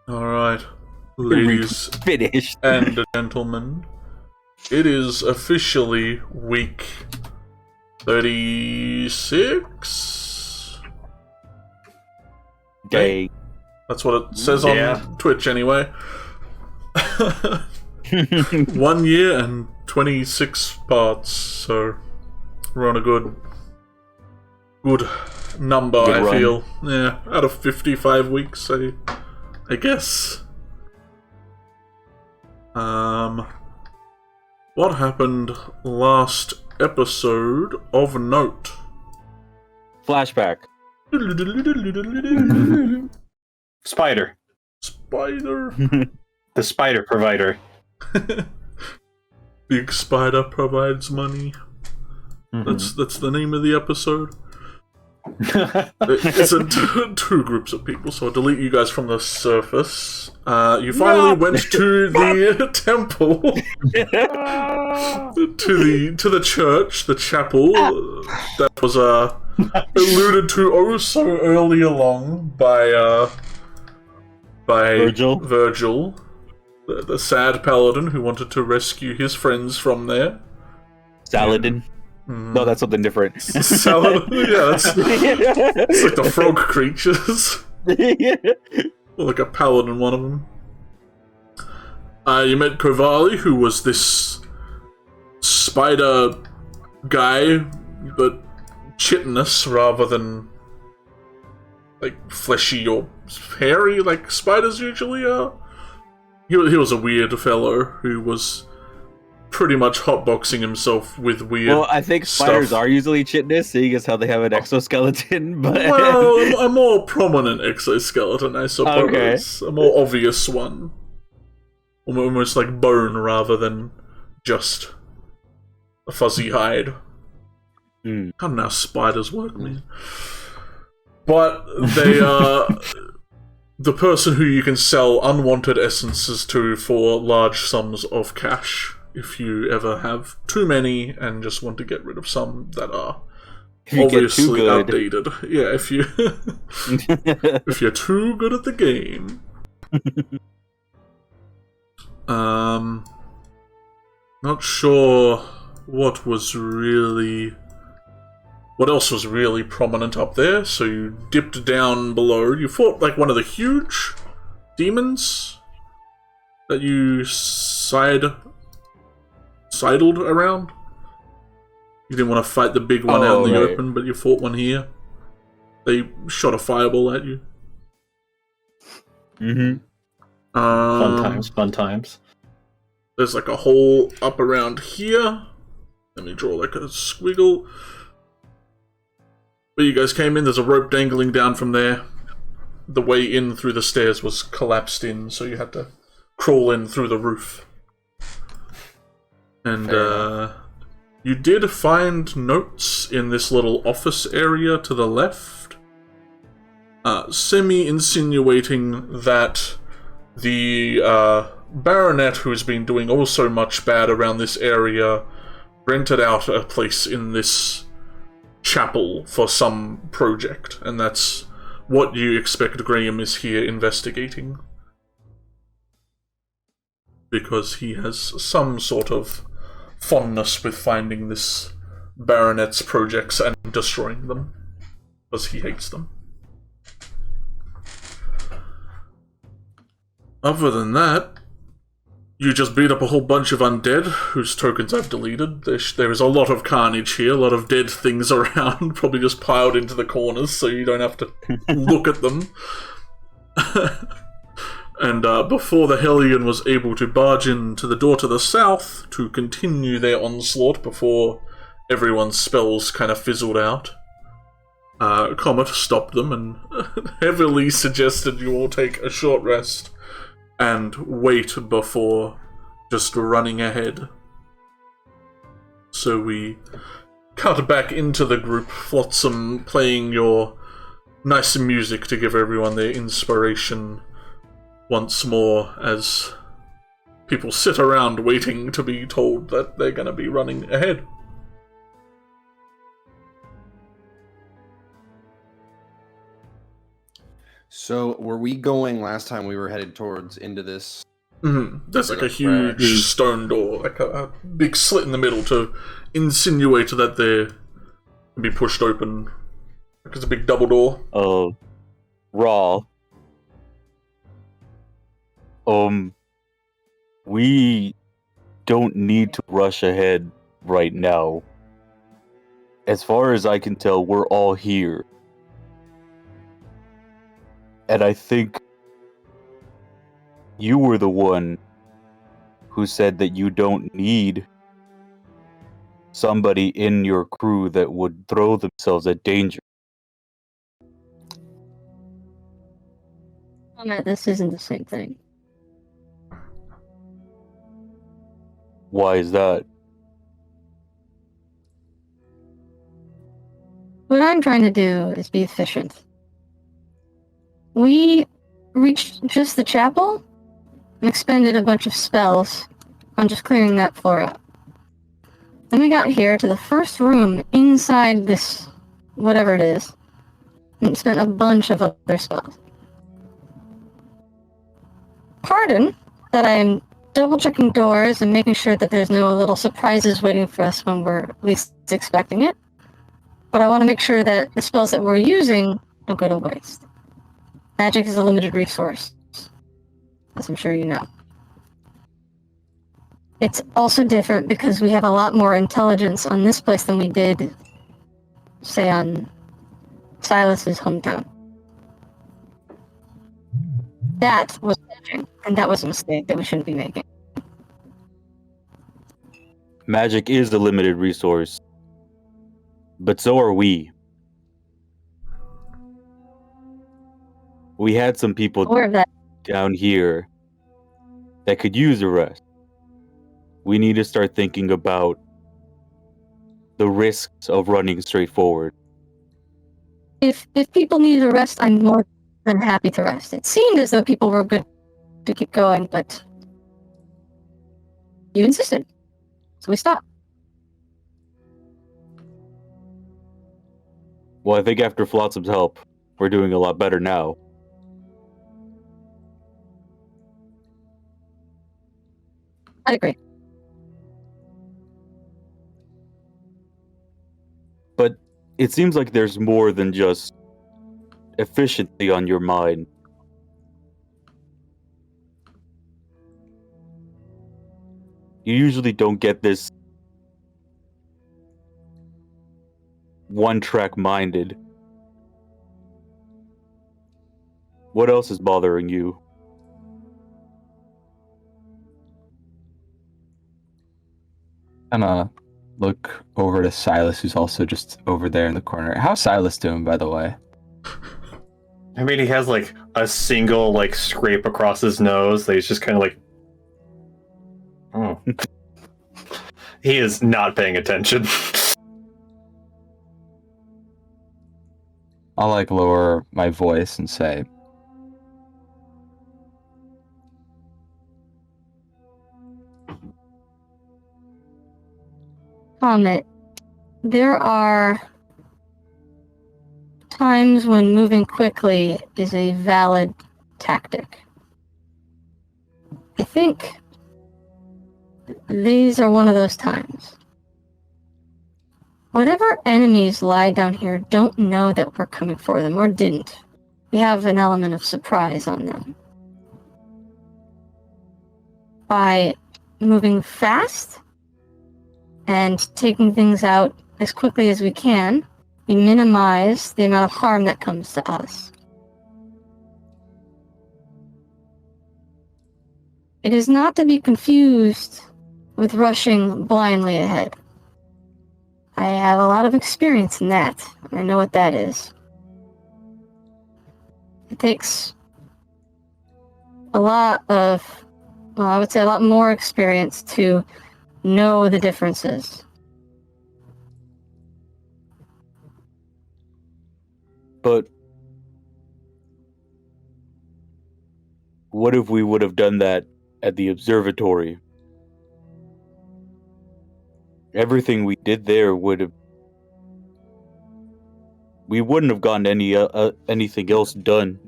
Alright, ladies Finished. and gentlemen, it is officially week 36? Okay. That's what it says on Twitch anyway. 1 year and 26 parts, so we're on a good number, Good I run. feel. Yeah, out of 55 weeks, I guess. What happened last episode of note? Flashback. Spider. Spider. The spider provider. Big Spider provides money. That's the name of the episode. It's two groups of people, so I'll delete you guys from the surface. You finally went to the temple, to the church, the chapel that was alluded to oh so early along by Virgil, the sad paladin who wanted to rescue his friends from there. Saladin. No, that's something different. Saladin? Yeah, it's like the frog creatures. Or like a paladin, one of them. You met Kovali, who was this spider guy, but chitinous rather than like fleshy or hairy like spiders usually are. He was a weird fellow who was pretty much hotboxing himself with weird Well, I think spiders stuff. are usually chitinous, seeing as how they have an exoskeleton, but... Well, a more prominent exoskeleton, I suppose. Okay. A more obvious one. Almost like bone rather than just a fuzzy hide. I don't know how spiders work, man. But they are the person who you can sell unwanted essences to for large sums of cash. If you ever have too many and just want to get rid of some that are obviously outdated. Yeah, if you if you're too good at the game. Not sure what else was really prominent up there, so you dipped down below. You fought like one of the huge demons that you sidled around. You didn't want to fight the big one out in the open, but you fought one here. They shot a fireball at you. Fun times. There's like a hole up around here. Let me draw like a squiggle. Where you guys came in, there's a rope dangling down from there. The way in through the stairs was collapsed in, so you had to crawl in through the roof. And you did find notes in this little office area to the left, semi-insinuating that the baronet who's been doing oh so much bad around this area rented out a place in this chapel for some project, and that's what you expect Graham is here investigating. Because he has some sort of fondness with finding this baronet's projects and destroying them, because he hates them. Other than that, you just beat up a whole bunch of undead, whose tokens I've deleted. There is a lot of carnage here, a lot of dead things around, probably just piled into the corners so you don't have to look at them. And before the Hellion was able to barge into the door to the south to continue their onslaught before everyone's spells kind of fizzled out, Comet stopped them and heavily suggested you all take a short rest and wait before just running ahead. So we cut back into the group, Flotsam playing your nice music to give everyone their inspiration once more as people sit around waiting to be told that they're going to be running ahead. So, were we going last time we were headed towards into this? There's like a huge stone door, like a big slit in the middle to insinuate that they can be pushed open. Like it's a big double door. Raw. We don't need to rush ahead right now. As far as I can tell, we're all here. And I think you were the one who said that you don't need somebody in your crew that would throw themselves at danger. This isn't the same thing. Why is that? What I'm trying to do is be efficient. We reached just the chapel and expended a bunch of spells on just clearing that floor up. Then we got here to the first room inside this, whatever it is, and spent a bunch of other spells. Pardon that I'm double-checking doors and making sure that there's no little surprises waiting for us when we're least expecting it. But I want to make sure that the spells that we're using don't go to waste. Magic is a limited resource, as I'm sure you know. It's also different because we have a lot more intelligence on this place than we did, say, on Silas's hometown. That was magic, and that was a mistake that we shouldn't be making. Magic is a limited resource, but so are we. We had some people down here that could use a rest. We need to start thinking about the risks of running straight forward. If people need a rest, I'm more than happy to rest. It seemed as though people were good to keep going, but you insisted, so we stopped. Well, I think after Flotsam's help, we're doing a lot better now. I agree. But it seems like there's more than just efficiency on your mind. You usually don't get this one-track minded. What else is bothering you? Gonna look over to Silas, who's also just over there in the corner. How's Silas doing, by the way? I mean, he has like a single like scrape across his nose that he's just kind of like, oh. He is not paying attention. I'll like lower my voice and say, Comment. There are times when moving quickly is a valid tactic. I think these are one of those times. Whatever enemies lie down here don't know that we're coming for them, or didn't. We have an element of surprise on them. By moving fast and taking things out as quickly as we can, we minimize the amount of harm that comes to us. It is not to be confused with rushing blindly ahead. I have a lot of experience in that. I know what that is. It takes a lot of, well, I would say a lot more experience to know the differences. But what if we would have done that at the observatory? Everything we did there would have... We wouldn't have gotten anything else done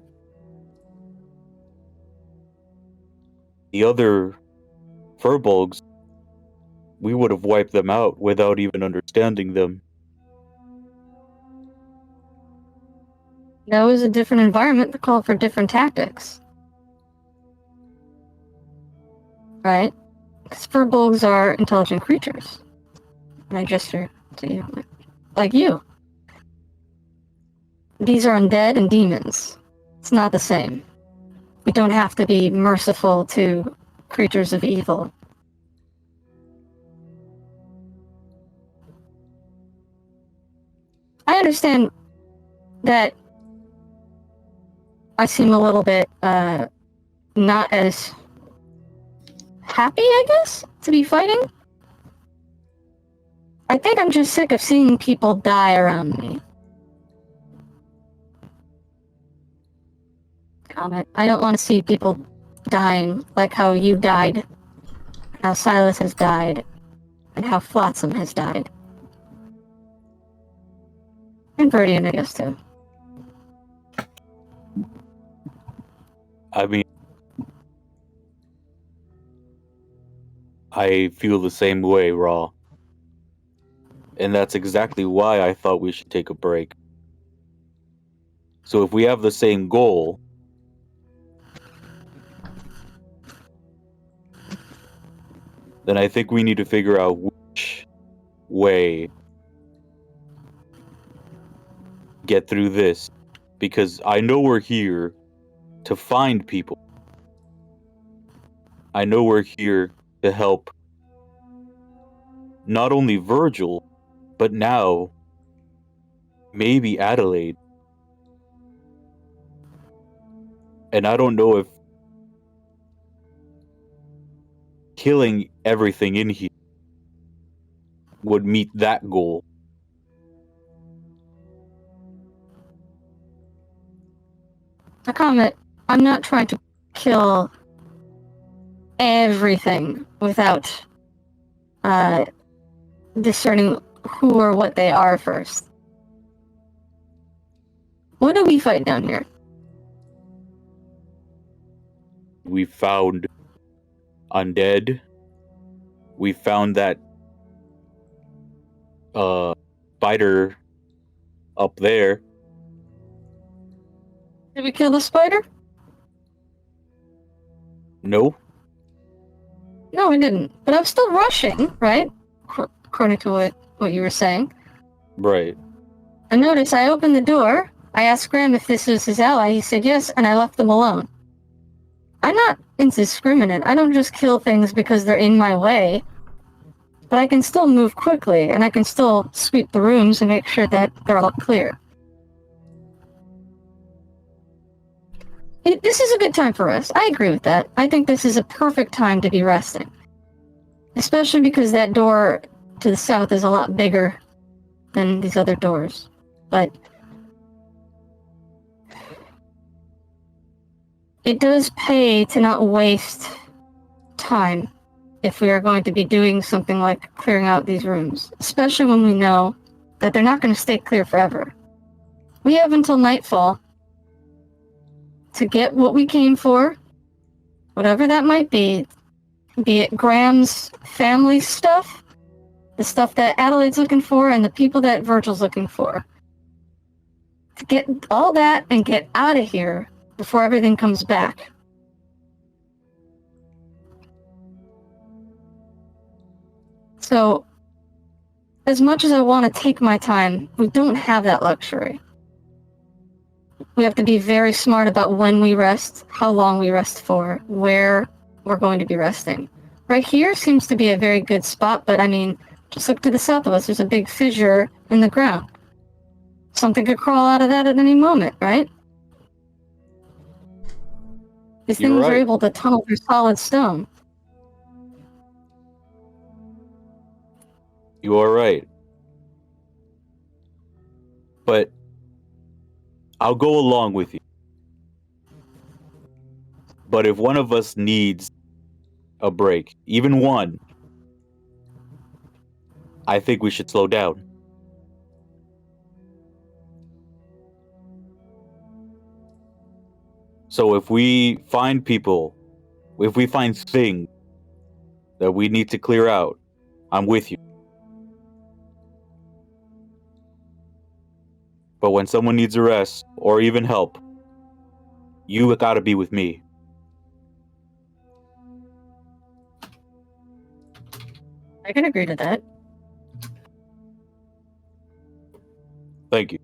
the other furbolgs, we would have wiped them out without even understanding them. That was a different environment that called for different tactics. Right? Because furbolgs are intelligent creatures. And I gesture to you. Like you. These are undead and demons. It's not the same. We don't have to be merciful to creatures of evil. I understand that I seem a little bit, not as happy, I guess, to be fighting. I think I'm just sick of seeing people die around me. Comment. I don't want to see people dying like how you died, how Silas has died, and how Flotsam has died. And Verdian, I guess, too. I mean, I feel the same way, Raw. And that's exactly why I thought we should take a break. So if we have the same goal, then I think we need to figure out which way get through this. Because I know we're here to find people. I know we're here to help not only Virgil, but now maybe Adelaide. And I don't know if killing everything in here would meet that goal. A comment. I'm not trying to kill everything without discerning who or what they are first. What do we fight down here? We found undead. We found that spider up there. Did we kill the spider? No. No, we didn't. But I'm still rushing, right? According to what you were saying. Right. And notice I opened the door. I asked Graham if this was his ally. He said yes, and I left them alone. I'm not indiscriminate. I don't just kill things because they're in my way. But I can still move quickly, and I can still sweep the rooms and make sure that they're all clear. This is a good time for rest. I agree with that. I think this is a perfect time to be resting. Especially because that door to the south is a lot bigger than these other doors. But it does pay to not waste time if we are going to be doing something like clearing out these rooms. Especially when we know that they're not going to stay clear forever. We have until nightfall to get what we came for, whatever that might be it Graham's family stuff, the stuff that Adelaide's looking for, and the people that Virgil's looking for. To get all that and get out of here before everything comes back. So, as much as I want to take my time, we don't have that luxury. We have to be very smart about when we rest, how long we rest for, where we're going to be resting. Right here seems to be a very good spot, but I mean, just look to the south of us. There's a big fissure in the ground. Something could crawl out of that at any moment, right? These things are able to tunnel through solid stone. You are right. But I'll go along with you. But if one of us needs a break, even one, I think we should slow down. So if we find people If we find things that we need to clear out, I'm with you. But when someone needs a rest or even help, you gotta be with me. I can agree to that. Thank you.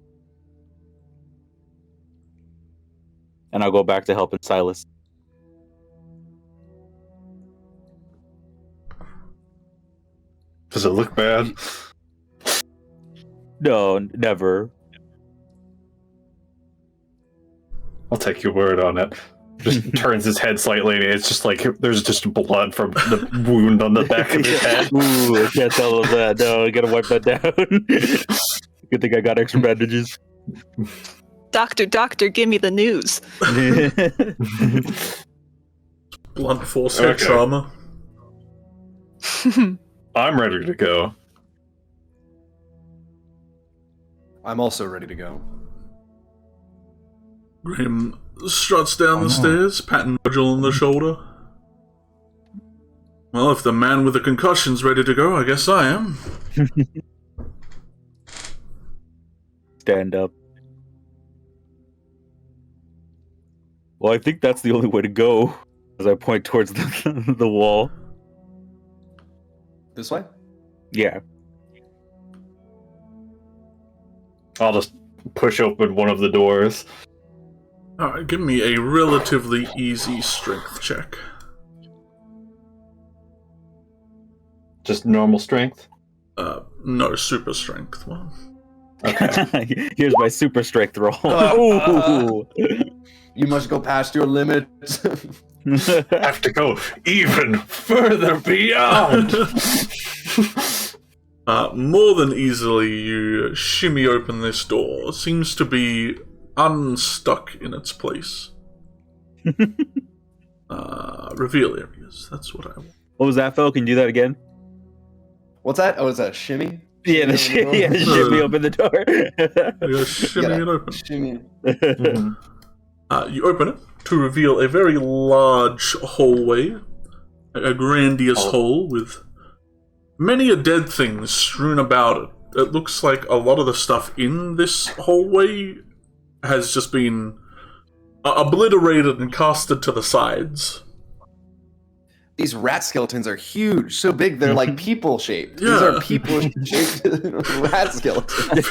And I'll go back to helping Silas. Does it look bad? No, never. I'll take your word on it. Just turns his head slightly, and it's just like there's just blood from the wound on the back of his head. Ooh, I can't tell him that. No, I gotta wipe that down. Good thing I got extra bandages. Doctor, give me the news. Blunt force head trauma. I'm ready to go. I'm also ready to go. Grim struts down the stairs, patting Virgil on the shoulder. Well, if the man with the concussion's ready to go, I guess I am. Stand up. Well, I think that's the only way to go. As I point towards the wall. This way? Yeah. I'll just push open one of the doors. Alright, give me a relatively easy strength check. Just normal strength? No, super strength one. Okay. Here's my super strength roll. Ooh. You must go past your limits. Have to go even further beyond. More than easily, you shimmy open this door. It seems to be unstuck in its place. Reveal areas. That's what I want. What was that, Phil? Can you do that again? What's that? Oh, is that a shimmy? Yeah, the shimmy open the door. You shimmy it open. Shimmy. You open it to reveal a very large hallway, a grandiose hall with many a dead thing strewn about it. It looks like a lot of the stuff in this hallway has just been obliterated and casted to the sides. These rat skeletons are huge, so big they're like people shaped. Yeah. These are people shaped rat skeletons.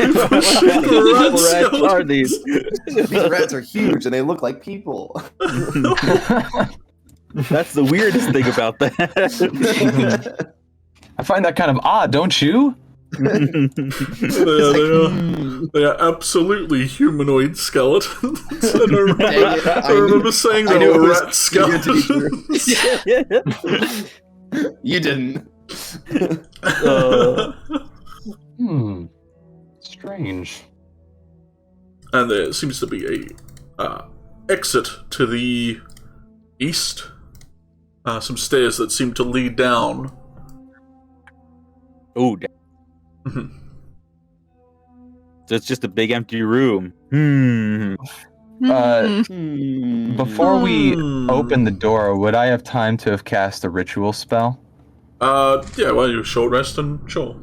What are these? These rats are huge and they look like people. That's the weirdest thing about that. I find that kind of odd, don't you? They are absolutely humanoid skeletons. I remember saying they were rat skeletons. You didn't. Strange. And there seems to be a exit to the east. Some stairs that seem to lead down. Oh, so it's just a big empty room. Before we open the door, would I have time to have cast a ritual spell? Yeah, well, you short rest and sure.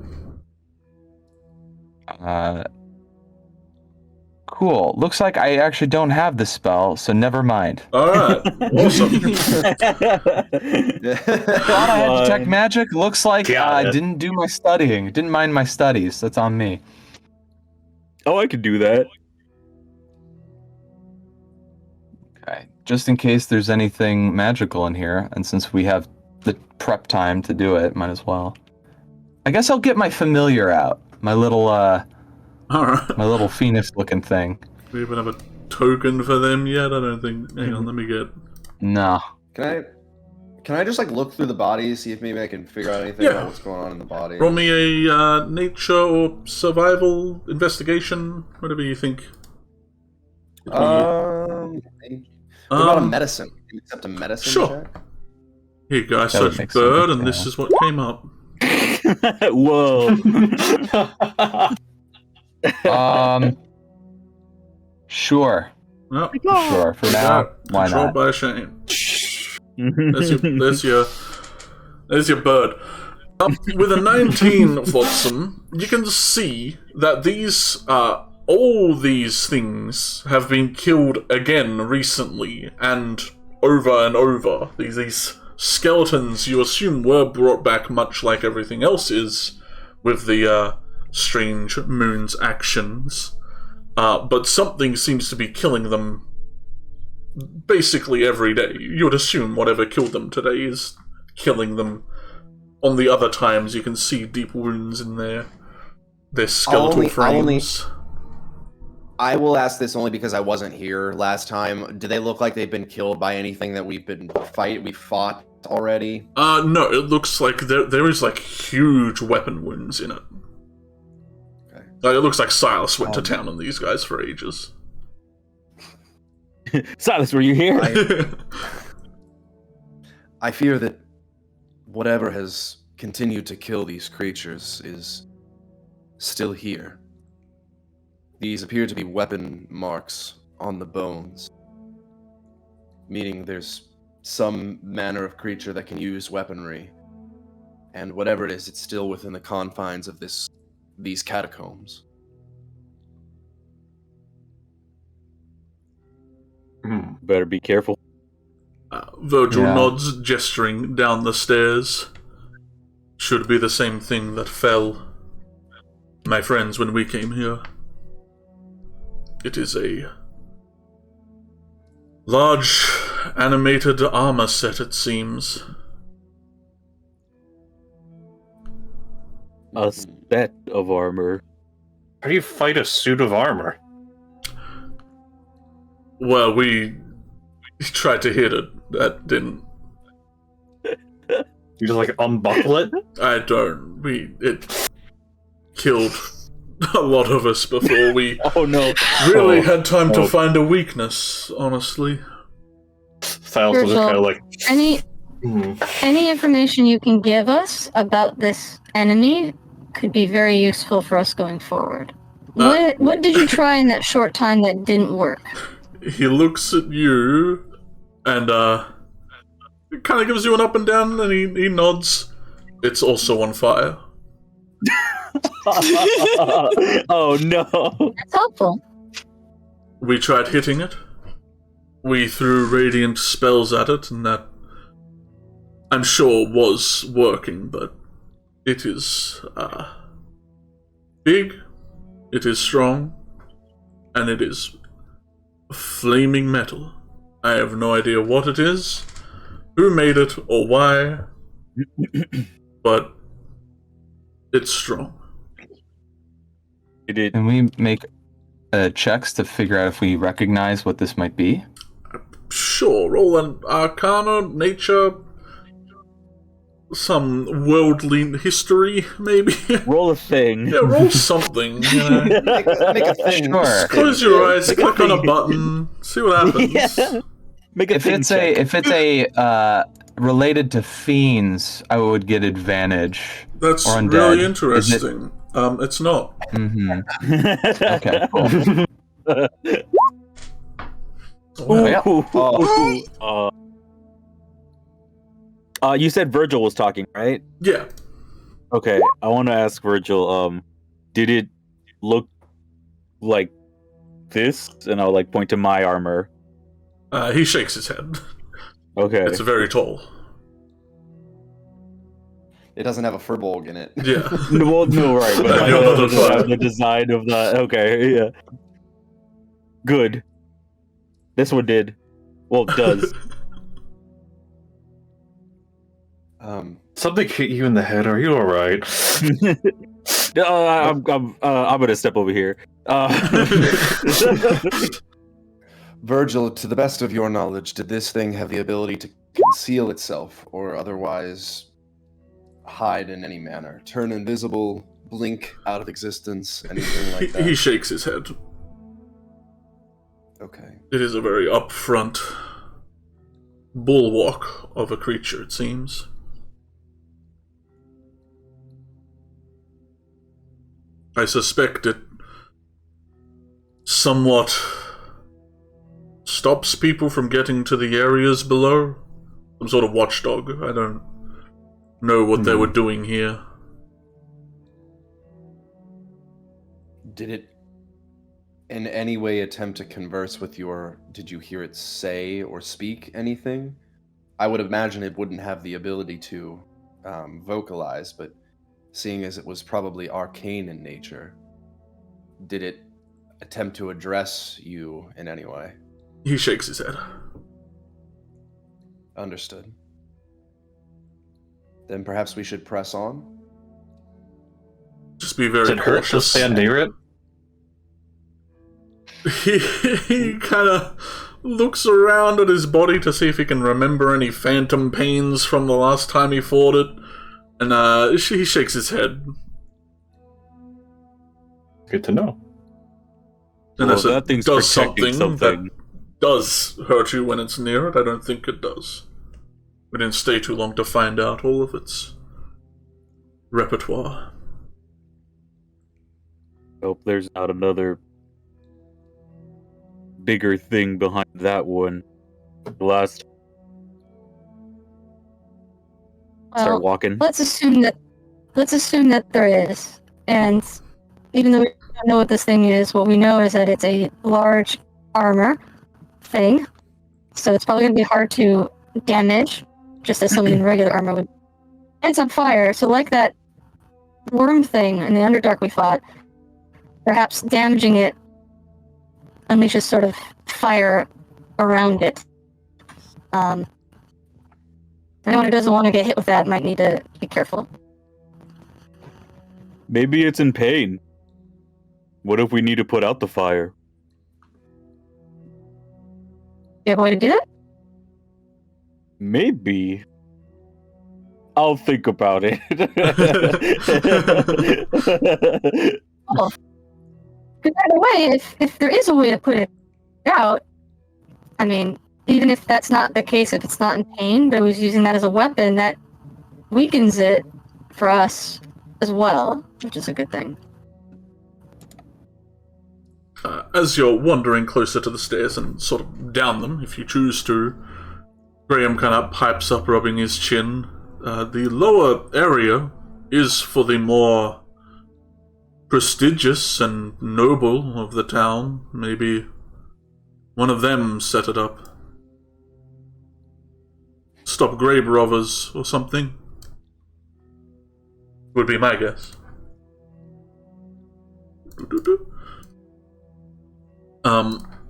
Cool. Looks like I actually don't have the spell, so never mind. Alright, awesome. Thought I had detect magic. Looks like I didn't do my studying. Didn't mind my studies. That's on me. Oh, I could do that. Okay. Just in case there's anything magical in here, and since we have the prep time to do it, might as well. I guess I'll get my familiar out. My little Alright. my little Phoenix-looking thing. We even have a token for them yet? I don't think. Hang on, let me get. No. Can I just like look through the body, see if maybe I can figure out anything about what's going on in the body? Roll me a nature or survival investigation, whatever you think. What about a medicine? Can you accept a medicine Sure. check? Here you go, I That would searched make bird, sense, and this yeah. is what came up. Whoa. Sure. Well, Sure. For now, why controlled not? by shame. There's your bird. With a 19, Flotsam, you can see that all these things have been killed again recently, and over. These skeletons you assume were brought back much like everything else is, with the strange moon's actions. But something seems to be killing them basically every day. You would assume whatever killed them today is killing them. On the other times, you can see deep wounds in their skeletal frames. I will ask this only because I wasn't here last time. Do they look like they've been killed by anything that we fought already? No, it looks like there is like huge weapon wounds in it. Okay. It looks like Silas went to town on these guys for ages. Silas, were you here? I fear that whatever has continued to kill these creatures is still here. These appear to be weapon marks on the bones, meaning there's some manner of creature that can use weaponry, and whatever it is, it's still within the confines of these catacombs. Better be careful. Virgil nods, gesturing down the stairs. Should be the same thing that fell my friends when we came here. It is a large animated armor set, it seems. A set of armor. How do you fight a suit of armor? Well, we tried to hit it. That didn't. You just like unbuckle it? I don't. It killed a lot of us before we really had time to find a weakness, honestly. Silas was just kind of like... Any information you can give us about this enemy could be very useful for us going forward. What did you try in that short time that didn't work? He looks at you and kind of gives you an up and down, and he nods. It's also on fire. Oh no. That's helpful. We tried hitting it. We threw radiant spells at it, and that, I'm sure, was working, but it is big, it is strong, and it is flaming metal. I have no idea what it is, who made it, or why, but it's strong. Can we make checks to figure out if we recognize what this might be? Sure, roll an Arcana, Nature, some worldly history, maybe. Roll a thing. Yeah, roll something. You know. Make a thing. Sure. Close your eyes, click on a button, see what happens. Yeah. Make a If it's a related to fiends, I would get advantage. That's or undead. really interesting. It's not. Mm-hmm. Okay, cool. You said Virgil was talking, right? Yeah. Okay, I want to ask Virgil, did it look like this? And I'll point to my armor. He shakes his head. Okay. It's very tall. It doesn't have a furbolg in it. Yeah. Well, no, right, but the design of that. Okay, yeah. Good. This one did. Well, it does. Something hit you in the head. Are you all right? I'm gonna step over here. Virgil, to the best of your knowledge, did this thing have the ability to conceal itself or otherwise hide in any manner? Turn invisible, blink out of existence, anything like that? He shakes his head. Okay. It is a very upfront bulwark of a creature, it seems. I suspect it somewhat stops people from getting to the areas below, some sort of watchdog. I don't know what they were doing here. Did it in any way attempt to converse with your... Did you hear it say or speak anything? I would imagine it wouldn't have the ability to vocalize, but seeing as it was probably arcane in nature, did it attempt to address you in any way? He shakes his head. Understood. Then perhaps we should press on? Just be very Does it hurt to cautious. stand near it? He kind of looks around at his body to see if he can remember any phantom pains from the last time he fought it, and he shakes his head. Good to know. Unless that thing's protecting something. that does hurt you when it's near it, I don't think it does. We didn't stay too long to find out all of its repertoire. Hope there's not another bigger thing behind that one. Start walking. Let's assume that there is. And even though we don't know what this thing is, what we know is that it's a large armor thing. So it's probably going to be hard to damage, just as something in regular armor would. And it's on fire, so like that worm thing in the Underdark we fought, perhaps damaging it unleashes sort of fire around it. Anyone who doesn't want to get hit with that might need to be careful. Maybe it's in pain. What if we need to put out the fire? You have a way to do that? Maybe. I'll think about it. Oh. Because either way, if there is a way to put it out, I mean, even if that's not the case, if it's not in pain, but it was using that as a weapon, that weakens it for us as well, which is a good thing. As you're wandering closer to the stairs and sort of down them, if you choose to, Graham kind of pipes up, rubbing his chin. The lower area is for the more prestigious and noble of the town. Maybe one of them set it up. Stop grave robbers or something. Would be my guess.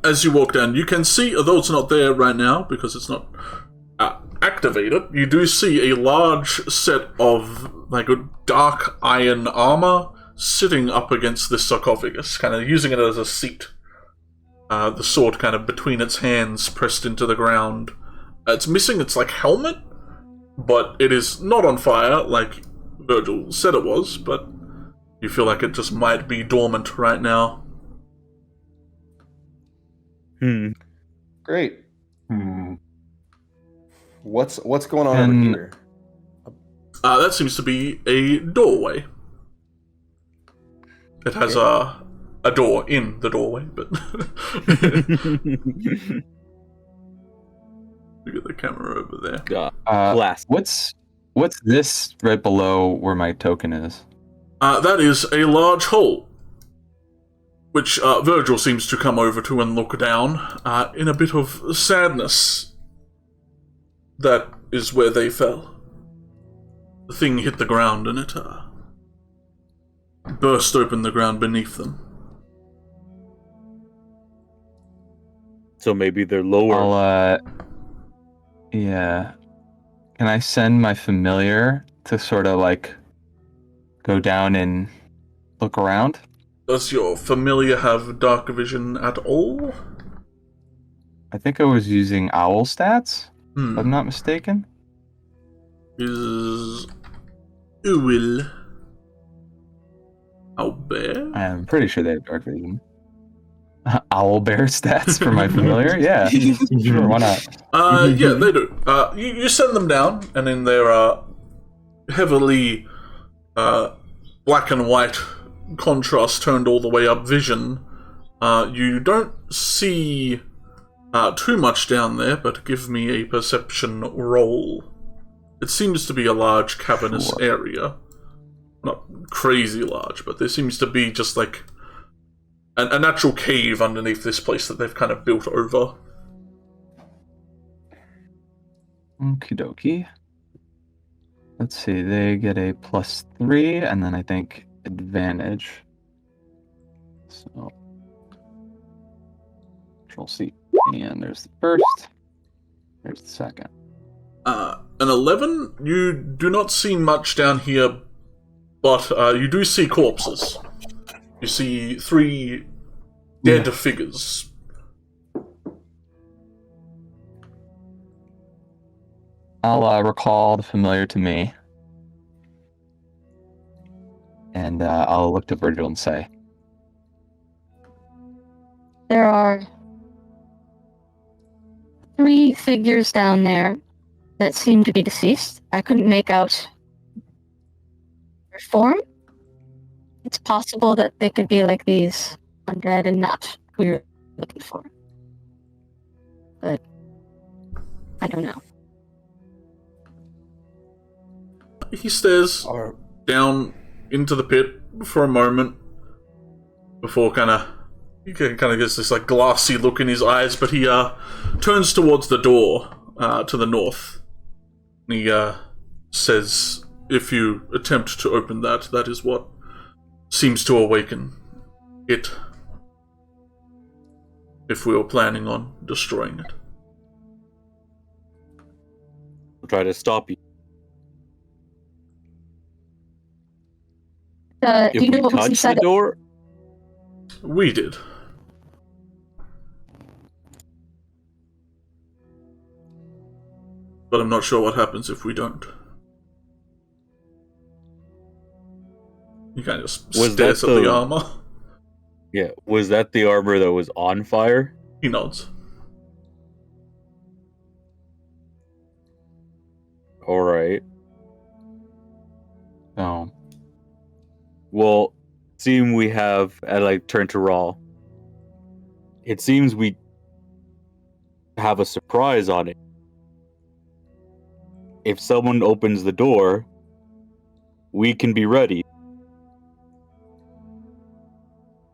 As you walk down, you can see, although it's not there right now because it's not activated, you do see a large set of like dark iron armor sitting up against this sarcophagus, kind of using it as a seat. The sword kind of between its hands, pressed into the ground. It's missing its like helmet, but it is not on fire like Virgil said it was, but you feel like it just might be dormant right now. Great. What's going on over here? That seems to be a doorway. It has a door in the doorway, but look at the camera over there. Glass. What's this right below where my token is? That is a large hole, which Virgil seems to come over to and look down in a bit of sadness. That is where they fell. The thing hit the ground and it burst open the ground beneath them. So maybe they're lower. Yeah. Can I send my familiar to sort of like go down and look around? Does your familiar have dark vision at all? I think I was using owl stats, if I'm not mistaken. Is Uwil Owlbear? I'm pretty sure they have dark vision. Owlbear stats for my familiar? Yeah, sure, why not? Yeah, they do. You send them down, and in their heavily black and white contrast turned all the way up vision, you don't see too much down there, but give me a perception roll. It seems to be a large cavernous area. Not crazy large, but there seems to be just like a natural cave underneath this place that they've kind of built over. Okie dokie. Let's see, they get a +3, and then I think advantage. So, Control-C. And there's the first. There's the second. An 11, you do not see much down here, but you do see corpses. You see 3 dead figures. I'll recall the familiar to me. And I'll look to Virgil and say, There are 3 figures down there that seem to be deceased. I couldn't make out their form. It's possible that they could be like these undead and not who you're looking for. But I don't know. He stares down into the pit for a moment before he gets this like glassy look in his eyes, but he turns towards the door to the north. And he says, if you attempt to open that, that is what seems to awaken it. If we were planning on destroying it. We'll try to stop you. Do If you know we what was touch inside the door, We did. But I'm not sure what happens if we don't. He kind of just stares at the armor. Yeah, was that the armor that was on fire? He nods. Alright. oh, Well, seem we have, and I turn to Raw. It seems we have a surprise on it. If someone opens the door, we can be ready.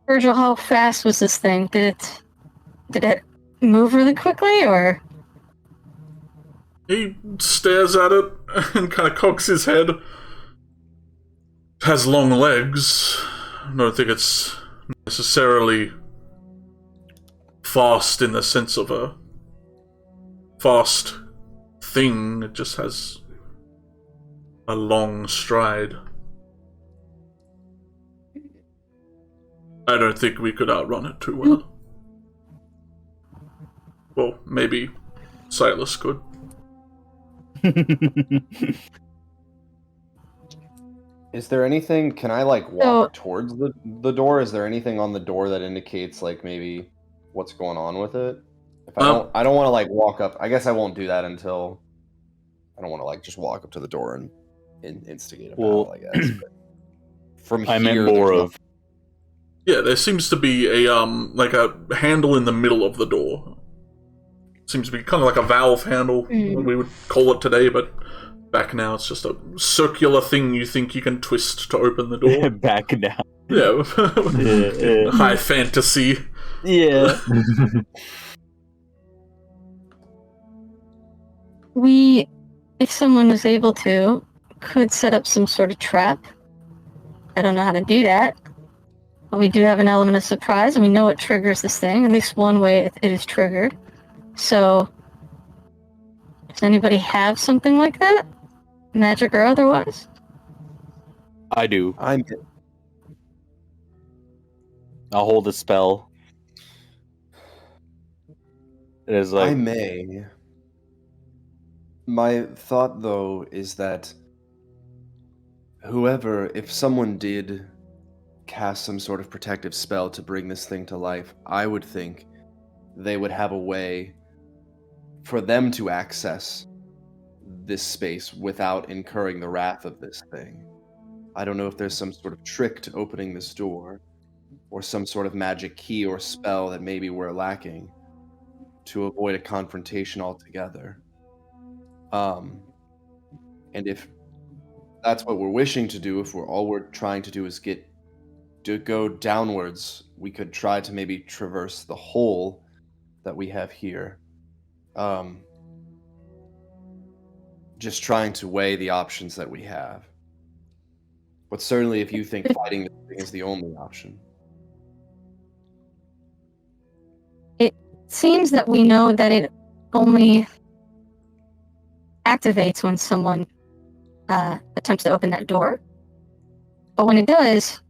Virgil, how fast was this thing? Did it move really quickly, or? He stares at it and kind of cocks his head. It has long legs. I don't think it's necessarily fast in the sense of a fast thing. It just has a long stride. I don't think we could outrun it too well. Well, maybe Silas could. Is there anything? Can I like walk towards the door? Is there anything on the door that indicates like maybe what's going on with it? If I don't want to like walk up. I guess I won't do that until I don't want to like just walk up to the door and instigate a battle. I guess. But from I here, meant more of. Yeah, there seems to be a like a handle in the middle of the door. Seems to be kind of like a valve handle, we would call it today, but back now it's just a circular thing you think you can twist to open the door. Back now. Yeah. High fantasy. Yeah. We, if someone was able to, could set up some sort of trap. I don't know how to do that. But we do have an element of surprise, and we know it triggers this thing. At least one way it is triggered. So, does anybody have something like that? Magic or otherwise? I do. I'm. I'll hold a spell. It is like I may. My thought, though, is that if someone did cast some sort of protective spell to bring this thing to life, I would think they would have a way for them to access this space without incurring the wrath of this thing. I don't know if there's some sort of trick to opening this door, or some sort of magic key or spell that maybe we're lacking. to avoid a confrontation altogether. And if that's what we're wishing to do, if all we're trying to do is go downwards, we could try to maybe traverse the hole that we have here. Just trying to weigh the options that we have. But certainly if you think fighting this thing is the only option. It seems that we know that it only activates when someone attempts to open that door. But when it does...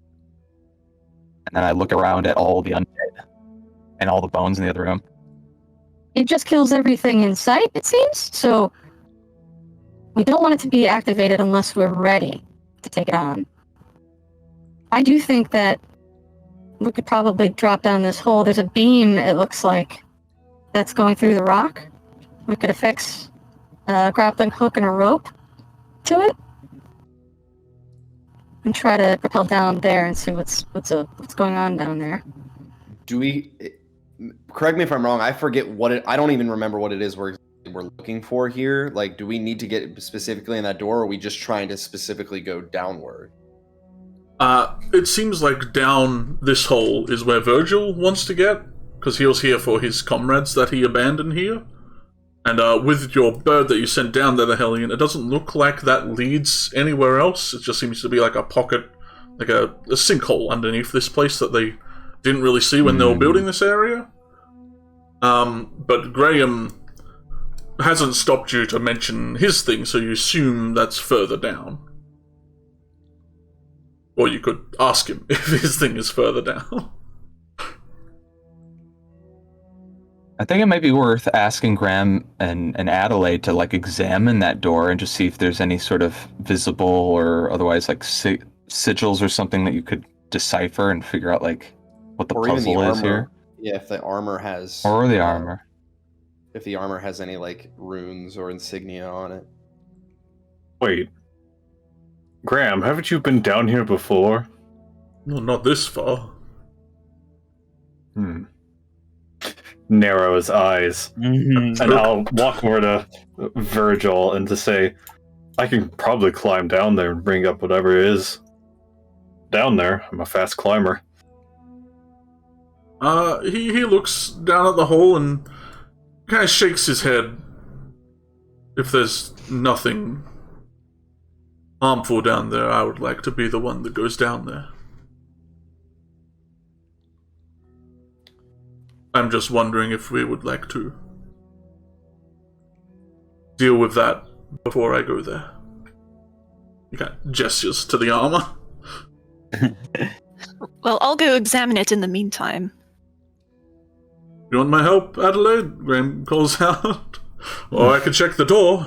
And then I look around at all the undead and all the bones in the other room. It just kills everything in sight, it seems. So we don't want it to be activated unless we're ready to take it on. I do think that we could probably drop down this hole. There's a beam, it looks like, that's going through the rock. We could affix a grappling hook and a rope to it and try to propel down there and see what's going on down there. Do we... Correct me if I'm wrong, I forget I don't even remember what it is we're looking for here. Like, do we need to get specifically in that door, or are we just trying to specifically go downward? It seems like down this hole is where Virgil wants to get, because he was here for his comrades that he abandoned here. And with your bird that you sent down there, the Hellion, it doesn't look like that leads anywhere else. It just seems to be like a pocket, like a sinkhole underneath this place that they didn't really see when they were building this area. But Graham hasn't stopped you to mention his thing, so you assume that's further down. Or you could ask him if his thing is further down. I think it might be worth asking Graham and Adelaide to like examine that door and just see if there's any sort of visible or otherwise like sigils or something that you could decipher and figure out like what the puzzle is here. Yeah, if the armor has... Or the armor. If the armor has any like runes or insignia on it. Wait. Graham, haven't you been down here before? Well, not this far. Narrow his eyes. And I'll walk over to Virgil and to say, I can probably climb down there and bring up whatever is down there. I'm a fast climber. He looks down at the hole and kind of shakes his head. If there's nothing harmful down there, I would like to be the one that goes down there. I'm just wondering if we would like to deal with that before I go there. He kind of gestures to the armor. Well, I'll go examine it in the meantime. You want my help, Adelaide? Graham calls out. Or I could check the door.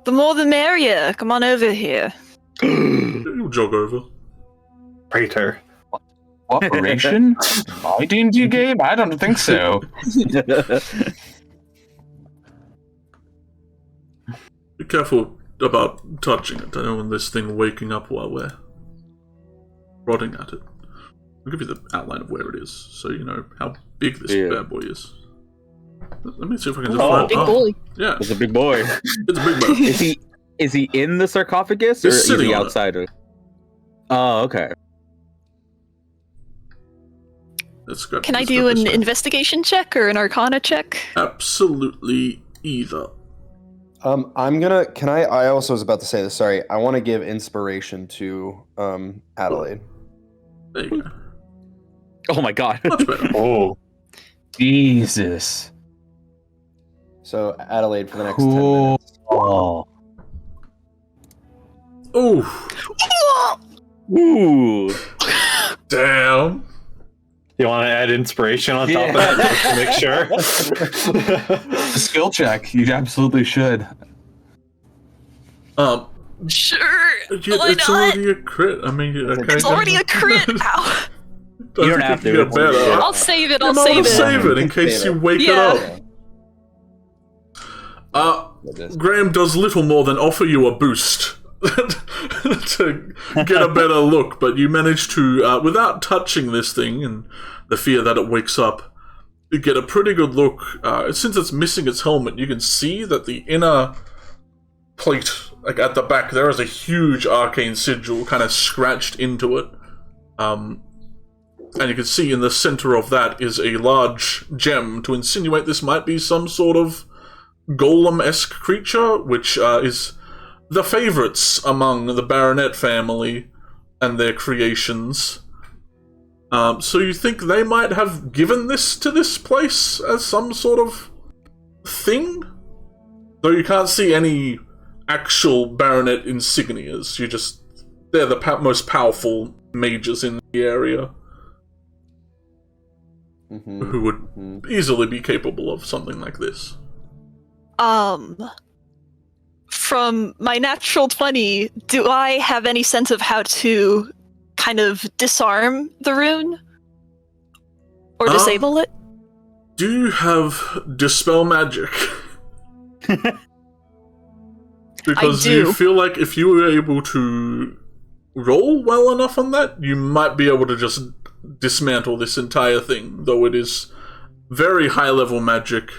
The more the merrier. Come on over here. You jog over. Praetor. Operation? My D&D game? I don't think so. Be careful about touching it. I don't want this thing waking up while we're prodding at it. I'll give you the outline of where it is, so you know how big this bad boy is. Let me see if I can just find... Big boy. Yeah. It's a big boy. It's a big boy. Is he in the sarcophagus, or is he outside of it? Oh, okay. Can I do an investigation check or an arcana check? Absolutely either. I also was about to say this, sorry. I want to give inspiration to Adelaide. There you go. Oh my god. Much better. Oh. Jesus. So Adelaide for the next 10 minutes. Oh. Ooh. Damn. You want to add inspiration on top of that just to make sure? A skill check. You absolutely should. Sure. It's already a crit. I mean, okay. It's already a crit. Ow. You don't have to. I'll save it. I'll save it in case you wake it up. Graham does little more than offer you a boost to get a better look, but you manage to, without touching this thing and the fear that it wakes up, get a pretty good look. Since it's missing its helmet, you can see that the inner plate, like at the back, there is a huge arcane sigil kind of scratched into it. And you can see in the center of that is a large gem to insinuate this might be some sort of golem-esque creature, which is the favorites among the Baronet family and their creations. So you think they might have given this to this place as some sort of thing? Though you can't see any actual Baronet insignias. They're the most powerful mages in the area. Who would easily be capable of something like this. From my natural 20, do I have any sense of how to kind of disarm the rune? Or disable it? Do you have Dispel Magic? Because do you feel like if you were able to roll well enough on that, you might be able to just dismantle this entire thing, though it is very high-level magic.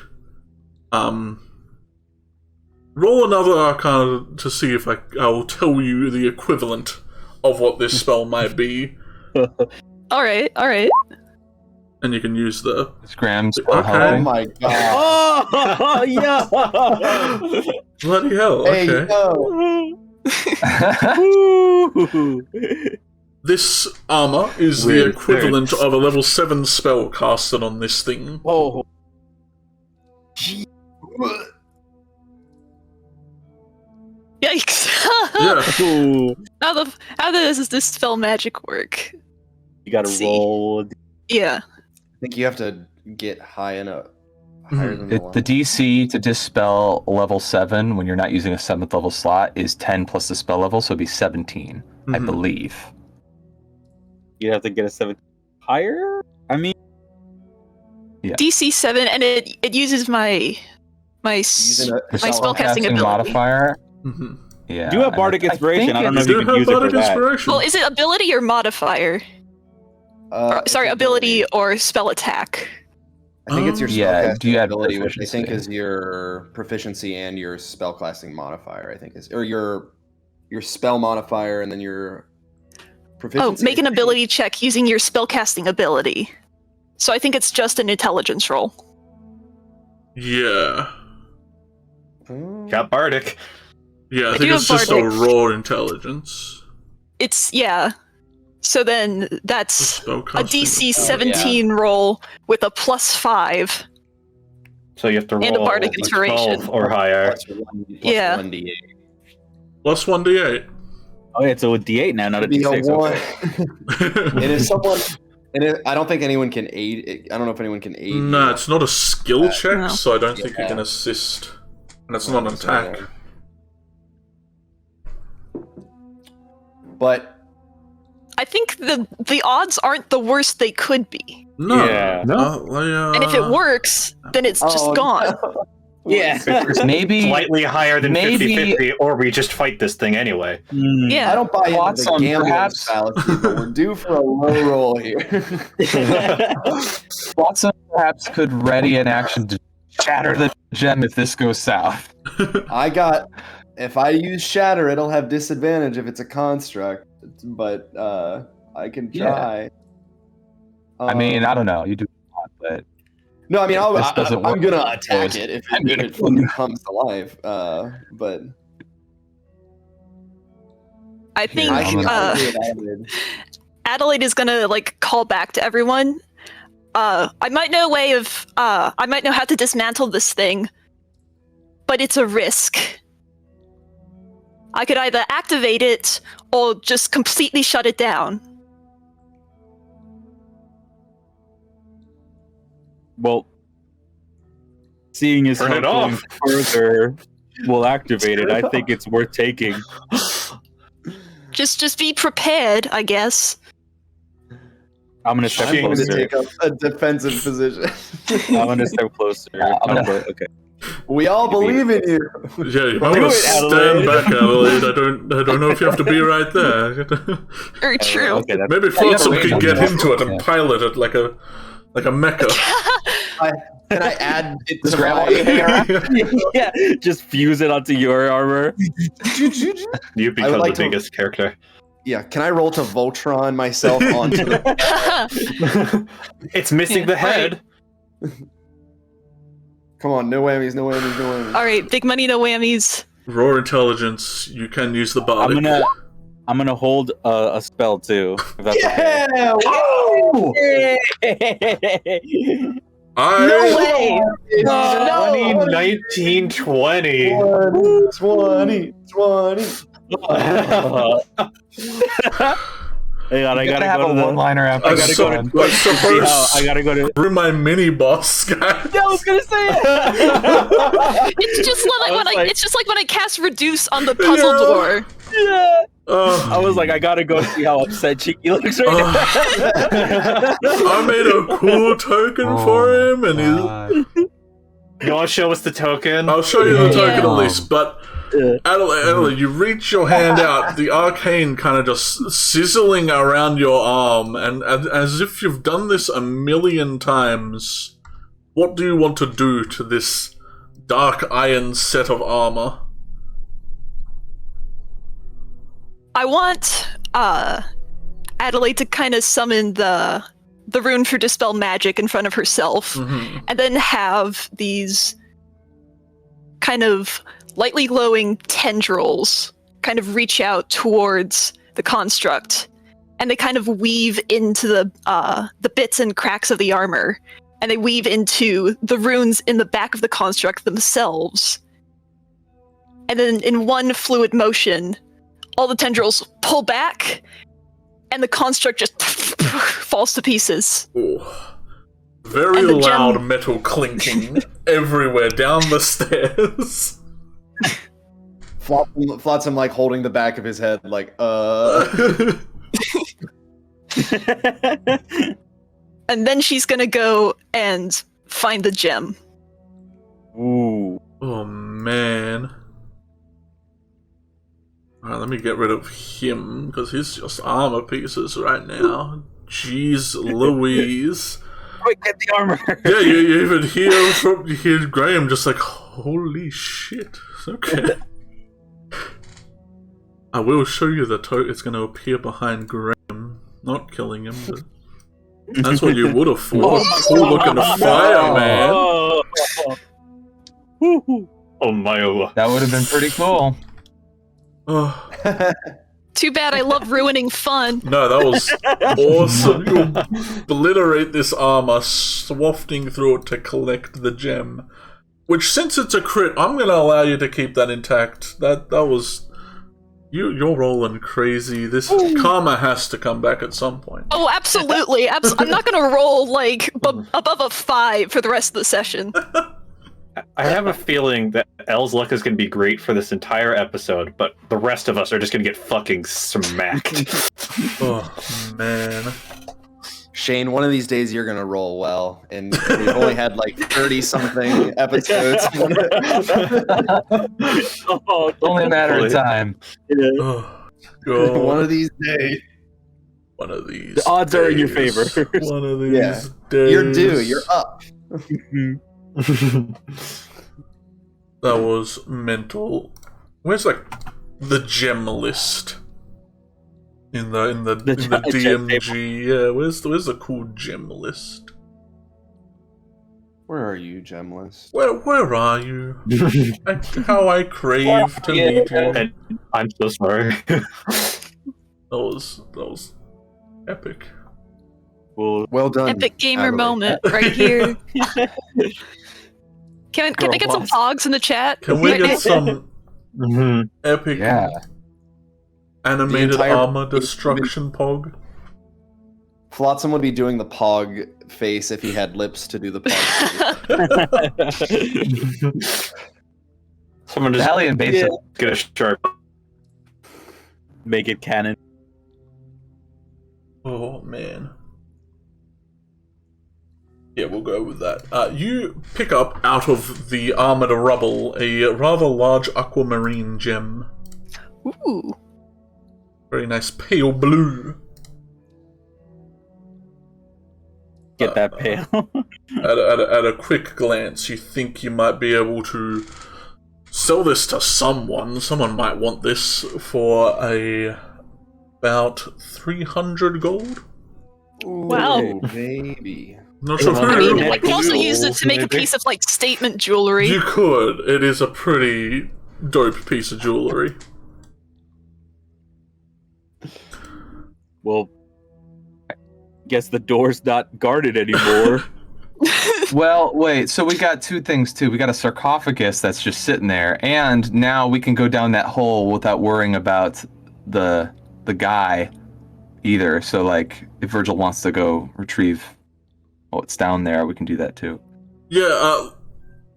Roll another Arcana to see if I'll tell you the equivalent of what this spell might be. Alright. And you can use the... Is Graham still Okay. helping? Oh my god. Oh, yeah! Bloody hell, Hey, okay. yo. This armor is the Weird. equivalent of a level 7 spell casted on this thing. Oh. Yikes! Yeah. How does this spell magic work? You gotta roll. Yeah. I think you have to get higher than the The DC to dispel level 7 when you're not using a 7th level slot is 10 plus the spell level, so it'd be 17, I believe. You have to get a 7 higher? I mean... Yeah. DC 7, and it uses my spellcasting ability. Modifier. Yeah. You have Bardic Inspiration. I don't know if you can use it for that. Well, is it ability or modifier? Ability or spell attack. I think it's your do you spellcasting have ability, which I proficiency? think is your proficiency and your spellcasting modifier. I think is or your spell modifier and then your proficiency. Make an ability check using your spellcasting ability. So I think it's just an intelligence roll. Yeah. Got Bardic. Yeah, I think it's just a raw intelligence. So then that's a DC 17 roll with a +5. So you have to roll and a Bardic like Inspiration 12 or higher. Plus 1d8. Plus 1d8. Oh, yeah, so a D8 now, not a Be a D6. one. Okay. And if someone, I don't think anyone can aid. I don't know if anyone can aid. No, it's not a skill check, no. so I don't think you can assist. And it's not an attack. But I think the odds aren't the worst they could be. No. Yeah. And if it works, then it's just gone. No. Yeah. Maybe Slightly higher than maybe- 50-50, or we just fight this thing anyway. Yeah. I don't buy into the Watson, gambling perhaps? fallacy, but we're due for a low roll here. Watson perhaps could ready an action to shatter the gem if this goes south. If I use shatter, it'll have disadvantage if it's a construct, but I can try. I mean, I don't know. You do not, but No, I mean, This doesn't I'm work. gonna attack it if I'm gonna it fucking comes to life. But I think I can I'm argue with Adelaide. Adelaide is gonna call back to everyone. I might know how to dismantle this thing, but it's a risk. I could either activate it or just completely shut it down. Well, seeing as Turn how it going off. further will activate it, I think it's worth taking. Just be prepared, I guess. I'm gonna step I'm going to closer. take up a defensive position. I'm gonna step closer. Okay. We all believe in you. Yeah, you might Do want to it, stand Adelaide. back, Adelaide. I don't know if you have to be right there. Very true. Okay, that's Maybe you have Flotsam to could wait get on that. into it and Yeah. pilot it like a mecha. Can I add it Does to Grandma my... hang around? Yeah, just fuse it onto your armor. You become like the to- biggest character. Yeah, can I roll to Voltron myself onto the... It's missing the head. Come on, no whammies, no whammies, no whammies. All right, big money, no whammies. Raw intelligence. You can use the bardic. I'm gonna hold a spell too. If that's Yeah! Woo! No way! No! 19, 20. 20. Hang on, I gotta have go a to the one-liner after. I this so- one. I suppose I gotta go to. through my mini boss, guys. Yeah, I was gonna say it. It's just like when like- it's just like when I cast reduce on the puzzle Yeah. door. Yeah. I I was like, I gotta go see how upset Cheeki looks right now. I made a cool token for him, and You want to show us the token? I'll show you the token at Yeah. least. But Adelaide, you reach your hand out, the arcane kind of just sizzling around your arm, and as if you've done this a million times. What do you want to do to this dark iron set of armor? I want Adelaide to kind of summon the rune for dispel magic in front of herself, Mm-hmm. and then have these kind of lightly glowing tendrils kind of reach out towards the construct, and they kind of weave into the bits and cracks of the armor, and they weave into the runes in the back of the construct themselves. And then in one fluid motion, all the tendrils pull back, and the construct just falls to pieces. Oh. Very And the loud gem- metal clinking everywhere down the stairs. Flotsam like holding the back of his head, like, And then she's gonna go and find the gem. Ooh. Oh man. Alright, let me get rid of him, because he's just armor pieces right now. Jeez Louise. Quick, get the armor. Yeah, you even hear Graham just like, holy shit. Okay. I will show you the token. It's going to appear behind Graham. Not killing him, but that's what you would have thought. Cool looking fire, man. Oh my. That would have been pretty cool. Oh, Too bad I love ruining fun. no, that was awesome. You obliterate this armor, swafting through it to collect the gem. Which, since it's a crit, I'm going to allow you to keep that intact. That was... You're rolling crazy. This karma has to come back at some point. Oh, absolutely. I'm not gonna roll like above a 5 for the rest of the session. I have a feeling that Elle's luck is going to be great for this entire episode, but the rest of us are just going to get fucking smacked. Oh, man. Shane, one of these days you're gonna roll well, and we've only had like 30-something episodes. Oh, It's only a matter of time. Oh, God. One of these days. One of these. The odds are in your days. favor. One of these Yeah. days. You're due. You're up. That was mental. Where's like the gem list in the gem DMG? Yeah, where's the cool gem list? Where are you, Gemless? Where are you? How I crave to meet you. And I'm so sorry. That was epic. Well done. Epic gamer Adelaide. moment right here. Can I get some boss. pogs in the chat? Can we get some epic Yeah. animated The entire- armor destruction pog? Flotsam would be doing the pog face if he had lips to do the pog. Someone just Italian basic. get a sharp. Make it canon. Oh man. Yeah, we'll go with that. You pick up out of the armored rubble a rather large aquamarine gem. Ooh. Very nice pale blue. Get that pail. At a quick glance, you think you might be able to sell this to someone. Someone might want this for about 300 gold. Wow. Maybe. Not sure I who. mean, I could also use it to make a piece of, like, statement jewelry. You could. It is a pretty dope piece of jewelry. Well, I guess the door's not guarded anymore. Well, wait, so we got two things too. We got a sarcophagus that's just sitting there, and now we can go down that hole without worrying about the guy either. So like if Virgil wants to go retrieve what's down there, we can do that too. Yeah,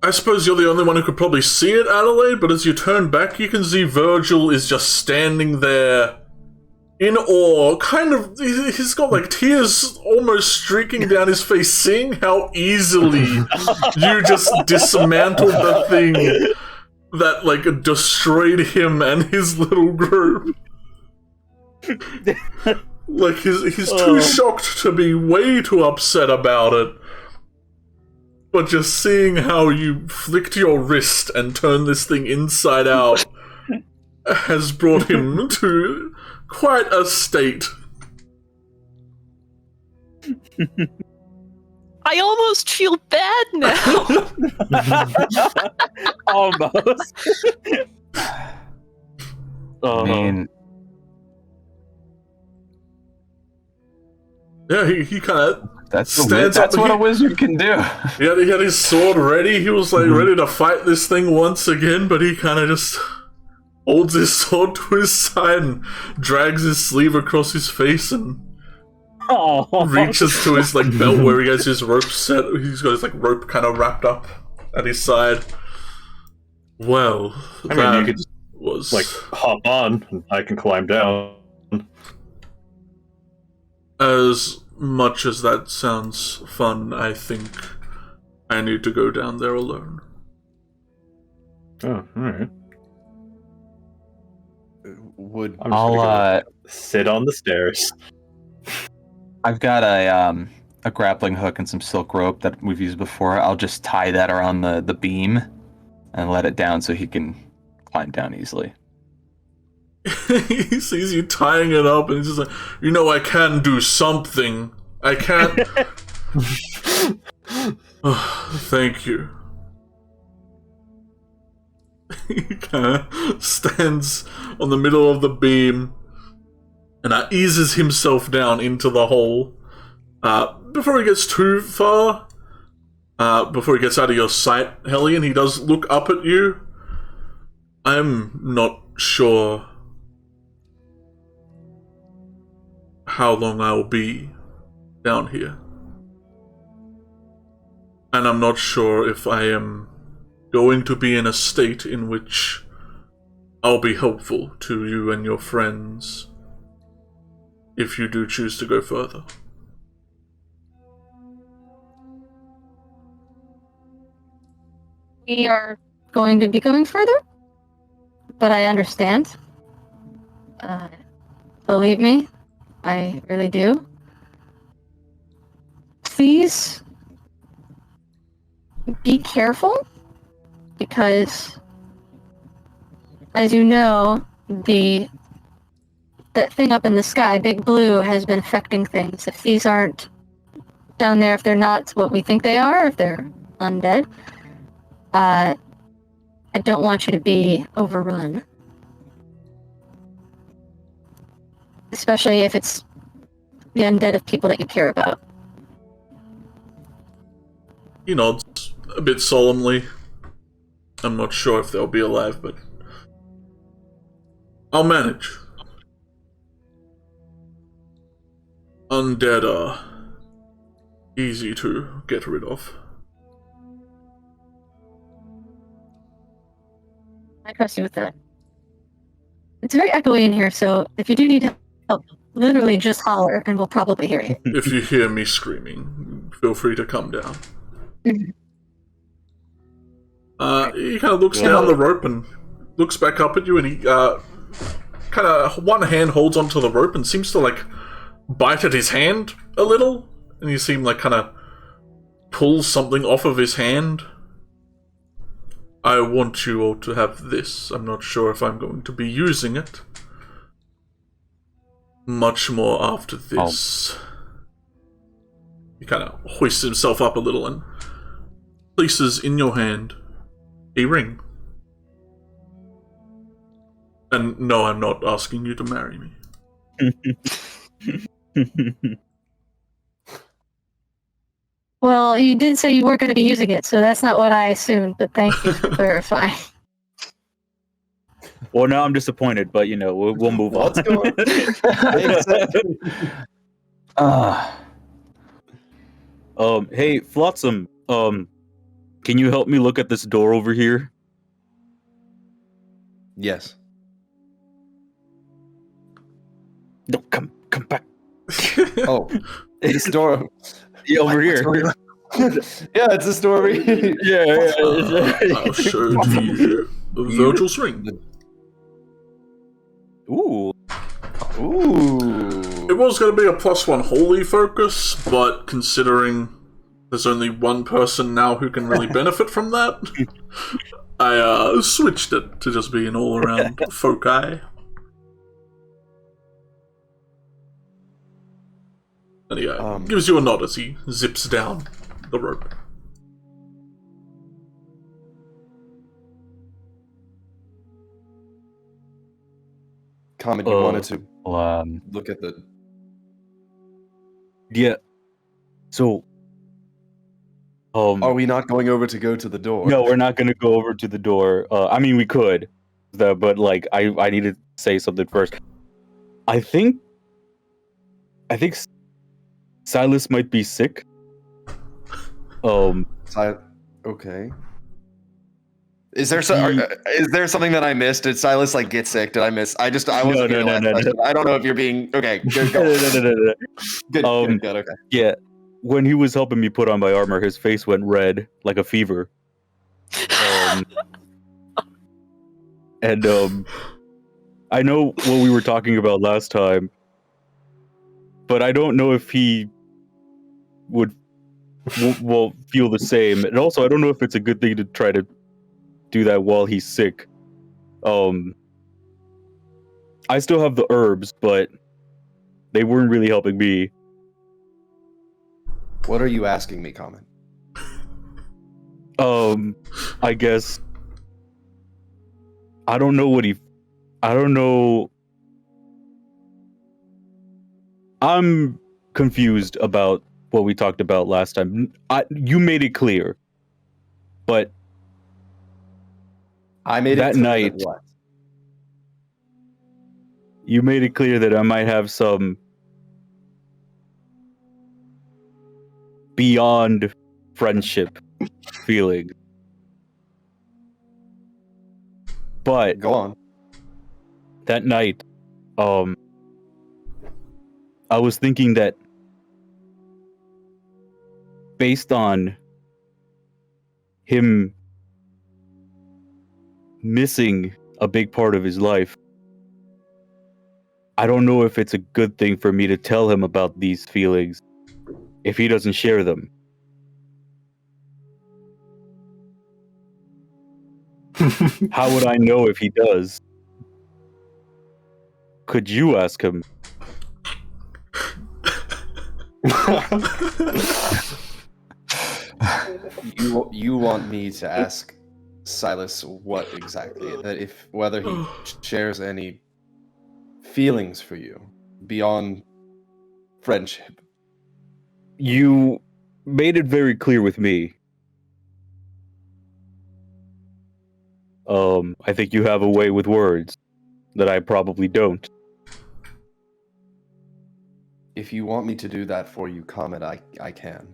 I suppose you're the only one who could probably see it, Adelaide, but as you turn back, you can see Virgil is just standing there in awe, kind of, he's got like tears almost streaking down his face, seeing how easily you just dismantled the thing that like destroyed him and his little group. Like he's too shocked to be way too upset about it. But just seeing how you flicked your wrist and turned this thing inside out has brought him to quite a state. I almost feel bad now. Almost. I mean, yeah, he kind of that's stands that's up. what a wizard can do. He had his sword ready. He was like ready to fight this thing once again, but he kind of just holds his sword to his side and drags his sleeve across his face and reaches to his like belt where he has his rope set. He's got his like rope kind of wrapped up at his side. Well, I mean, you could just like hop on and I can climb down. As much as that sounds fun, I think I need to go down there alone. Oh, alright. I'll sit on the stairs. I've got a grappling hook and some silk rope that we've used before. I'll just tie that around the beam and let it down so he can climb down easily. He sees you tying it up and he's just like, you know, I can do something. I can't. Oh, thank you. He kind of stands on the middle of the beam and eases himself down into the hole. Before he gets too far, before he gets out of your sight, Hellion, he does look up at you. I'm not sure how long I'll be down here. And I'm not sure if I am going to be in a state in which I'll be helpful to you and your friends if you do choose to go further. We are going to be going further, but I understand. Believe me, I really do. Please be careful, because, as you know, that thing up in the sky, Big Blue, has been affecting things. If these aren't down there, if they're not what we think they are, if they're undead, I don't want you to be overrun. Especially if it's the undead of people that you care about. He nods a bit solemnly. I'm not sure if they'll be alive, but I'll manage. Undead are easy to get rid of. I trust you with that. It's very echoey in here, so if you do need help, literally just holler and we'll probably hear you. If you hear me screaming, feel free to come down. He kind of looks down the rope and looks back up at you, and he kind of one hand holds onto the rope and seems to like bite at his hand a little, And you see him, like, kind of pull something off of his hand. I want you all to have this. I'm not sure if I'm going to be using it much more after this. He kind of hoists himself up a little and places in your hand a ring. And no, I'm not asking you to marry me. Well, you did say you weren't going to be using it, so that's not what I assumed, but thank you for clarifying. Well, now I'm disappointed, but we'll move on. What's going on? Hey, Flotsam, can you help me look at this door over here? Yes. No, come back. Oh, this door. Yeah, over here. Yeah, it's a story. Yeah. I'll show you Virgil's ring. Ooh. It was going to be a +1 holy focus, but considering there's only one person now who can really benefit from that, I switched it to just be an all-around foci. And he gives you a nod as he zips down the rope. Comment, you wanted to look at the... Yeah. So... Are we not going over to go to the door? No, we're not going to go over to the door. I mean, we could, but like, I need to say something first. I think Silas might be sick. Okay. Is there something that I missed? Did Silas get sick? Did I miss? I wasn't here last question. I don't know if you're being okay. Good. Go. No. Good. Okay. Yeah, when he was helping me put on my armor, his face went red like a fever. And I know what we were talking about last time, but I don't know if he will feel the same. And also, I don't know if it's a good thing to try to do that while he's sick. I still have the herbs, but they weren't really helping me. What are you asking me, Comment? I guess I don't know. I'm confused about what we talked about last time. You made it clear, but I made that it night. What? You made it clear that I might have some beyond friendship feeling. But go on. That night, I was thinking that based on him missing a big part of his life, I don't know if it's a good thing for me to tell him about these feelings if he doesn't share them. How would I know if he does? Could you ask him? You want me to ask Silas what exactly? Whether he shares any feelings for you beyond friendship? You made it very clear with me. I think you have a way with words that I probably don't. If you want me to do that for you, Comet, I can.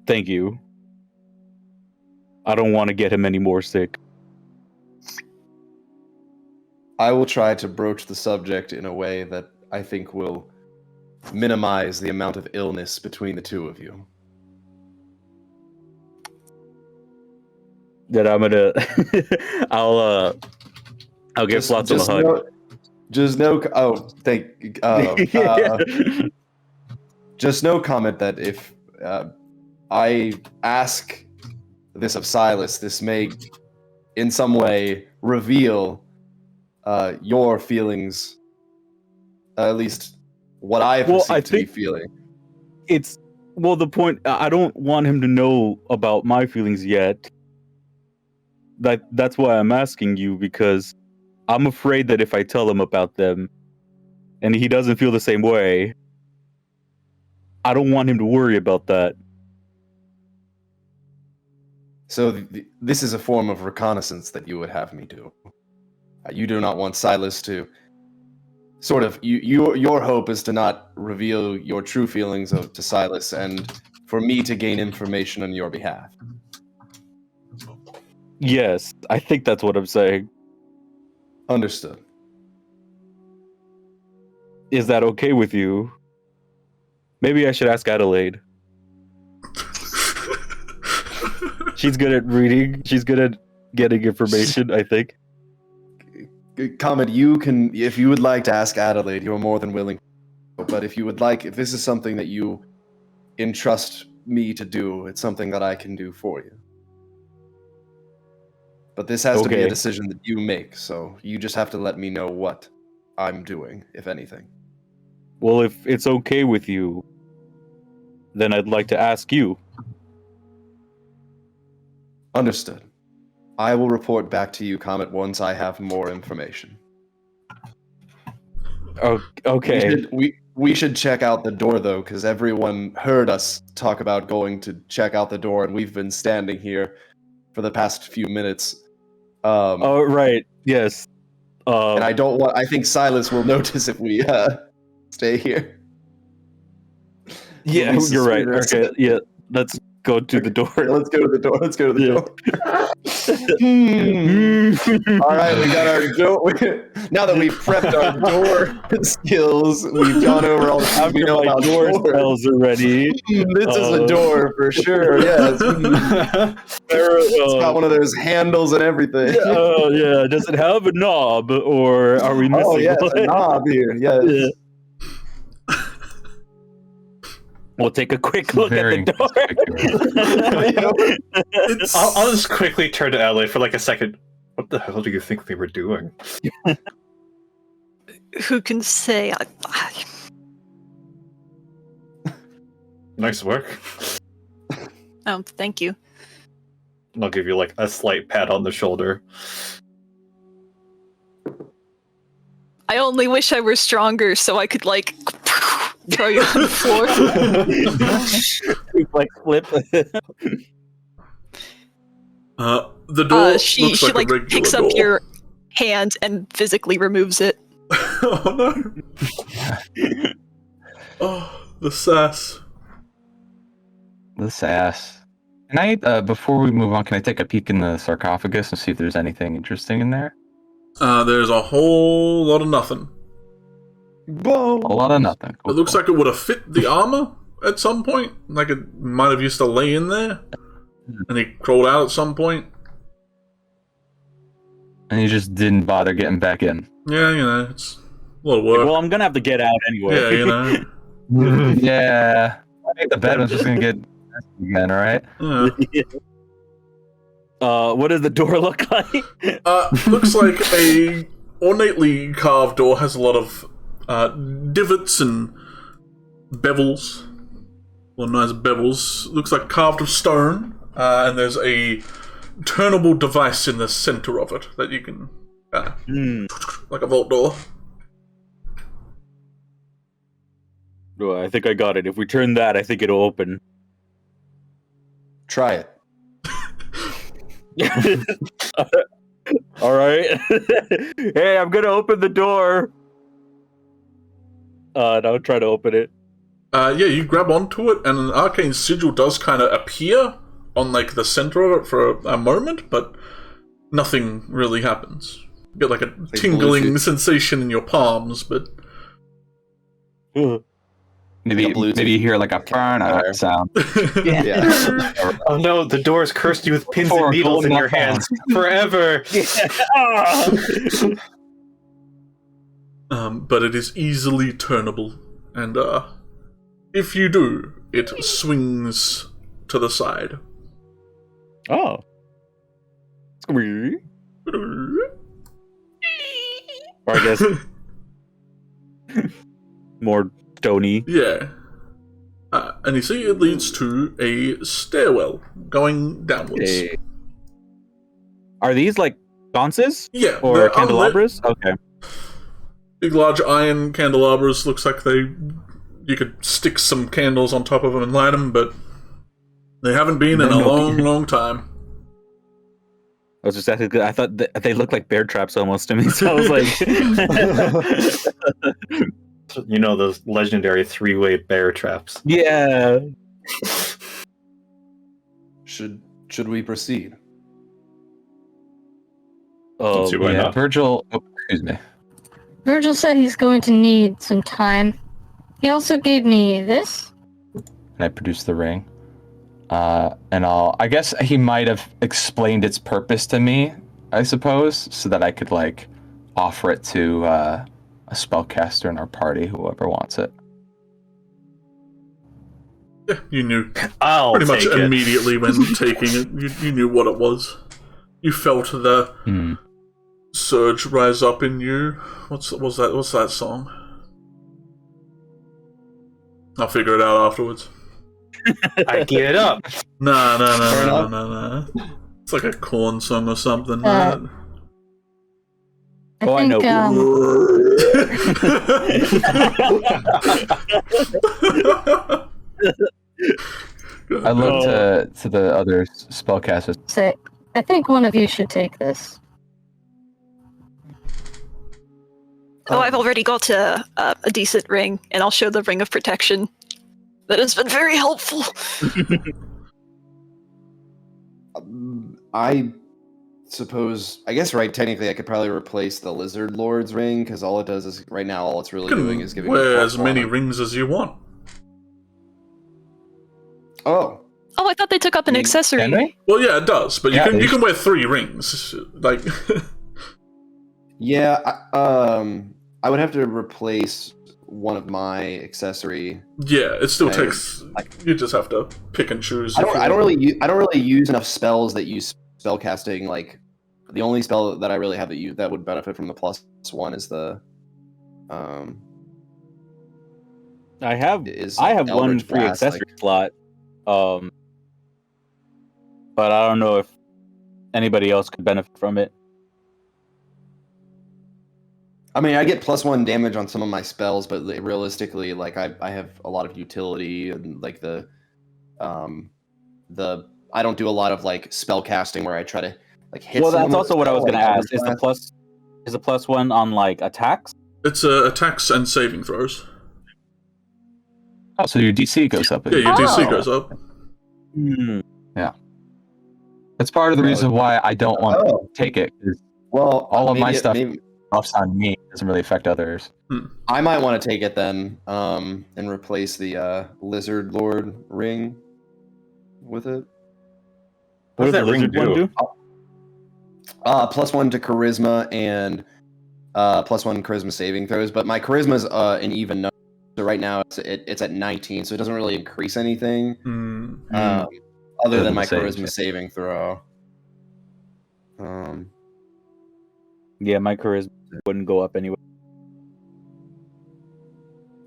Thank you. I don't want to get him any more sick. I will try to broach the subject in a way that I think will minimize the amount of illness between the two of you. That I'm gonna I'll give Flotsam a hug. Just no comment that if I ask this of Silas, this may in some way reveal your feelings, at least what I perceive to be feeling. It's the point. I don't want him to know about my feelings yet. That's why I'm asking you, because I'm afraid that if I tell him about them and he doesn't feel the same way, I don't want him to worry about that. So this is a form of reconnaissance that you would have me do. You do not want Silas to sort of... Your hope is to not reveal your true feelings to Silas and for me to gain information on your behalf. Yes, I think that's what I'm saying. Understood. Is that okay with you? Maybe I should ask Adelaide. She's good at reading. She's good at getting information, I think. Comet, you can, if you would like to ask Adelaide, you're more than willing. But if you would like, if this is something that you entrust me to do, it's something that I can do for you. But this has to be a decision that you make, so you just have to let me know what I'm doing, if anything. Well, if it's okay with you, then I'd like to ask you. Understood. I will report back to you, Comet, once I have more information. Oh, okay. We should check out the door, though, because everyone heard us talk about going to check out the door, and we've been standing here for the past few minutes. Oh, right. Yes. And I think Silas will notice if we stay here. Yeah, you're right. Okay, yeah. Let's go to the door. Let's go to the door. All right, we got our door. Now that we've prepped our door skills, we've gone over all the things we know about door spells already. This is a door for sure. Yes. It's got one of those handles and everything. Oh yeah. Does it have a knob, or are we missing? Oh yes, a knob here. Yes. Yeah. We'll take a quick look at the door. I'll just quickly turn to Adelaide for like a second. What the hell do you think they were doing? Who can say? Nice work. Oh, thank you. I'll give you like a slight pat on the shoulder. I only wish I were stronger so I could like throw you on the floor. Like flip. The door she looks like like a regular picks door. up your hand and physically removes it. Oh no! Oh, the sass. The sass. Can I, before we move on, can I take a peek in the sarcophagus and see if there's anything interesting in there? There's a whole lot of nothing. Whoa. A lot of nothing. It looks like it would have fit the armor at some point. Like it might have used to lay in there. And he crawled out at some point. And he just didn't bother getting back in. Yeah, you know, it's a lot of work. Well, I'm gonna have to get out anyway. Yeah, you know. Yeah. I think the bed was just gonna get again, right? Yeah. What does the door look like? Looks like a ornately carved door. Has a lot of divots and bevels. Well, nice bevels. Looks like carved of stone. And there's a turnable device in the center of it that you can, like a vault door. Oh, I think I got it. If we turn that, I think it'll open. Try it. All right. Hey, I'm gonna open the door. And I'll try to open it. Yeah, you grab onto it, and an arcane sigil does kind of appear on like the center of it for a moment, but nothing really happens. You get like a tingling sensation in your palms, but maybe you hear like a burn sound. Yeah. Oh no, the door's cursed you with pins and needles in your hands forever. but it is easily turnable, and if you do, it swings to the side. Oh. Or I guess more stony. Yeah. And you see it leads to a stairwell going downwards. Hey. Are these like sconces? Yeah. Or candelabras? Okay. Big large iron candelabras. Looks like you could stick some candles on top of them and light them, but they haven't been in a long time. I was just asking, I thought they looked like bear traps almost to me, so I was like... You know, those legendary 3-way bear traps. Yeah. Should we proceed? Oh, yeah. Virgil... Oh, excuse me. Virgil said he's going to need some time. He also gave me this. And I produced the ring. And I guess he might have explained its purpose to me, I suppose, so that I could, like, offer it to a spellcaster in our party, whoever wants it. Yeah, you knew I'll pretty much take it. immediately when taking it. You knew what it was. You felt the surge rise up in you. What's that song? I'll figure it out afterwards. I give it up. No. It's like a corn song or something. I think, I look to the other spellcasters. Say, I think one of you should take this. Oh, I've already got a decent ring, and I'll show the ring of protection. That has been very helpful. I suppose, I guess, right, technically I could probably replace the Lizard Lord's ring, because all it does is, right now, all it's really doing is giving me wear as +1. many rings as you want. Oh. Oh, I thought they took up an accessory. Can they? Well, yeah, it does, but you can wear 3 rings. Like, yeah, I would have to replace one of my accessory. Yeah, it still takes. You just have to pick and choose. I don't really use enough spells that use spellcasting. Like, the only spell that I really have that would benefit from the +1 is the. I have one free accessory slot, but I don't know if anybody else could benefit from it. I mean, I get +1 damage on some of my spells, but realistically, like I have a lot of utility and like the I don't do a lot of like spell casting where I try to like hit. Well, that's also what I was going to ask. Is the +1 on like attacks? It's attacks and saving throws. Oh, so your DC goes up. Yeah, your DC goes up. Yeah, that's part of the reason why I don't want to take it. Well, all of my stuff buffs on me, it doesn't really affect others. I might want to take it then, and replace the Lizard Lord ring with it. What does that ring do? +1 to charisma and +1 charisma saving throws, but my charisma's an even number. So right now it's at 19, so it doesn't really increase anything other than my charisma saving throw. Yeah, my charisma wouldn't go up anyway.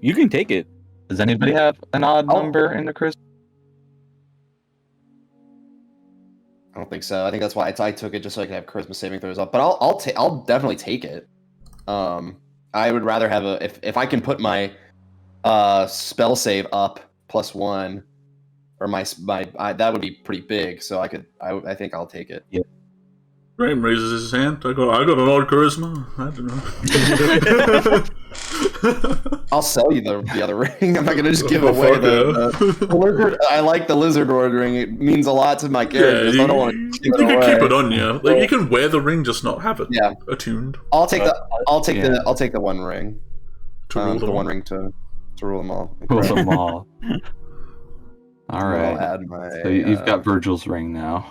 You can take it. Does anybody have an odd number in the charisma? I don't think so. I think that's why I took it just so I could have charisma saving throws up. But I'll definitely take it. I would rather have if I can put my spell save up +1, or my that would be pretty big. So I think I'll take it. Yeah. Graham raises his hand. I got an odd charisma. I don't know. I'll sell you the other ring. I'm not gonna just give away the lizard. I like the Lizard Lord ring. It means a lot to my characters. Yeah, I don't want to you can keep it on you. Like, you can wear the ring, just not have it attuned. I'll take the one ring. The one ring to rule them all. Rule them all. All right. I'll add my. So you've got Virgil's ring now.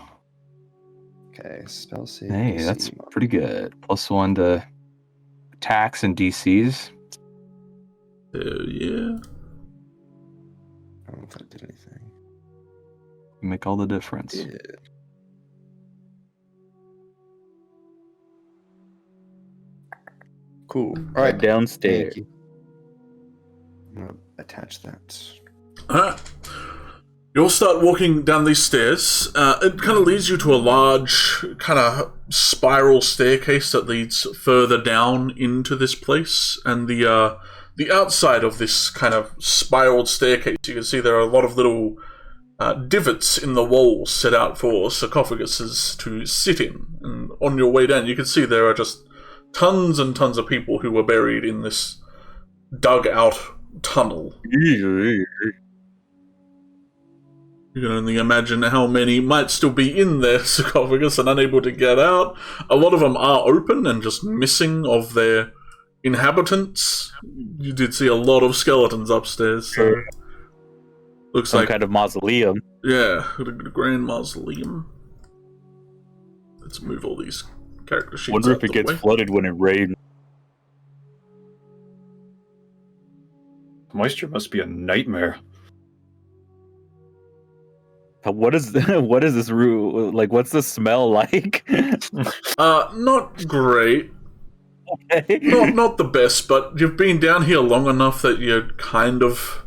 Okay, spell save. Hey, that's pretty good. +1 to attacks and DCs? Yeah. I don't know if that did anything. Make all the difference. Yeah. Cool. All right, Downstairs. Thank you. I'm gonna attach that. You'll start walking down these stairs. It kind of leads you to a large, kind of spiral staircase that leads further down into this place. And the outside of this kind of spiraled staircase, you can see there are a lot of little divots in the walls set out for sarcophaguses to sit in. And on your way down, you can see there are just tons and tons of people who were buried in this dug-out tunnel. You can only imagine how many might still be in their sarcophagus and unable to get out. A lot of them are open and just missing of their inhabitants. You did see a lot of skeletons upstairs, so looks Some like kind of mausoleum. yeah, a grand mausoleum. Let's move all these character sheets. Wonder out if it the gets way. flooded when it rains. Moisture must be a nightmare. What is this room like? What's the smell like? Not great. Okay. Not the best, but you've been down here long enough that you're kind of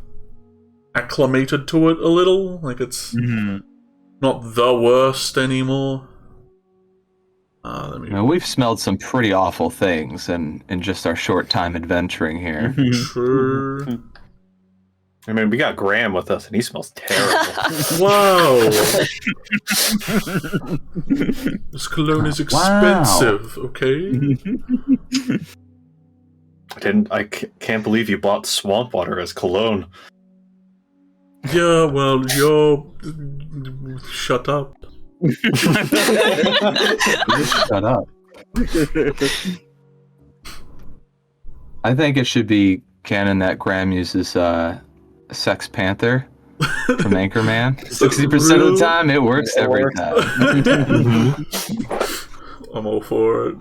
acclimated to it a little. Like it's not the worst anymore. We've smelled some pretty awful things in just our short time adventuring here. Sure. I mean, we got Graham with us, and he smells terrible. Wow. This cologne is expensive, okay? I can't believe you bought swamp water as cologne. Yeah, well, shut up. Shut up. I think it should be canon that Graham uses Sex Panther from Anchorman. 60% of the time, it works every time. I'm all for it.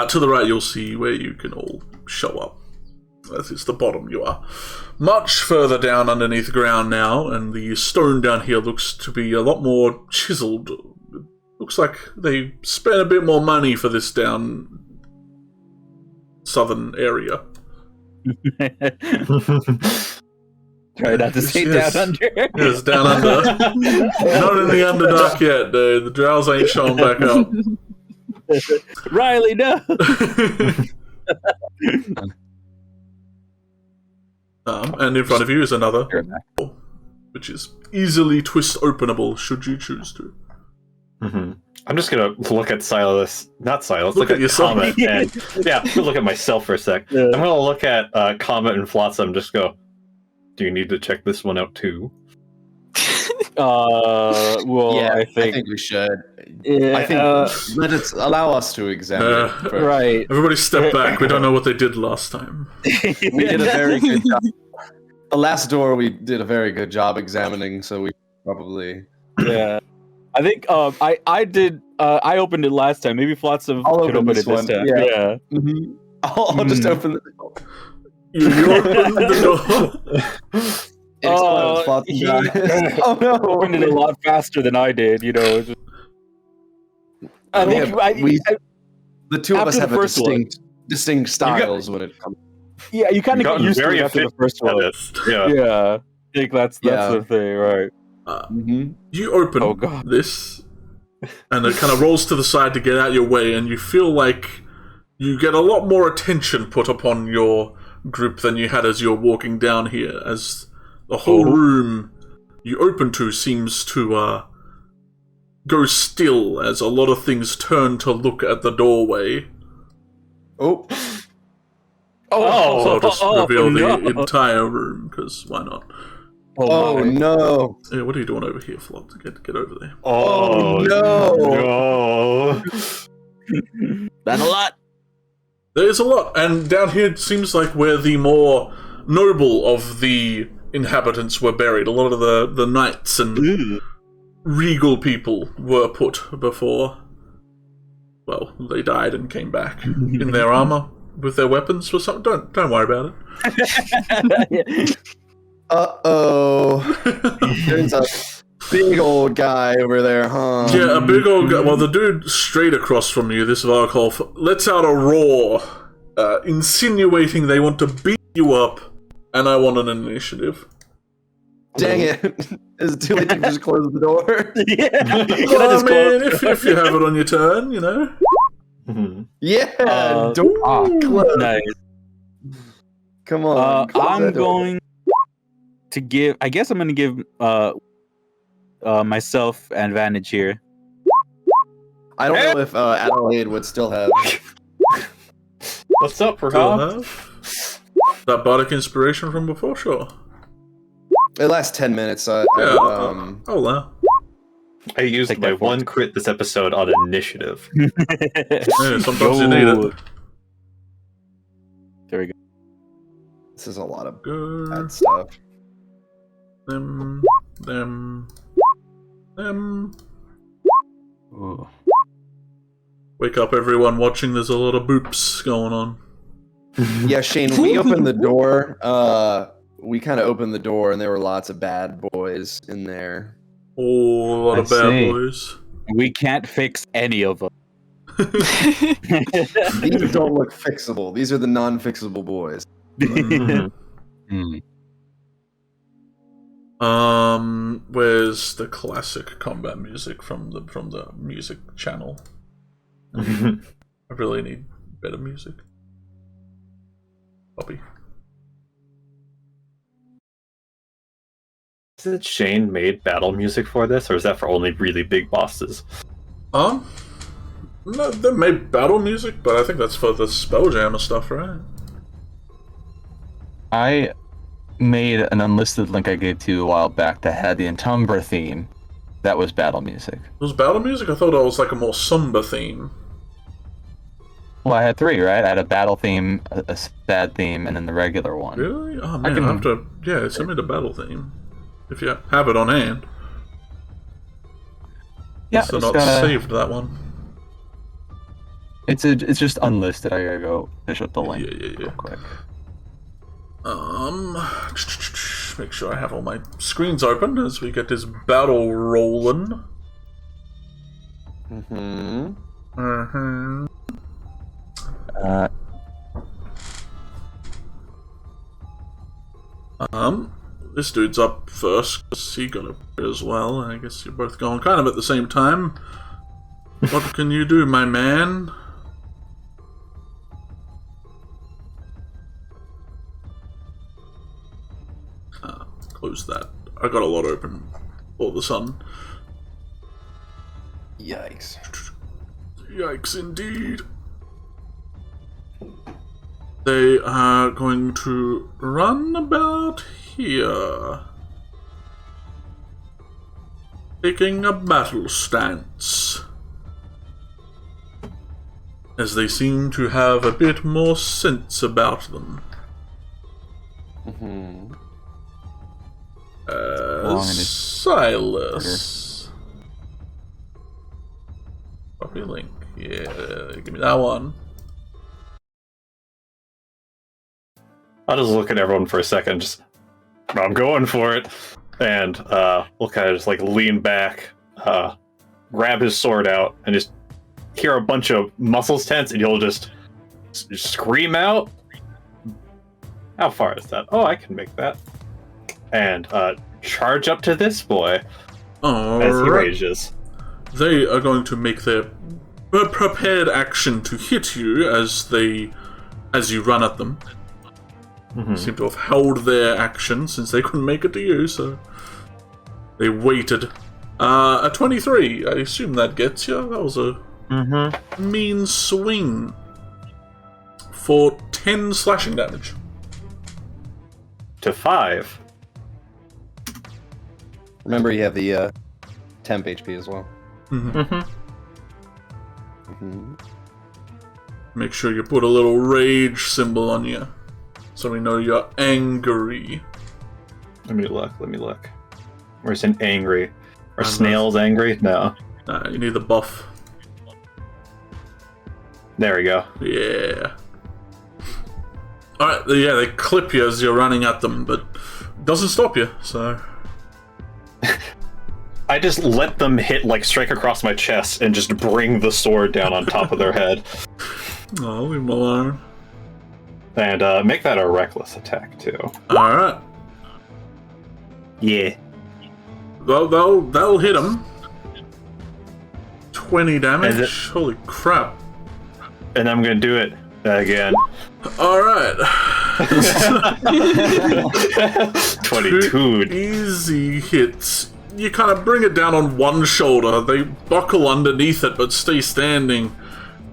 To the right, you'll see where you can all show up. That is the bottom. You are much further down underneath the ground now, and the stone down here looks to be a lot more chiseled. It looks like they spent a bit more money for this down southern area. Try not to say Yes. down under. Yes, down under. Not in the Underdark yet. The drows ain't showing back up. Riley, no. And in front of you is another, which is easily twist openable should you choose to. Mm-hmm. I'm just gonna look at Silas, not Silas. Look at yourself. Comet, and look at myself for a sec. Yeah. I'm gonna look at Comet and Flotsam. Just go. Do you need to check this one out too? Well, Yeah, I think we should. yeah, I think let us allow us to examine it first. right. Everybody step back. We don't know what they did last time. We did a very good job. The last door we did a very good job examining, so we probably Yeah, I think I did. I opened it last time. Maybe Flotsam I'll could open open this it this one. time. Yeah. Yeah. Mm-hmm. I'll just open the door. You opened the door. It explodes, Flotsam dies. Oh no! Opened it a lot faster than I did. You know. Just... I think the two of us after have the a first one. distinct styles when it comes. Yeah, you kind of get used to it after the first one. Yeah. Yeah, I think that's the thing, right? You open this, and it kind of rolls to the side to get out your way, and you feel like you get a lot more attention put upon your group than you had as you're walking down here, as the whole room you open to seems to go still as a lot of things turn to look at the doorway. Oh. So I'll just reveal no. the entire room, because why not? Oh no! Yeah, what are you doing over here, Flop? Get over there. Oh no! That's a lot. There's a lot, and down here it seems like where the more noble of the inhabitants were buried. A lot of the knights and regal people were put before. well, they died and came back in their armor with their weapons or something. Don't worry about it. There's a big old guy over there, huh? Yeah, a big old guy. Well, the dude straight across from you, this Varkov, lets out a roar, insinuating they want to beat you up, and I want an initiative. Dang it. Is it too late to just close the door? Well, I mean, if you have it on your turn, you know. Yeah, door closed. Nice. Come on. I'm going to give. I guess I'm going to give myself advantage here. I don't know if Adelaide would still have. What's up, Rahab? That bardic inspiration from before, sure. It lasts 10 minutes. Oh, wow. I used my one crit this episode on initiative. Yeah, sometimes you need it. There we go. This is a lot of bad stuff. Them. Ooh. Wake up, everyone watching. There's a lot of boops going on. Yeah, Shane, we opened the door. We kind of opened the door, and there were lots of bad boys in there. Oh, a lot of bad boys. We can't fix any of them. These don't look fixable. These are the non-fixable boys. Where's the classic combat music from the music channel? I really need better music. Copy. Is it Shane made battle music for this, or is that for only really big bosses? No, they made battle music, but I think that's for the Spelljammer stuff, right? I made an unlisted link I gave to you a while back that had the Antumbra theme. That was battle music. It was battle music? I thought it was like a more somber theme. Well, I had three, right? I had a battle theme, a sad theme, and then the regular one. Really? Oh man, I have to... Yeah, send me the battle theme. If you have it on hand. Yeah, so not saved that one. It's just unlisted. I gotta go finish up the link real quick. Make sure I have all my screens open as we get this battle rolling. This dude's up first because he got up as well. I guess you're both going kind of at the same time. What can you do, my man? Close that. I got a lot open all of a sudden. Yikes. Yikes indeed. They are going to run about here. Taking a battle stance. As they seem to have a bit more sense about them. Silas. Copy link. Yeah, give me that one. I'll just look at everyone for a second, just, I'm going for it. And we'll kind of just like lean back, grab his sword out, and just hear a bunch of muscles tense, and you'll just scream out. How far is that? Oh, I can make that. And charge up to this boy as he rages. They are going to make their prepared action to hit you as you run at them. Seem to have held their action since they couldn't make it to you, so they waited. A 23, I assume that gets you. That was a mean swing for 10 slashing damage. To 5. Remember, you have the temp HP as well. Make sure you put a little rage symbol on you, so we know you're angry. Let me look. Where's an angry? Are snails angry? No. Nah, you need the buff. There we go. Yeah. Alright, yeah, they clip you as you're running at them, but doesn't stop you, so... I just let them hit, like, strike across my chest and just bring the sword down on top of their head. Oh, leave them alone. And make that a reckless attack, too. Alright. Yeah. They'll hit them. 20 damage. Holy crap. And I'm gonna do it again. Alright. 22. Easy hits. You kind of bring it down on one shoulder. They buckle underneath it but stay standing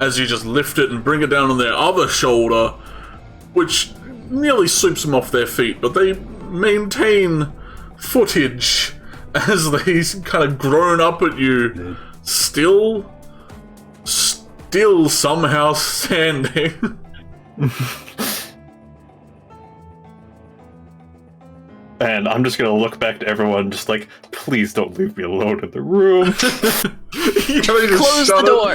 as you just lift it and bring it down on their other shoulder, which nearly sweeps them off their feet, but they maintain footage as they kind of groan up at you, still somehow standing. And I'm just gonna look back to everyone, just like, please don't leave me alone in the room. Close the door.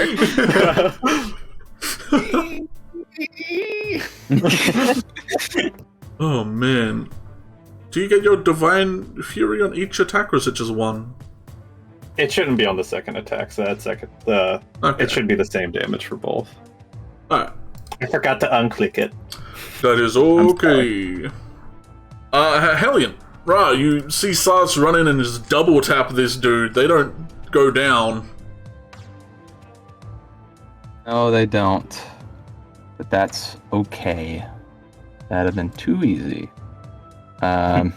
Oh man. Do you get your Divine Fury on each attack, or is it just one? It shouldn't be on the second attack, so that second... Okay. It should be the same damage for both. Alright. I forgot to unclick it. That is okay. Hellion. Right, you see Sarge run in and just double tap this dude. They don't go down. No, they don't. But that's okay. That'd have been too easy. I'm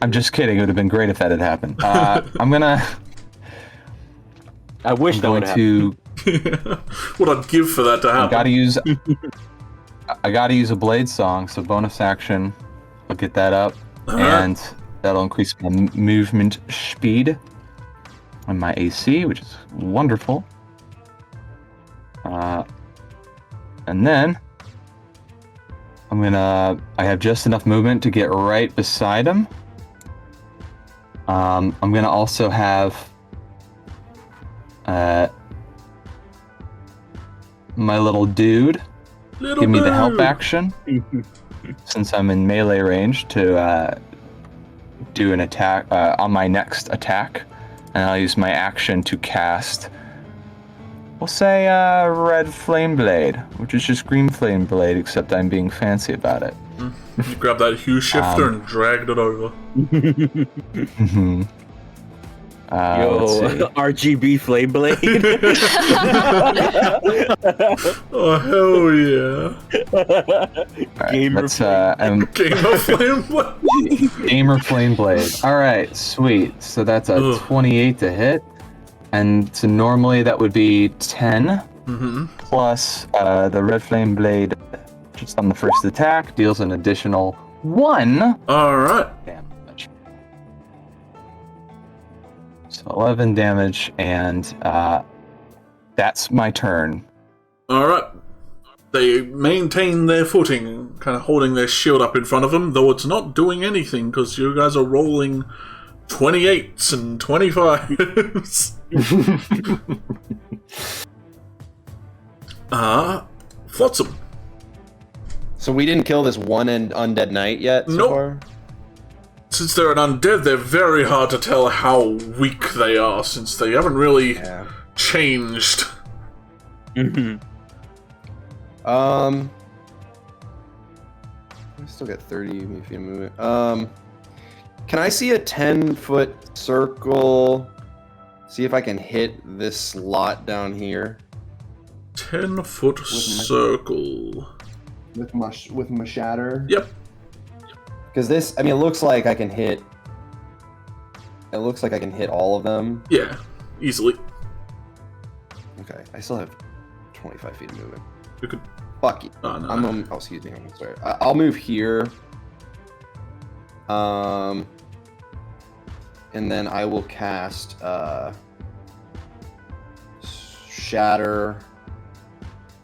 just kidding. It would have been great if that had happened. I'm gonna... I wish that would happen. What I'd give for that to happen. I gotta use a blade song, so bonus action. I'll get that up, and that'll increase my movement speed and my AC, which is wonderful. And then I have just enough movement to get right beside him. I'm gonna also have my little dude give me the help action. Since I'm in melee range, to do an attack on my next attack, and I'll use my action to cast, we'll say, Red Flame Blade, which is just Green Flame Blade, except I'm being fancy about it. You grab that hue shifter and dragged it over. RGB Flame Blade. Oh hell yeah! Gamer Flame Blade. Gamer Flame Blade. All right, sweet. So that's a 28 to hit, and so normally that would be 10 plus the Red Flame Blade. Just on the first attack, deals an additional 1. All right. Damage. So 11 damage, and that's my turn. All right. They maintain their footing, kind of holding their shield up in front of them, though it's not doing anything because you guys are rolling 28s and 25s. Flotsam. So we didn't kill this one undead knight yet so far? Since they're an undead, they're very hard to tell how weak they are, since they haven't really changed. I still got 30 feet of movement. Can I see a 10-foot circle? See if I can hit this slot down here. 10-foot circle. With my shatter? Yep. Because this, I mean, it looks like I can hit... It looks like I can hit all of them. Yeah, easily. Okay, I still have 25 feet of movement. You could... Fuck you. Oh, no. Oh, excuse me. I'm sorry. I'll move here. And then I will cast Shatter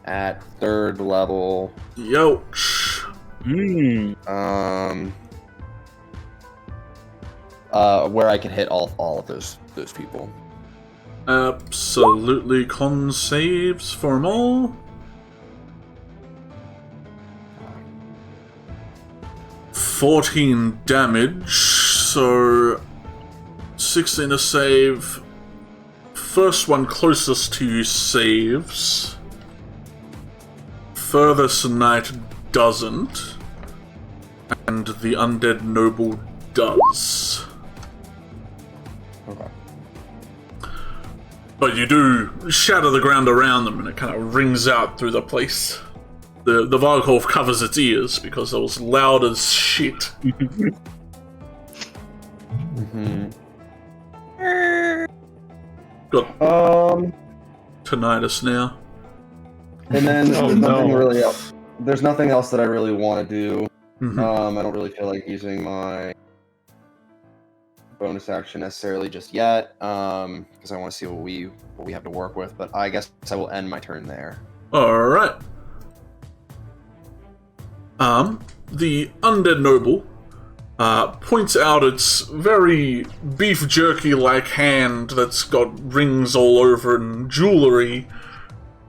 at 3rd level. Youch. Where I can hit all of those people. Absolutely. Con saves for them all. 14 damage, so 16 to save. First one closest to you saves. Furthest knight doesn't. And the undead noble does. Okay. But you do shatter the ground around them and it kind of rings out through the place. The Varghulf covers its ears because it was loud as shit. Mm-hmm. Got tinnitus now. And then there's nothing else that I really want to do. Mm-hmm. I don't really feel like using my bonus action necessarily just yet, because I want to see what we have to work with. But I guess I will end my turn there. All right. The undead noble points out its very beef jerky-like hand that's got rings all over and jewelry,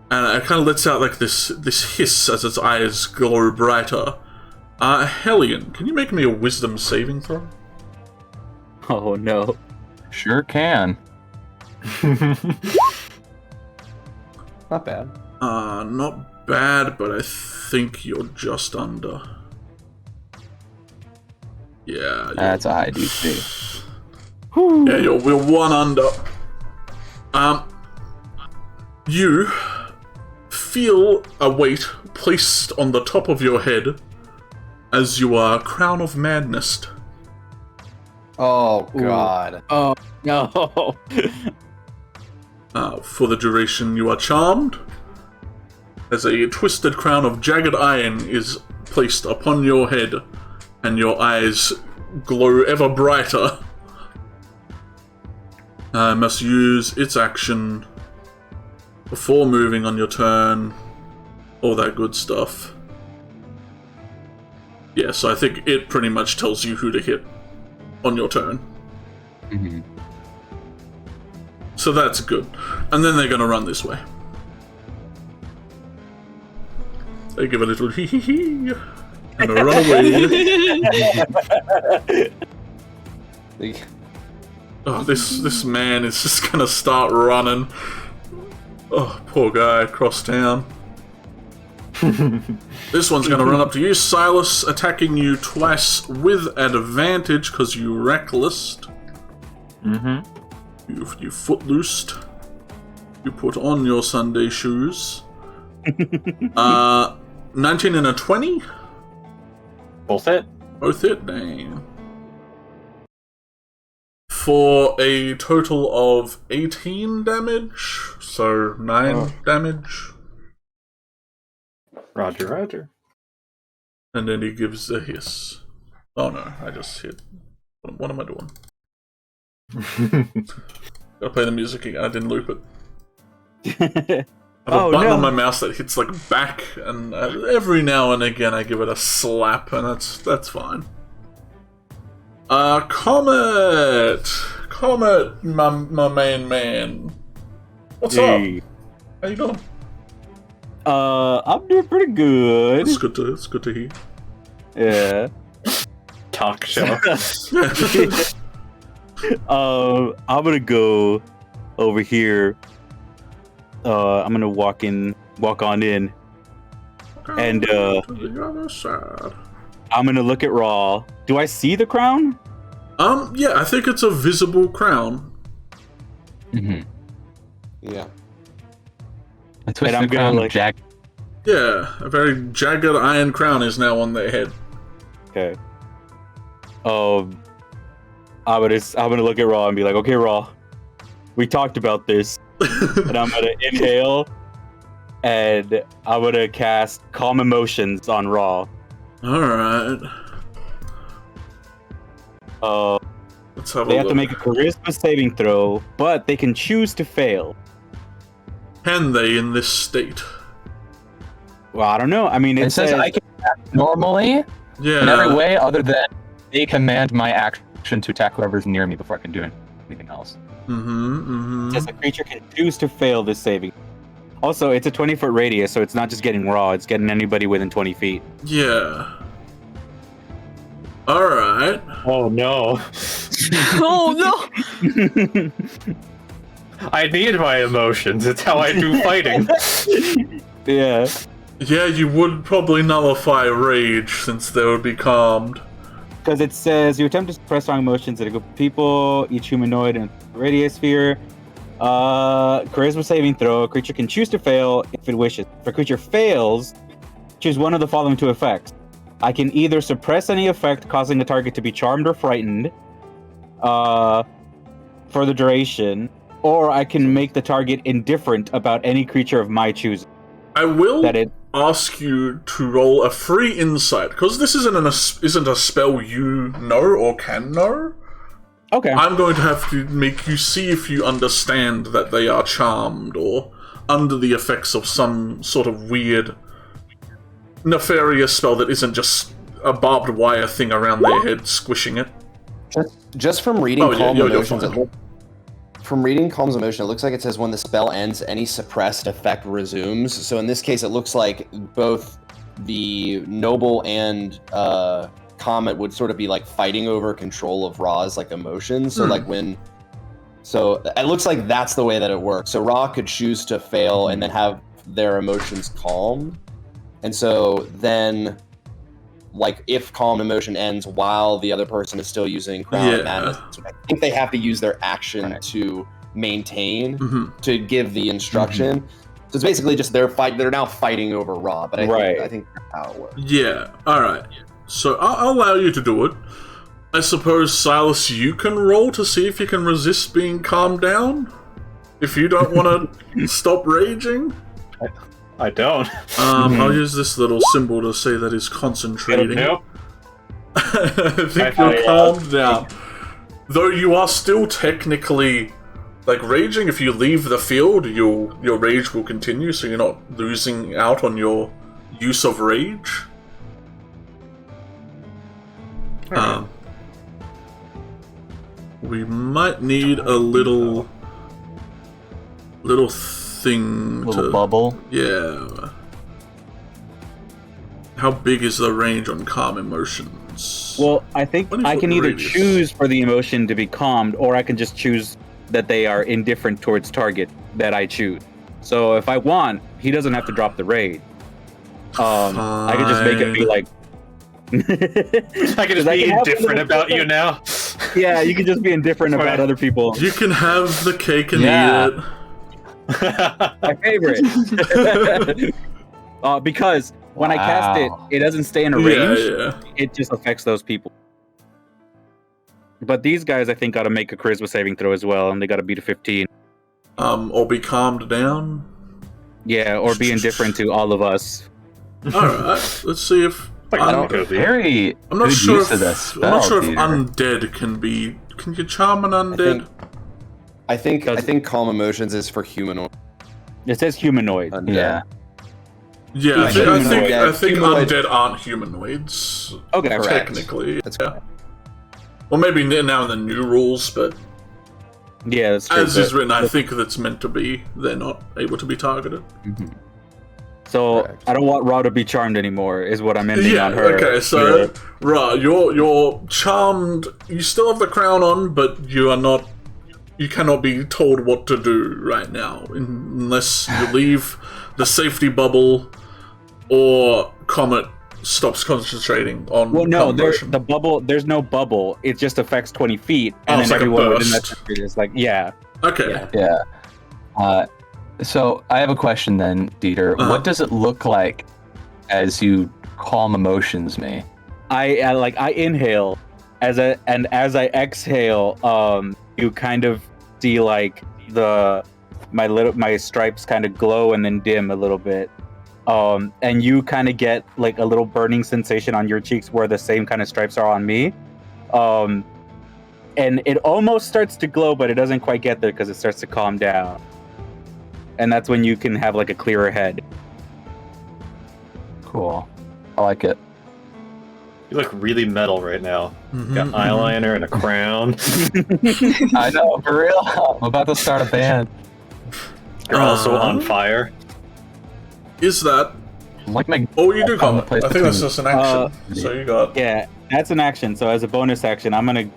and it kind of lets out like this hiss as its eyes glow brighter. Hellion, can you make me a wisdom saving throw? Oh no. Sure can. Not bad. Not bad, but I think you're just under. Yeah. That's a high DC. Yeah, we're one under. You feel a weight placed on the top of your head as you are Crown of Madness. Oh god. Oh no. For the duration, you are charmed, as a twisted crown of jagged iron is placed upon your head, and your eyes glow ever brighter. Must use its action before moving on your turn, all that good stuff. Yeah, so I think it pretty much tells you who to hit on your turn. Mm-hmm. So that's good. And then they're gonna run this way. They give a little hee hee hee and a run away. Oh, this man is just gonna start running. Oh, poor guy across town. This one's gonna run up to you, Silas, attacking you twice with advantage because you recklessed. Mm-hmm. You footloosed. You put on your Sunday shoes. 19 and a 20? Both hit? Both hit, dang. For a total of 18 damage, so 9 damage. Roger. And then he gives a hiss. Oh no, I just hit. What am I doing? Gotta play the music again. I didn't loop it. I have a button on my mouse that hits like back, and every now and again I give it a slap, and that's fine. Comet, my main man. What's up? How you doing? I'm doing pretty good. It's good to hear. Yeah. Talk show. I'm gonna go over here. I'm gonna walk on in, and to the other side. I'm gonna look at Raw. Do I see the crown? Yeah, I think it's a visible crown. Mm-hmm. Yeah. A twisted crown of jagged. Yeah, a very jagged iron crown is now on their head. Okay. I'm gonna look at Raw and be like, okay, Raw, we talked about this, and I'm gonna inhale, and I'm gonna cast Calm Emotions on Raw. Alright. Let's have They a have to look. make a charisma saving throw, but they can choose to fail. Can they in this state? Well, I don't know. I mean, It says I can act normally Yeah. in every way other than they command my action to attack whoever's near me before I can do anything else. It says the creature can choose to fail this saving. Also, it's a 20-foot radius, so it's not just getting raw, it's getting anybody within 20 feet. Yeah. Alright. Oh no. Oh no! I need my emotions. It's how I do fighting. Yeah. Yeah, you would probably nullify rage since they would be calmed. Because it says you attempt to suppress strong emotions at a group of people, each humanoid in a radius sphere. Charisma saving throw. A creature can choose to fail if it wishes. If a creature fails, choose one of the following two effects. I can either suppress any effect causing the target to be charmed or frightened for the duration, or I can make the target indifferent about any creature of my choosing. I will ask you to roll a free insight, because this isn't a spell you know or can know. Okay. I'm going to have to make you see if you understand that they are charmed or under the effects of some sort of weird, nefarious spell that isn't just a barbed wire thing around their head squishing it. Just from reading Calm Emotions, from reading Calm's Emotion, it looks like it says when the spell ends, any suppressed effect resumes. So in this case, it looks like both the Noble and Comet would sort of be like fighting over control of Ra's like emotions. So so it looks like that's the way that it works. So Ra could choose to fail and then have their emotions calmed. And so then, like, if Calm Emotion ends while the other person is still using Crown of Madness, I think they have to use their action to maintain, to give the instruction. So it's basically just they're now fighting over Ra, but I think that's how it works. Yeah, alright. So I'll allow you to do it. I suppose, Silas, you can roll to see if you can resist being calmed down? If you don't want to stop raging? I don't. I'll use this little symbol to say that he's concentrating. Nope. I think you're calmed down. Though you are still technically, like, raging. If you leave the field, your rage will continue, so you're not losing out on your use of rage. We might need a little thing little bubble. Yeah. How big is the range on calm emotions? Well, I think I can either choose for the emotion to be calmed, or I can just choose that they are indifferent towards target that I choose. So if I want, he doesn't have to drop the rage. I can just make it be like. I can just be indifferent about you now. Yeah, you can just be indifferent about other people. You can have the cake and eat it. My favorite. Because when I cast it, it doesn't stay in a range. It just affects those people. But these guys, I think, got to make a charisma saving throw as well, and they got to beat a 15. Or be calmed down. Yeah, or be indifferent to all of us. Alright, let's see if... I'm not sure if undead can be... Can you charm an undead? I think Calm Emotions is for humanoid. It says humanoid. Yeah. Yeah, I think undead aren't humanoids. Okay, technically. Well, maybe now in the new rules, but... Yeah, that's true. As is written, I think that's meant to be. They're not able to be targeted. So, I don't want Ra to be charmed anymore, is what I'm ending on her. Okay, so, Ra, you're charmed. You still have the crown on, but you are not... You cannot be told what to do right now, unless you leave the safety bubble, or Comet stops concentrating on... Well, no, there's no bubble. It just affects 20 feet, and then everyone within that is like, Okay. Yeah. So I have a question then, Dieter. What does it look like as you calm emotions me? I inhale, as I exhale, you kind of see like my stripes kind of glow and then dim a little bit. And you kind of get like a little burning sensation on your cheeks where the same kind of stripes are on me. And it almost starts to glow, but it doesn't quite get there because it starts to calm down. And that's when you can have like a clearer head. Cool. I like it. You look really metal right now. Got eyeliner and a crown. I know, for real. I'm about to start a band. You're also on fire. Is that? Like my Oh, you do come. I think that's just an action. So you got. Yeah, that's an action. So as a bonus action, I'm gonna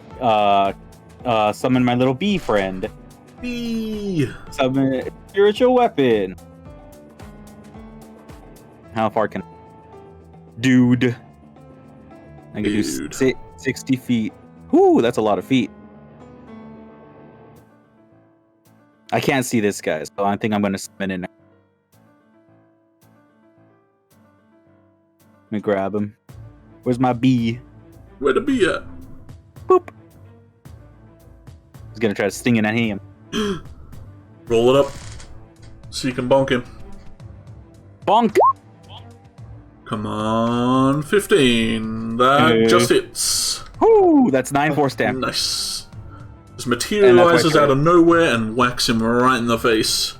summon my little bee friend. Bee. Summon a spiritual weapon. How far can? Dude. I can do 60 feet. Whoo, that's a lot of feet. I can't see this guy, so I think I'm gonna summon it now. Let me grab him. Where's my bee? Where the bee at? Boop. He's gonna try to sting it at him. Roll it up so you can bonk him. Bonk! Come on, 15. That just hits. Whoo! That's 9 force damage. Nice. Just materializes out of nowhere and whacks him right in the face.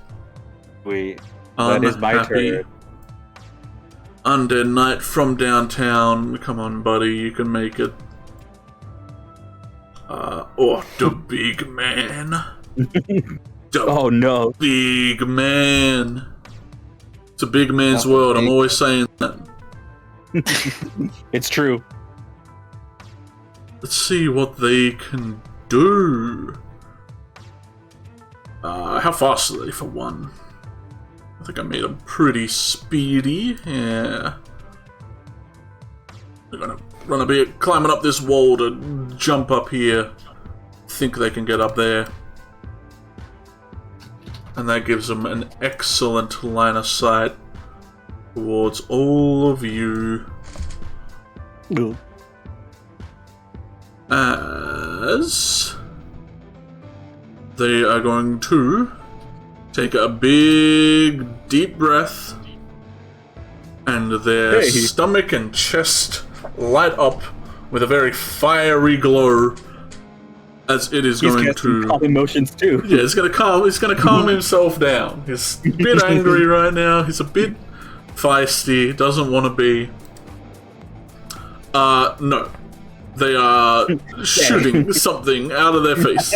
Wait, that is my turn. Undead Knight from downtown. Come on, buddy, you can make it. The big man. Oh no. Big man. It's a big man's world, I'm always saying that. It's true. Let's see what they can do. How fast are they for one? I think I made them pretty speedy. Yeah. They're gonna run a bit, climbing up this wall to jump up here. Think they can get up there. And that gives them an excellent line of sight towards all of you. No. As they are going to take a big, deep breath, and their stomach and chest light up with a very fiery glow. As it is going to calm emotions too. Yeah, it's gonna calm himself down. He's a bit angry right now. He's a bit feisty. Doesn't want to be. No, they are shooting something out of their face.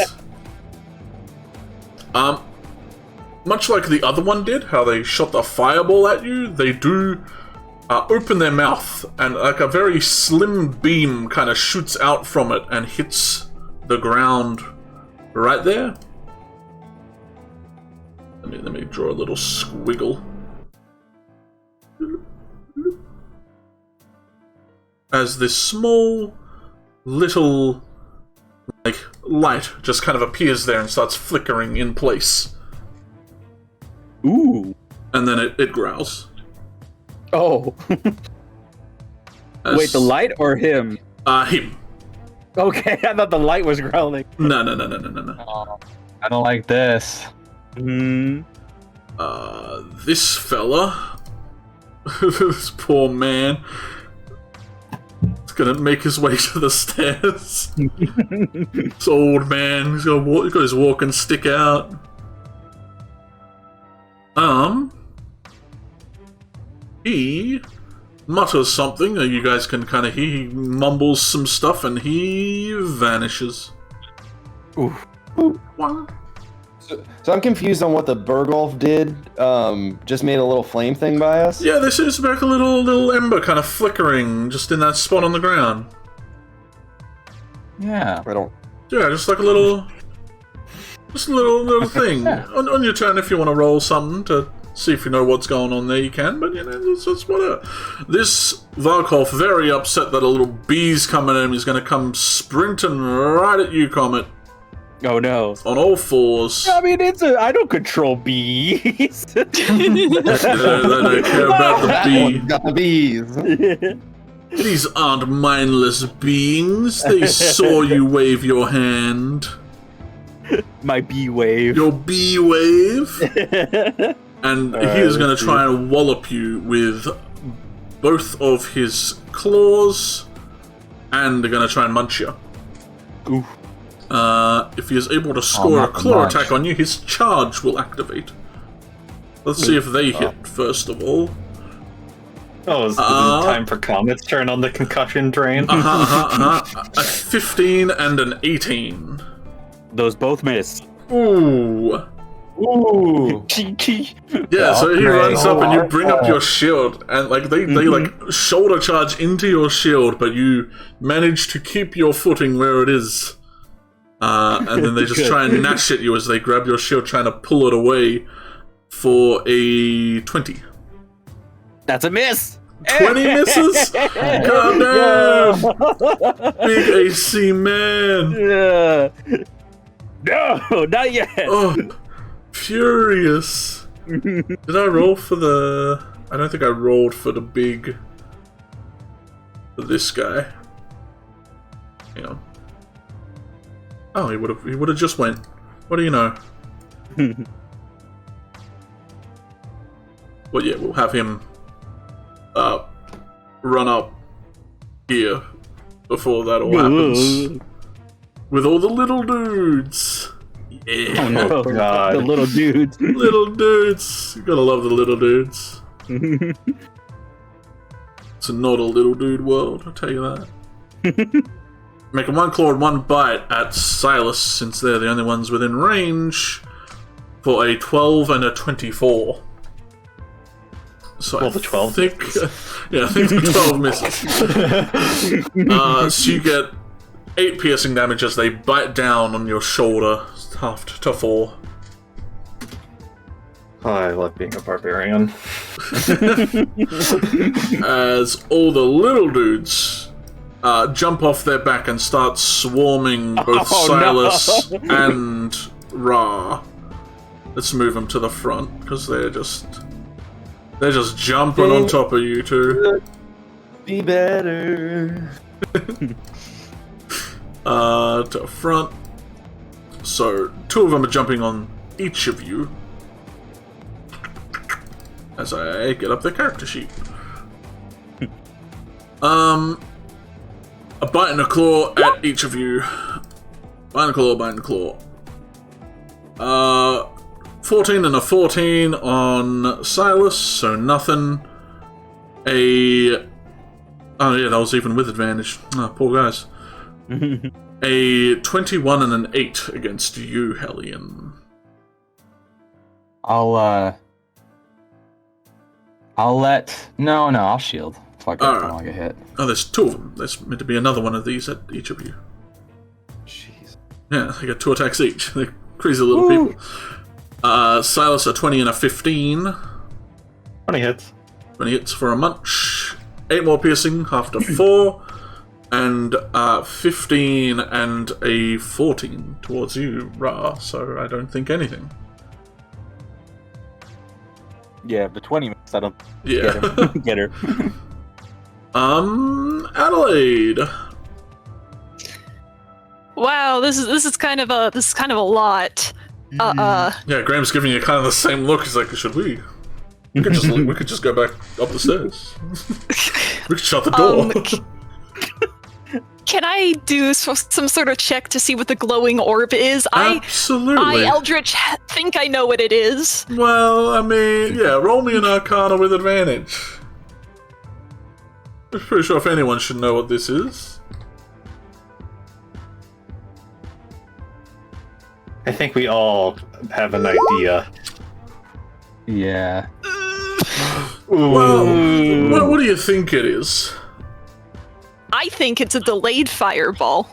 Much like the other one did, how they shot the fireball at you, they do open their mouth, and like a very slim beam kind of shoots out from it and hits the ground right there. Let me draw a little squiggle. As this small little like light just kind of appears there and starts flickering in place. Ooh. And then it growls. Oh. Wait, the light or him? Him. Okay, I thought the light was growling. No. Oh, I don't like this. This fella, this poor man, is gonna make his way to the stairs. This old man, he's got his walking stick out. He mutters something that you guys can kind of hear. He mumbles some stuff and he vanishes. Oof. So I'm confused on what the Bergolf did. Just made a little flame thing by us? Yeah, this is like a little ember kind of flickering just in that spot on the ground. Yeah. I don't... Yeah, just like a little thing. Yeah. On your turn, if you want to roll something to see if you know what's going on there, you can, but you know, it's whatever. This Varkov, very upset that a little bee's coming in, he's going to come sprinting right at you, Comet. Oh no. On all fours. I mean, I don't control bees. They don't care about the bee. Got the bees. These aren't mindless beings. They saw you wave your hand. My bee wave. Your bee wave. And he is going to try and wallop you with both of his claws, and they're going to try and munch you. Oof. If he is able to score a claw attack on you, his charge will activate. Let's see if they hit first of all. Oh, is it time for Comet's turn on the concussion train? A 15 and an 18. Those both miss. Ooh. Cheeky. Yeah, so he runs up and you bring up your shield, and like they like shoulder charge into your shield, but you manage to keep your footing where it is. And then they just try and gnash at you as they grab your shield, trying to pull it away for a 20. That's a miss. 20 misses? God damn! Big AC man. Yeah. No, not yet. Oh, furious. Did I roll for the... I don't think I rolled for the big... For this guy. Hang on. Oh, he would have just went. What do you know? Well, yeah, we'll have him run up here before that all happens. With all the little dudes. Yeah. Oh no, God. The little dudes. Little dudes. You gotta love the little dudes. It's not a little dude world, I'll tell you that. Make a 1 claw and 1 bite at Silas, since they're the only ones within range, for a 12 and a 24. So well, the 12 yeah, I think the 12 misses. So you get 8 piercing damage as they bite down on your shoulder, half to 4. Oh, I love being a barbarian. As all the little dudes jump off their back and start swarming both Silas and Ra. Let's move them to the front, because they're just jumping on top of you two. Be better. To front. So 2 of them are jumping on each of you. As I get up the character sheet. A bite and a claw at each of you. Bite and a claw, bite and a claw. 14 and a 14 on Silas, so nothing. Oh yeah, that was even with advantage. Oh, poor guys. A 21 and an 8 against you, Hellion. I'll shield. Fuck it, I don't get hit. Oh, there's 2 of them. There's meant to be another one of these at each of you. Jeez. Yeah, they got 2 attacks each. They're crazy little people. Silas a 20 and a 15. 20 hits. 20 hits for a munch. 8 more piercing, half to 4. And 15 and a 14 towards you, Ra, so I don't think anything. Yeah, the 20 minutes, I don't Yeah. get her. Adelaide. Wow, this is kind of a lot. Yeah, Graham's giving you kind of the same look. He's like, should we? We could just go back up the stairs. We could shut the door. Can I do some sort of check to see what the glowing orb is? Absolutely. I Eldritch, think I know what it is. Well, I mean, yeah, roll me an Arcana with advantage. I'm pretty sure if anyone should know what this is. I think we all have an idea. Yeah. Well, what do you think it is? I think it's a delayed fireball.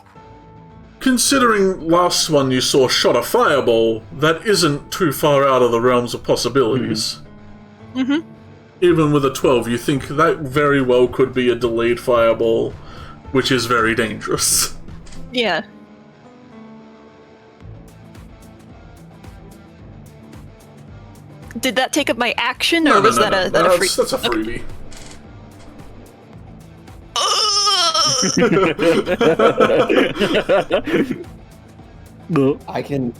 Considering last one you saw shot a fireball, that isn't too far out of the realms of possibilities. Mm-hmm. Even with a 12, you think that very well could be a delayed fireball, which is very dangerous. Yeah. Did that take up my action, or was that a free? That's a freebie. I can.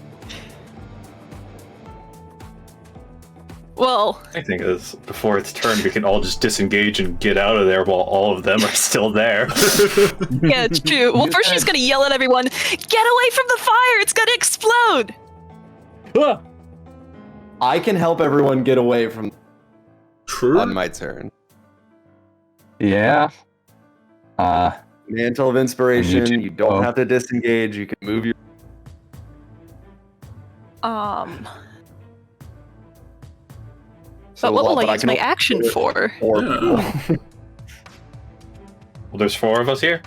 Well, I think is before its turn, we can all just disengage and get out of there while all of them are still there. yeah, it's true. Well, first she's gonna yell at everyone, "Get away from the fire! It's gonna explode!" I can help everyone get away from. True. On my turn. Yeah. Mantle of Inspiration. And You don't have to disengage. You can move your. But what will I use my action for? Well, there's 4 of us here.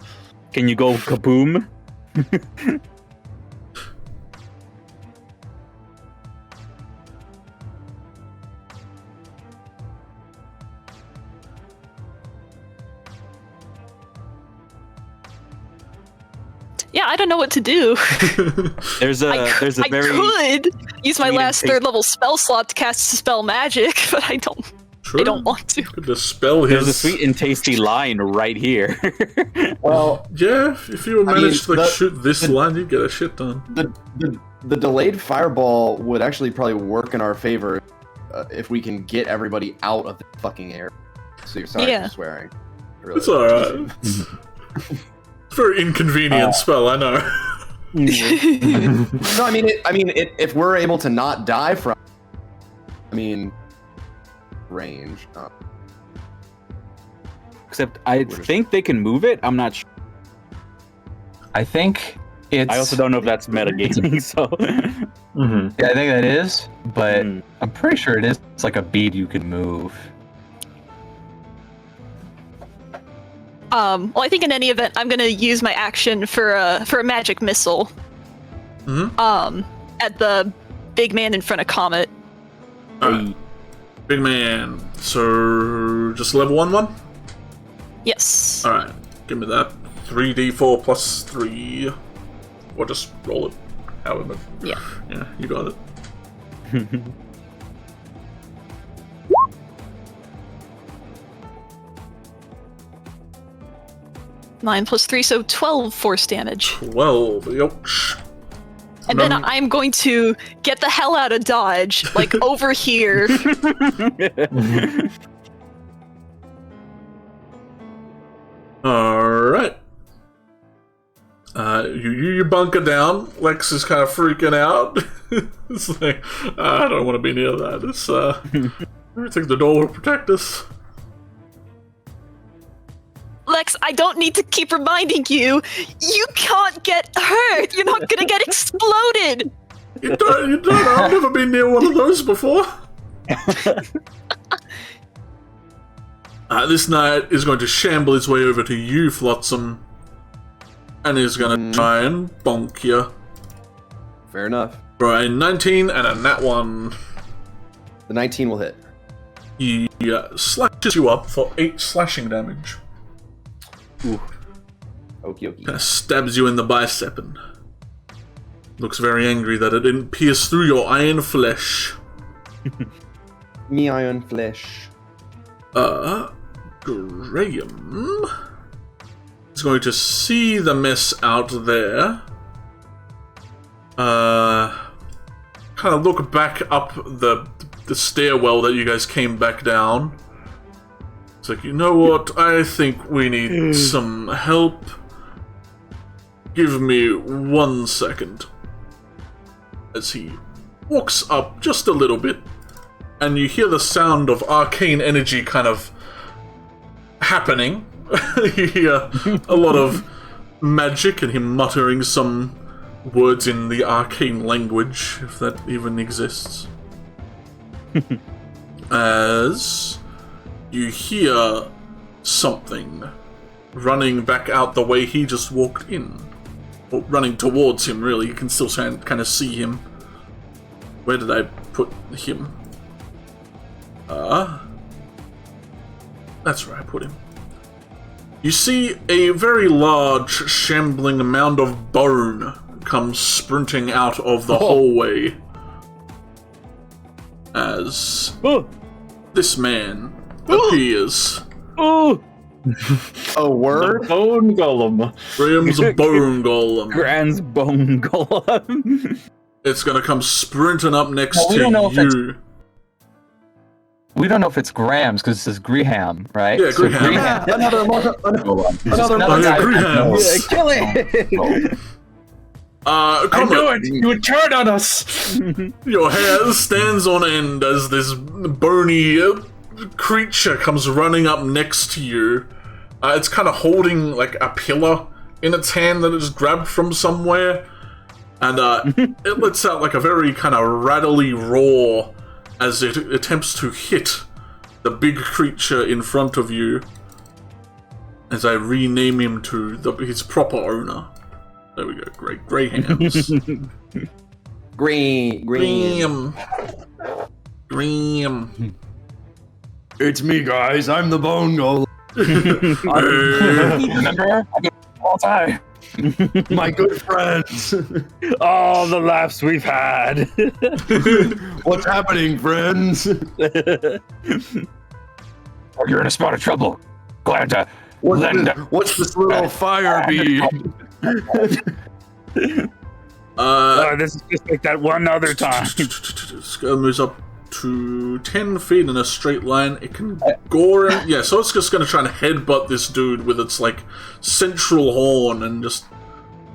Can you go kaboom? Yeah, I don't know what to do. There's a very. I could use my last 3rd level spell slot to cast Dispel Magic, but I don't. True. I don't want to. Could dispel his. There's a sweet and tasty line right here. Well, yeah, if you manage to shoot this line, you get a shit ton. The delayed fireball would actually probably work in our favor if we can get everybody out of the fucking air. So you're sorry for swearing. Really. It's alright. It's a very inconvenient spell, I know. No, I mean, if we're able to not die from, range. Except I think they can move it. I'm not sure. I think it's. I also don't know if that's metagaming. So. Yeah, I think that is, but I'm pretty sure it is. It's like a bead you can move. Well, I think in any event, I'm gonna use my action for a magic missile. At the big man in front of Comet. Big man. So just level 1/1? Yes. Alright, give me that. 3d4 plus 3. Or just roll it. However. Yeah. Yeah, you got it. 9 plus 3, so 12 force damage. 12, yep. And then I'm going to get the hell out of Dodge, like over here. Alright. You bunker down. Lex is kind of freaking out. It's like, I don't want to be near that. It's, I think the door will protect us. Lex, I don't need to keep reminding you. You can't get hurt. You're not gonna get exploded. You don't. I've never been near one of those before. This knight is going to shamble his way over to you, Flotsam, and is going to try and bonk you. Fair enough. For a 19 and a nat 1. The 19 will hit. He slashes you up for 8 slashing damage. Ooh. Okie dokie. Kind of stabs you in the bicep and looks very angry that it didn't pierce through your iron flesh. Me iron flesh. Graham is going to see the mess out there. Kind of look back up the stairwell that you guys came back down. It's like, you know what? I think we need some help. Give me 1 second. As he walks up just a little bit, and you hear the sound of arcane energy kind of happening. You hear a lot of magic and him muttering some words in the arcane language, if that even exists. As you hear something running back out the way he just walked in. Or running towards him, really. You can still kind of see him. Where did I put him? That's where I put him. You see a very large, shambling mound of bone come sprinting out of the hallway. As this man appears. A word? Bone golem. Graham's a bone golem. Grand's bone golem. It's gonna come sprinting up next to you. We don't know if it's Graham's because it says Graham, right? Yeah, Graham. Another Graham. Kill it! I knew it! You would turn on us! Your hair stands on end as this bony creature comes running up next to you. It's kind of holding like a pillar in its hand that it just grabbed from somewhere, and it lets out like a very kind of rattly roar as it attempts to hit the big creature in front of you. As I rename him to his proper owner. There we go. Great. Greyhounds. Graham. It's me, guys. I'm the Bone Golem. Remember? All time. My good friends. All the laughs we've had. What's happening, friends? You're in a spot of trouble. Glad to What's this little fire bee? This is just like that one other time. Skull moves up to 10 feet in a straight line. It can gore him. Yeah, so it's just going to try and headbutt this dude with its, like, central horn and just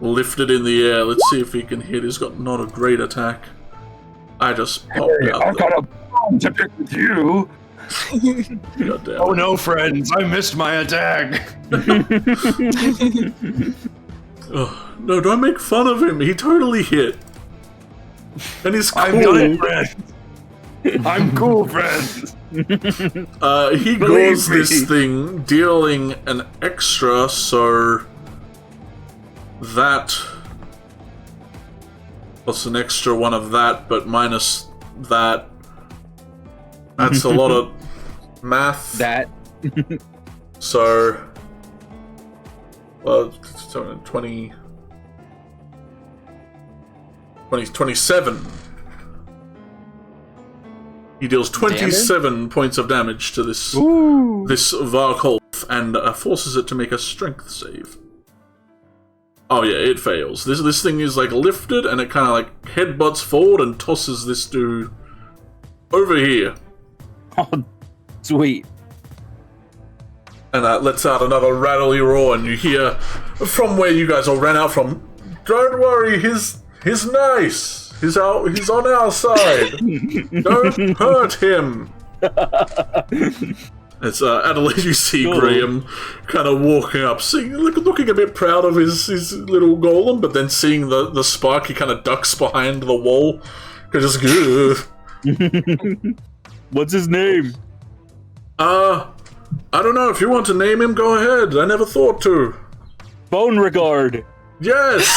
lift it in the air. Let's see if he can hit. He's got not a great attack. I just popped out. I've got a bone to pick with you. Oh no, friends! I missed my attack. Oh, no, don't make fun of him. He totally hit, and he's cool. I'm good, friends. I'm cool, friends. He goes this thing, dealing an extra, so that plus an extra one of that, but minus that. That's a lot of math. That. So, 27. He deals 27 points of damage to this Varkolf and forces it to make a strength save. Oh yeah, it fails. This thing is like lifted and it kind of like headbutts forward and tosses this dude over here. Oh, sweet. And that lets out another rattly roar, and you hear from where you guys all ran out from, "Don't worry, he's nice. He's on our side. Don't hurt him." It's Adelaide, you see Graham kind of walking up, looking a bit proud of his little golem, but then seeing the spark, he kind of ducks behind the wall. Just What's his name? I don't know. If you want to name him, go ahead. I never thought to. Bone Regard. Yes!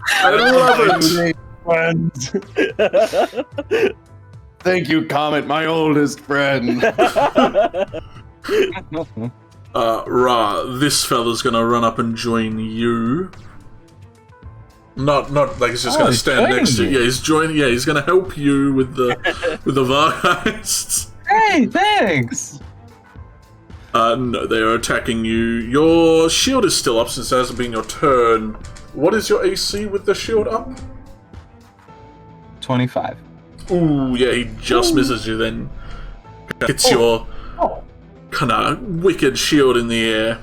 I love it. Friends. Thank you, Comet, my oldest friend. Ra, this fella's gonna run up and join you. Not like he's just gonna stand next to you. Yeah, he's joining. Yeah, he's gonna help you with the Vargheists. Hey, thanks. No, they are attacking you. Your shield is still up since it hasn't been your turn. What is your AC with the shield up? 25. Ooh, yeah, he just misses you then. Hits your kind of wicked shield in the air.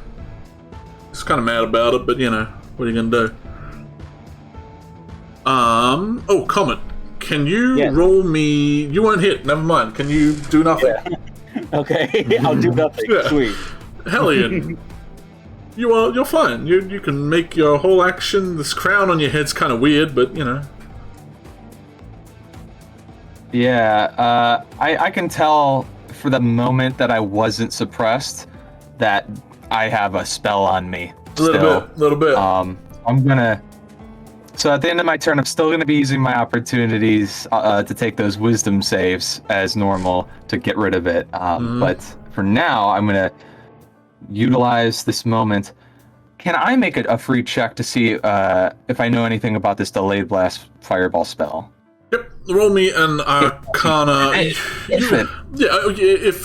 He's kind of mad about it, but you know, what are you gonna do? Oh, Comet, can you roll me? You won't hit, never mind. Can you do nothing? Yeah. Okay, I'll do nothing. Yeah. Sweet. Hellion, you're fine. You can make your whole action. This crown on your head's kind of weird, but you know. Yeah, I can tell for the moment that I wasn't suppressed that I have a spell on me. A little bit. I'm gonna. So at the end of my turn, I'm still gonna be using my opportunities to take those wisdom saves as normal to get rid of it. But for now, I'm gonna utilize this moment. Can I make a free check to see if I know anything about this delayed blast fireball spell? Yep, roll me an Arcana. If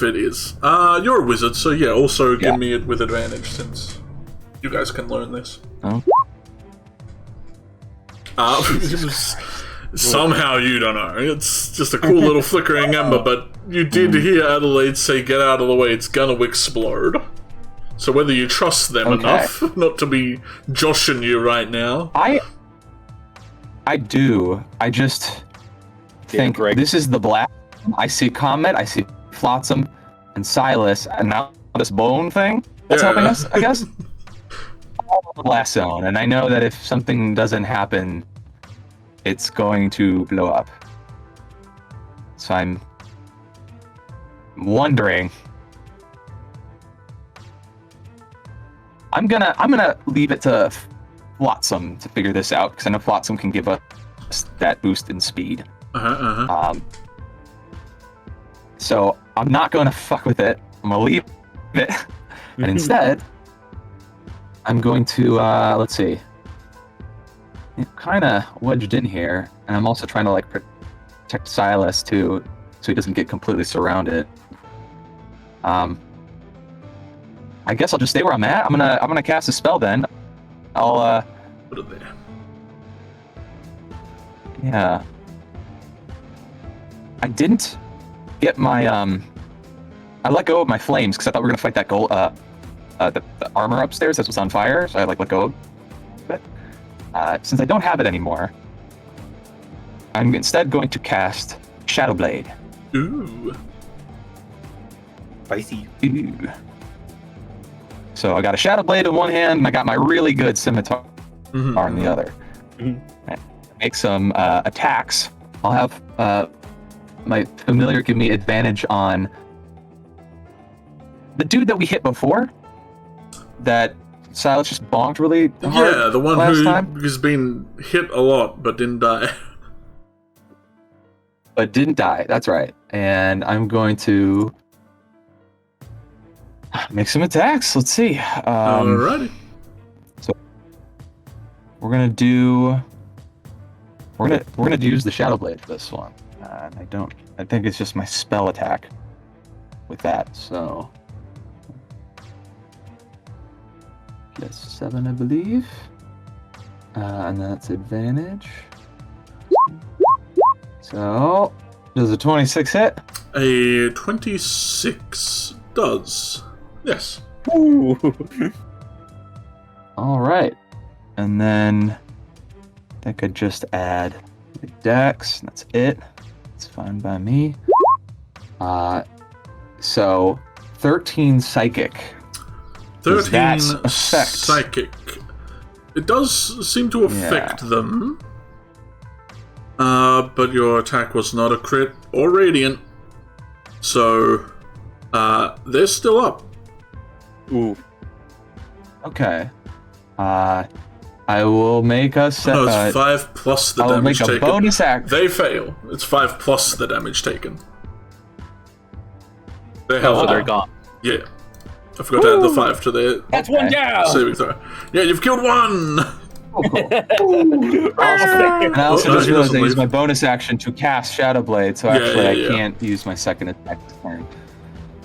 it is. You're a wizard, so yeah, also give me it with advantage since you guys can learn this. Oh. Somehow you don't know. It's just a cool little flickering ember, but you did hear Adelaide say, "Get out of the way, it's gonna explode." So whether you trust them enough not to be joshing you right now. I do. I just think this is the blast. I see Comet, I see Flotsam, and Silas, and now this bone thing that's helping us, I guess. Blast zone, and I know that if something doesn't happen, it's going to blow up. So I'm wondering. I'm gonna leave it to Flotsam to figure this out, because I know Flotsam can give us that boost in speed. So I'm not gonna fuck with it. I'm gonna leave it, and instead, I'm going to let's see. Kind of wedged in here, and I'm also trying to like protect Silas too, so he doesn't get completely surrounded. I guess I'll just stay where I'm at. I'm gonna cast a spell then. I'll put it there. Yeah. I didn't get my I let go of my flames because I thought we were gonna fight that goal the armor upstairs that was on fire, so I like let go of it. Since I don't have it anymore, I'm instead going to cast Shadow Blade. Ooh. Spicy. Ooh. So I got a Shadow Blade in one hand, and I got my really good scimitar in the other. Make some attacks. I'll have my familiar give me advantage on the dude that we hit before. That Silas just bonked really hard. Yeah, the one time. who's been hit a lot but didn't die. But didn't die. That's right. And I'm going to make some attacks. Let's see. Alrighty. So we're gonna use the Shadow Blade for this one. I think it's just my spell attack with that. So that's 7, I believe. And that's advantage. So does a 26 hit? A 26 does. Yes. Ooh. All right. And then I could just add the dex. That's it. It's fine by me. So 13 psychic. 13 affect? psychic. It does seem to affect them. But your attack was not a crit or radiant. So, they're still up. Ooh. Okay. I will make a set. No, it's 5 plus the damage taken. I'll make a bonus act. They fail. It's 5 plus the damage taken. They're held. So they're gone. Yeah. I forgot to add the 5 to their That's one down! saving throw. Yeah, you've killed one! Oh, cool. And I also just realized I used my bonus action to cast Shadow Blade, so actually I can't use my second attack this turn.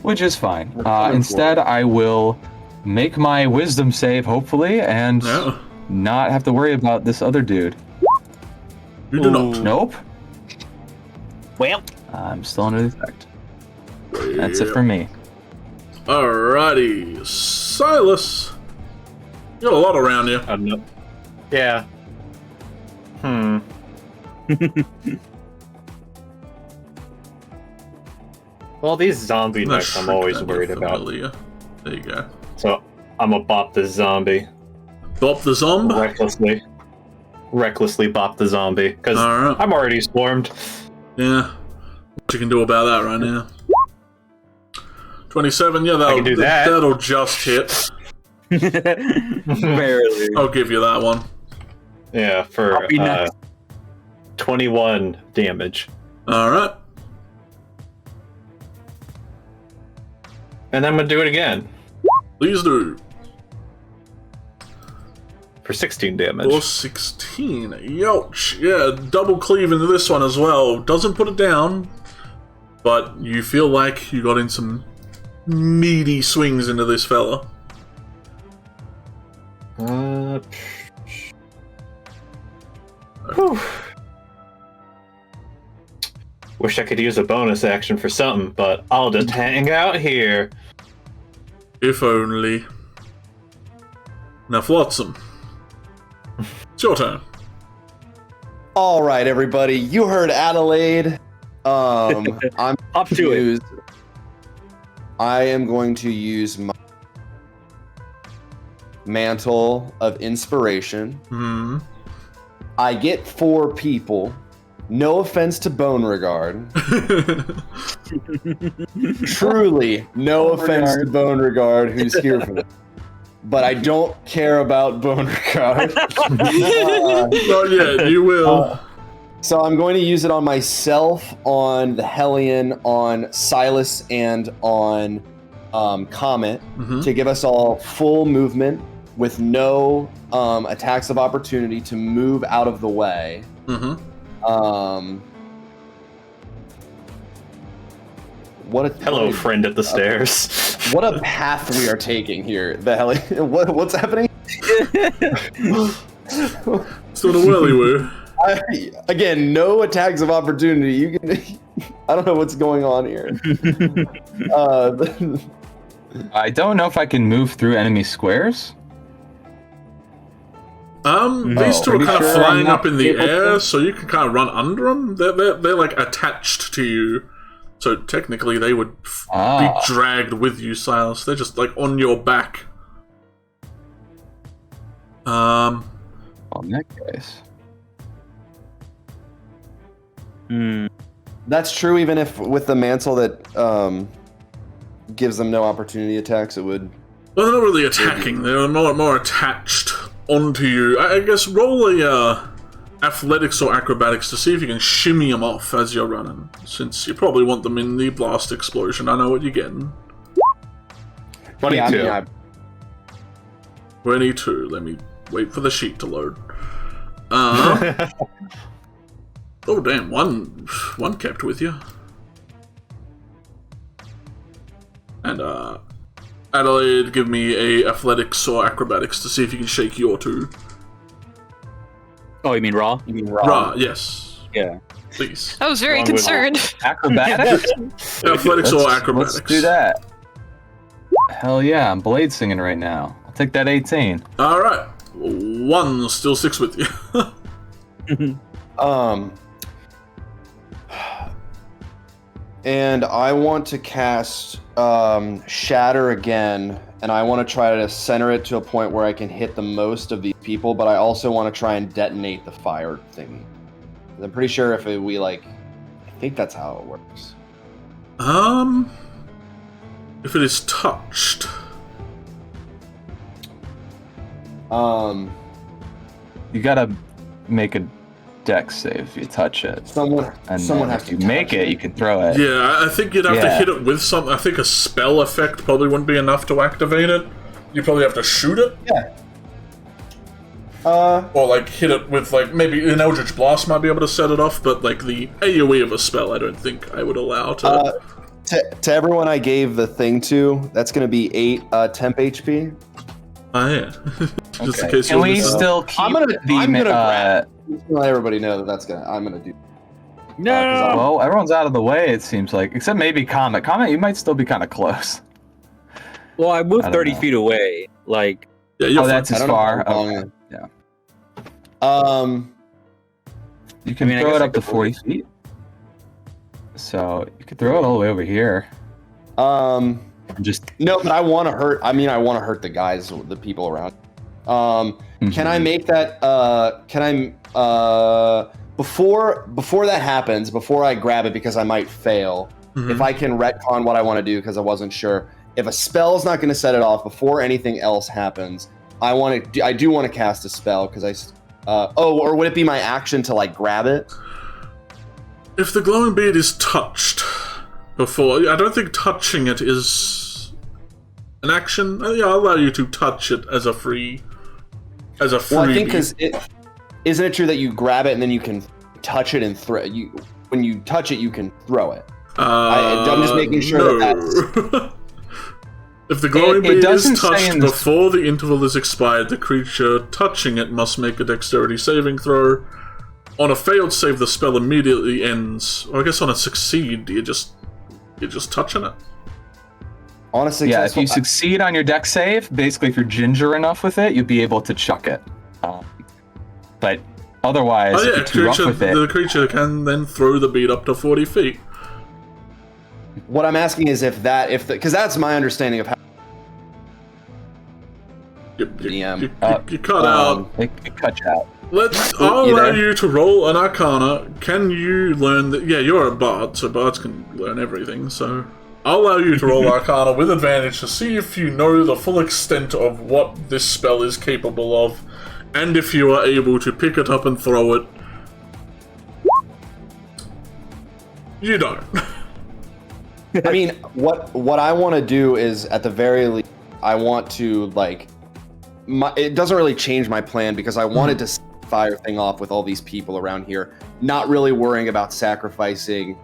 Which is fine. Instead, I will make my wisdom save, hopefully, and not have to worry about this other dude. You do not. Nope. Well, I'm still under the effect. That's it for me. Alrighty. Silas. You got a lot around you. Yeah. Well, these zombie necks I'm always worried about. There you go. So I'm gonna bop the zombie. Bop the zombie? Recklessly bop the zombie. Because I'm already swarmed. Yeah. What you can do about that right now? 27, yeah, that'll just hit. Barely. I'll give you that one. Yeah, for 21 damage. Alright. And I'm gonna do it again. Please do. For 16 damage. Or 16. Youch. Yeah, double cleave into this one as well. Doesn't put it down, but you feel like you got in some meaty swings into this fella. Wish I could use a bonus action for something, but I'll just hang out here. If only. Now, Flotsam. It's your turn. All right, everybody. You heard Adelaide. I'm up to it. I am going to use my Mantle of Inspiration. I get 4 people. No offense to Beauregard. Truly, no offense to Beauregard, who's here for this. But I don't care about Beauregard. Not yet, you will. So I'm going to use it on myself, on the Hellion, on Silas, and on Comet to give us all full movement with no attacks of opportunity to move out of the way. Hello, friend at the stairs. What a path we are taking here. The hell? What's happening? Still a whirly-woo. Again, no attacks of opportunity. You can. I don't know what's going on here. I don't know if I can move through enemy squares. These two are kind of flying up in the air, so you can kind of run under them. They're like attached to you, so technically they would be dragged with you, Silas. They're just like on your back. In that case. That's true. Even if with the mantle that gives them no opportunity attacks, it would. Well, they're not really attacking. They're more attached onto you. I guess roll a athletics or acrobatics to see if you can shimmy them off as you're running, since you probably want them in the blast explosion. I know what you're getting. 22. 22. Let me wait for the sheet to load. Oh damn! One kept with you. And Adelaide, give me a athletics or acrobatics to see if you can shake your 2. Oh, you mean raw? Raw, yes. Yeah. Please. I was very concerned. Acrobatics? Athletics or acrobatics. Let's do that. Hell yeah, I'm blade singing right now. I'll take that 18. Alright. 1 still sticks with you. And I want to cast Shatter again, and I want to try to center it to a point where I can hit the most of these people, but I also want to try and detonate the fire thingy. I'm pretty sure if I think that's how it works. If it is touched. You gotta make a dex save if you touch it. Someone has to make it. You can throw it. Yeah, I think you'd have to hit it with something. I think a spell effect probably wouldn't be enough to activate it. You probably have to shoot it. Yeah. Or like hit it with like maybe an Eldritch Blast might be able to set it off, but like the AoE of a spell, I don't think I would allow to. To everyone I gave the thing to, that's going to be 8 temp HP. Oh yeah. Just in case. Can we still keep I'm gonna grab. Let everybody know that I'm gonna do. No. Well, everyone's out of the way. It seems like, except maybe Comet. Comet, you might still be kind of close. Well, I moved 30 feet away. Like. Yeah, that's as far. Okay. Yeah. You can throw it up to 40 feet. So you could throw it all the way over here. Just no, but I want to hurt. I mean, I want to hurt the guys, the people around. Can I make that? Before that happens, before I grab it because I might fail. If I can retcon what I want to do because I wasn't sure. If a spell's not going to set it off before anything else happens, I do want to cast a spell because or would it be my action to like grab it? If the glowing bead is touched before, I don't think touching it is an action. Yeah, I'll allow you to touch it as a free. Well, I think because isn't it true that you grab it and then you can touch it and throw you? When you touch it, you can throw it. I'm just making sure that's. If the glowing bead is touched before the interval is expired, the creature touching it must make a dexterity saving throw. On a failed save, the spell immediately ends. Or I guess on a succeed, you're just touching it. Honestly, yeah. If you succeed on your dex save, basically, if you're ginger enough with it, you'd be able to chuck it. But otherwise, if you're too rough with it, the creature can then throw the bead up to 40 feet. What I'm asking is because that's my understanding of how. You cut out. It cut you out. I'll allow you to roll an Arcana. Can you learn that? Yeah, you're a bard, so bards can learn everything. So I'll allow you to roll Arcana with advantage to see if you know the full extent of what this spell is capable of, and if you are able to pick it up and throw it. You don't. I mean, what I want to do is, at the very least, I want to it doesn't really change my plan because I wanted to fire thing off with all these people around here, not really worrying about sacrificing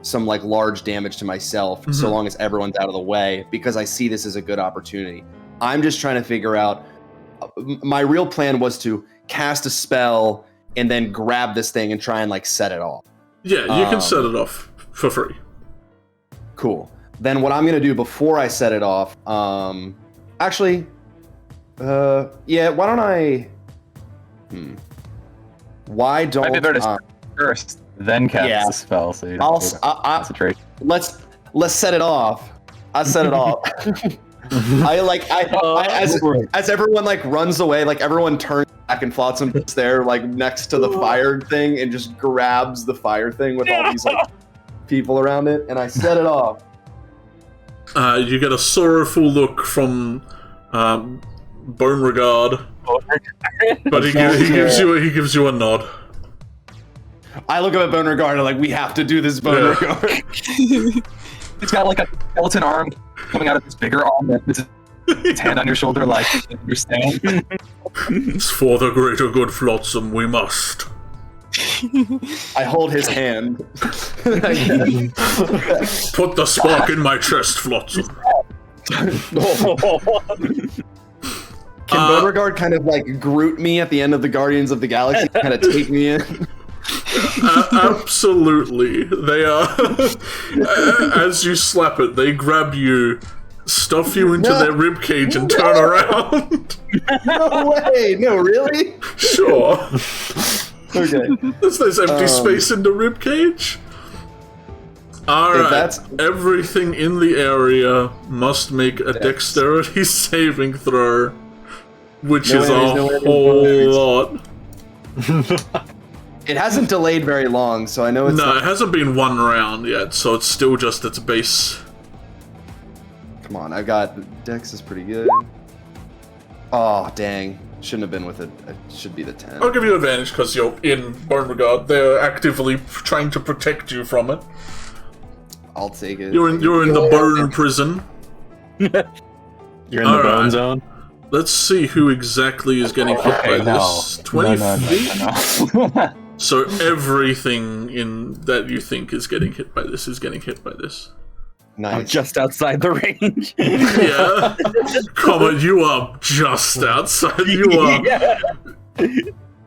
some large damage to myself, so long as everyone's out of the way, because I see this as a good opportunity. I'm just trying to figure out. My real plan was to cast a spell and then grab this thing and try and set it off. Yeah, you can set it off for free. Cool. Then what I'm gonna do before I set it off, actually, yeah, why don't I? Why don't Might be better to first, then cast the spell. So you don't concentration. Let's set it off. I set it off. As everyone runs away, everyone turns back and Flotsam's there next to the fire thing and just grabs the fire thing with all these people around it, and I set it off. You get a sorrowful look from Beauregard, but he gives you a nod. I look up at Beauregard and we have to do this, Beauregard. It's got a skeleton arm coming out of this bigger arm that puts its hand on your shoulder, understand. It's for the greater good, Flotsam, we must. I hold his hand. Put the spark in my chest, Flotsam. Can Beauregard kind of Groot me at the end of the Guardians of the Galaxy, kind of take me in? Absolutely. They are. As you slap it, they grab you, stuff you into their ribcage, and turn around. No way! No, really? Sure. Okay. There's empty space in the ribcage. Alright. Everything in the area must make a dexterity saving throw, which is a whole lot. It hasn't delayed very long, so I know it's it hasn't been one round yet, so it's still just its base. Come on, I got... Dex is pretty good. Oh, dang. Shouldn't have been with it. It should be the 10. I'll give you advantage because you're in Beauregard. They're actively trying to protect you from it. I'll take it. You're in the burn prison. You're in the bone zone. Let's see who exactly is getting hit by this. 20 feet? No. So everything that you think is getting hit by this is getting hit by this. Nice. I'm just outside the range. Yeah. Comet, you are just outside. You are. Yeah.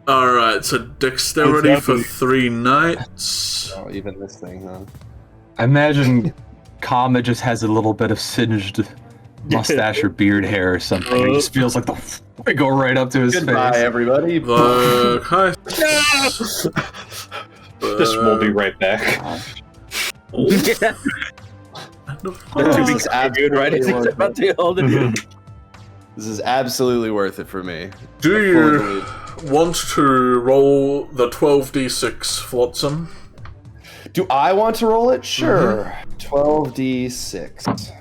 Alright, so dexterity for 3 knights. Oh, even this thing, huh? I imagine Comet just has a little bit of singed mustache or beard hair or something. It just feels like they go right up to his face. Goodbye, everybody. Hi. This will be right back. Yeah. This is absolutely worth it. This This is absolutely worth it for me. Do you want to roll the 12d6, Flotsam? Do I want to roll it? Sure. 12d6.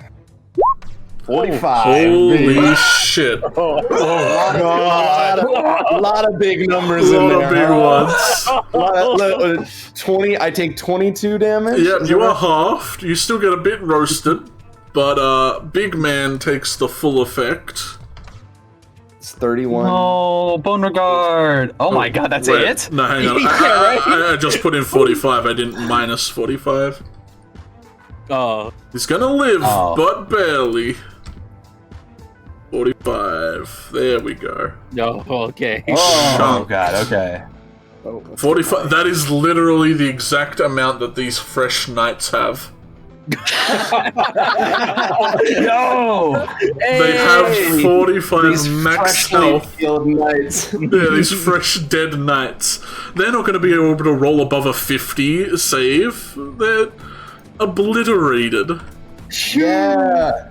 45. Holy shit. Oh, God. A lot of big numbers in there. Big ones. 20. I take 22 damage? Yep, you are halved. You still get a bit roasted, but Big Man takes the full effect. It's 31. Oh, Beauregard. Oh my god, that's it? No, hang on. I just put in 45. I didn't minus 45. Oh. He's gonna live, but barely. 45. There we go. No, okay. Oh god, okay. 45. That is literally the exact amount that these fresh knights have. No! They have 45 max health. Knights. Yeah, these fresh dead knights. They're not going to be able to roll above a 50 save. obliterated. Yeah.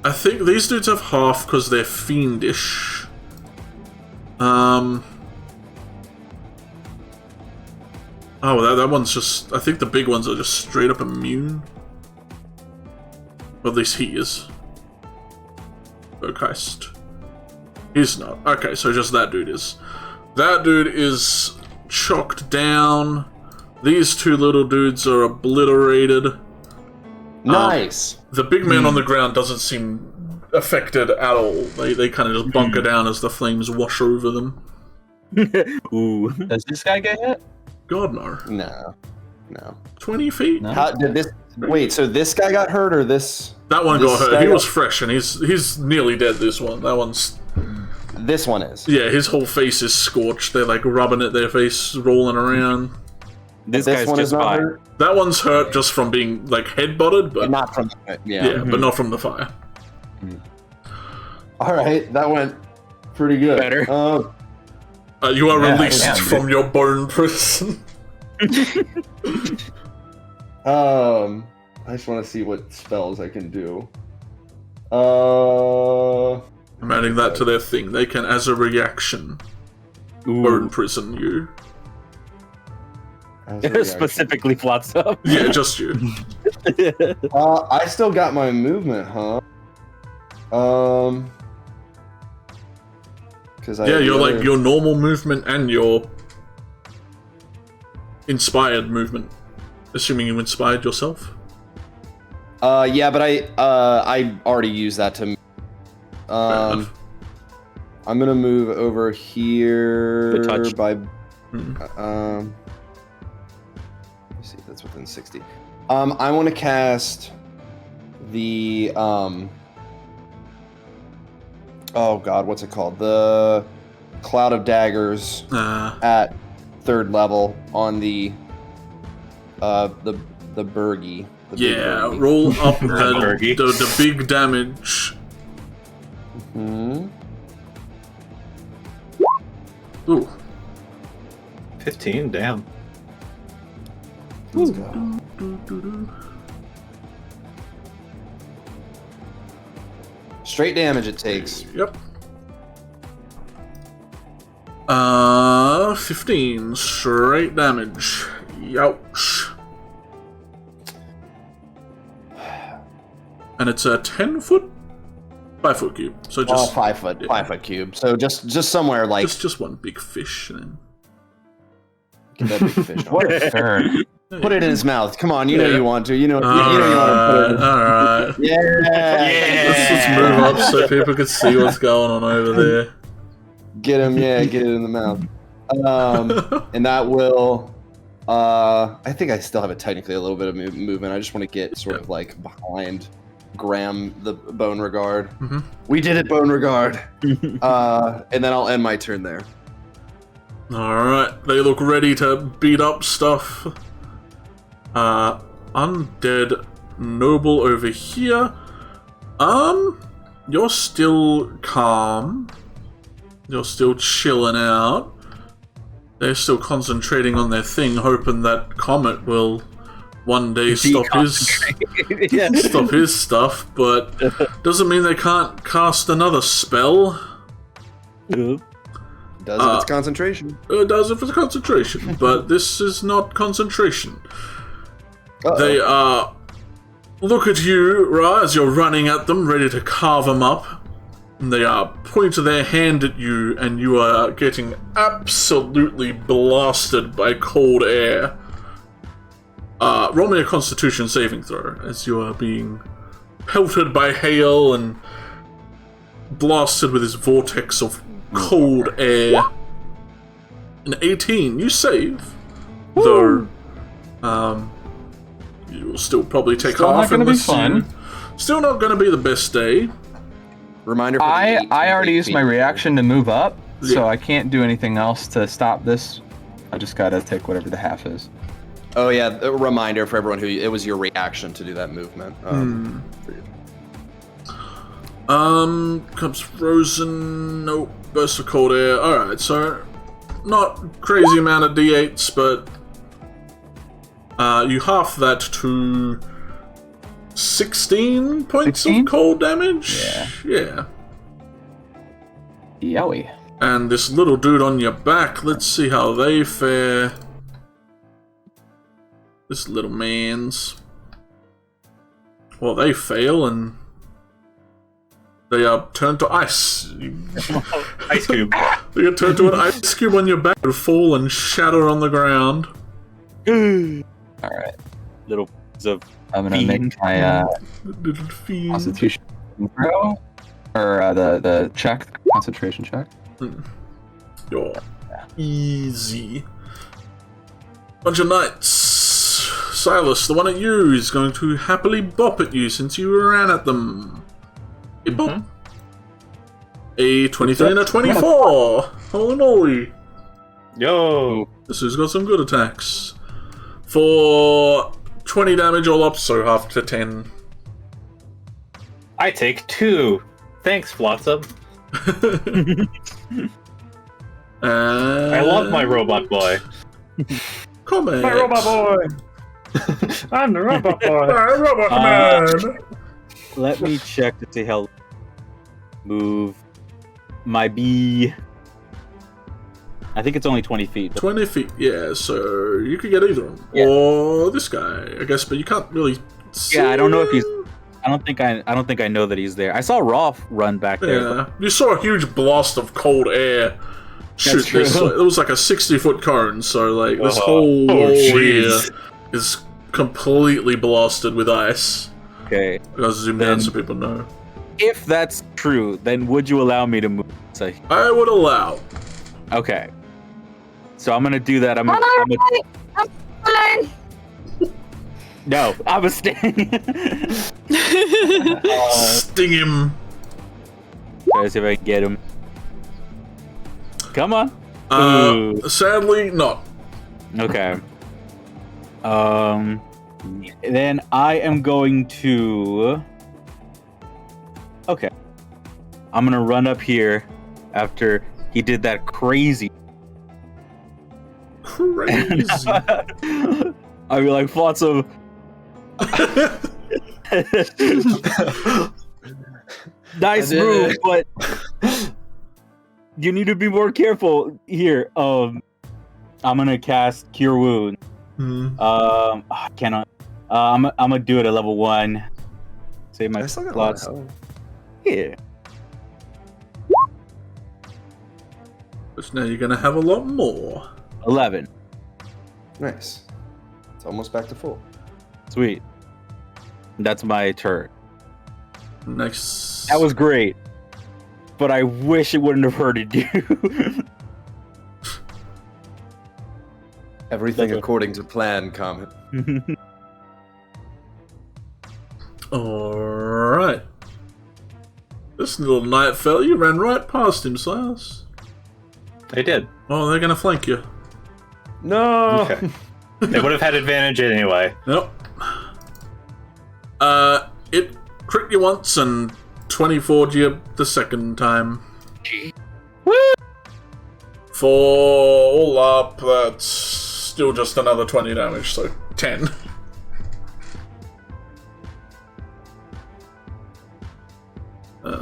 I think these dudes have half because they're fiendish. Oh, that one's just... I think the big ones are just straight up immune. Or at least he is. Burgeist. He's not. Okay, so just that dude is. That dude is chocked down. These two little dudes are obliterated. Nice. The big man on the ground doesn't seem affected at all. They kind of just bunker down as the flames wash over them. Ooh. Does this guy get hit? God, no. No. 20 feet? No. How did this... Wait, so this guy got hurt or this... That one this got hurt. guy He was fresh, and he's nearly dead, this one. That one's... This one is. Yeah, his whole face is scorched. They're like rubbing at their face, rolling around. This guy's one just is not fine. hurt? That one's hurt just from being like head-butted, but Not from... yeah, but not from the fire. Alright, that went pretty good. Better. You are Yeah, released yeah, from your bone prison. I just want to see what spells I can do. I'm adding that to their thing. They can, as a reaction, bone prison you. as a reaction. Specifically plots up. Yeah, just you. I still got my movement, huh? Because Yeah, you're like your normal movement and your inspired movement. Assuming you inspired yourself. Yeah, but I already used that to. I'm gonna move over here The touch. by. Let's see, that's within 60. I want to cast the Oh God, what's it called? The Cloud of Daggers at 3rd level on the Burgie. The big Yeah, Burgie. roll up the big damage. Ooh. 15, damn. Let's go. Straight damage it takes. Yep. 15 straight damage. Youch. And it's a 10-foot? 5-foot cube. So just 5 foot, 5 foot cube. So just somewhere like just one big fish. And get that big fish on. What a turn. Put it in his mouth. Come on, you know you want to. You know you want to put it. Alright. Yeah. Let's just move up so people can see what's going on over there. Get him, get it in the mouth. And that will I think I still have technically a little bit of movement. I just want to get sort of like behind Graham the Bone Regard. We did it, Bone Regard. And then I'll end my turn there. Alright, they look ready to beat up stuff. Undead Noble over here. You're still calm. You're still chilling out. They're still concentrating on their thing, hoping that Comet will one day stop his stuff, but doesn't mean they can't cast another spell. Does if it's concentration. It does if it's concentration, but this is not concentration. They look at you, Ra, as you're running at them, ready to carve them up. And they point their hand at you, and you are getting absolutely blasted by cold air. Roll me a Constitution saving throw, as you are being pelted by hail and blasted with this vortex of cold air. An 18, you save. Though, you will still probably take Still half. not gonna in be this fun. Still not going to be the best day. Reminder. For I already used my reaction to move up, Yeah. so I can't do anything else to stop this. I just gotta take whatever the half is. Oh yeah, a reminder for everyone who it was your reaction to do that movement. Comes frozen. Nope. Burst of cold air. Alright, so not crazy amount of d8s, but you half that to 16 points 16? of cold damage? Yeah. Yowie. And this little dude on your back, let's see how they fare. This little man's... Well, they fail and... They turn to ice. Ice cube. They get turned to an ice cube on your back and fall and shatter on the ground. Alright. Little of I'm gonna make my Little fiend. constitution throw. Or the check, concentration check. You're easy. Bunch of knights. Silas, the one at you, is going to happily bop at you since you ran at them. A bop. A 23 and a 24. Holy moly. Yo. This has got some good attacks. For 20 damage all up, so half to 10. I take 2. Thanks, Flotsam. I love my robot boy. Comment. My robot boy. I'm the robot boy. Robot man. Let me check to see how move my bee. I think it's only 20 feet. 20 feet, yeah, so you could get either of them. Yeah. Or this guy, I guess, but you can't really see Yeah, I don't know if him. he's. I don't think I know that he's there. I saw Rolf run back there. Yeah, you saw a huge blast of cold air shoot true. this. It was like a 60-foot cone, so like this whole wall here is completely blasted with ice. Okay. I'll zoom down so people know. If that's true, then would you allow me to move? I would allow. Okay. So I'm gonna do that. I'm fine. No, I'm a sting. Sting him. Try to see if I can get him. Come on. Sadly, not. Okay. Then I am going to. Okay. I'm gonna run up here after he did that crazy. I'll be like, Flotsam. Nice move, but you need to be more careful here. I'm gonna cast Cure Wound. I cannot. I'm gonna do it at level 1. Save my slots. Yeah. But now you're gonna have a lot more. 11. Nice. It's almost back to full. Sweet. That's my turn. Nice. That was great. But I wish it wouldn't have hurted you. Everything according to plan, Comet. Alright. This little knight fella, you ran right past him, Silas. They did. Oh, they're gonna flank you. No! Okay. They would have had advantage anyway. Nope. It crit you once and 24'd you the second time. Woo! For all up, that's still just another 20 damage, so 10.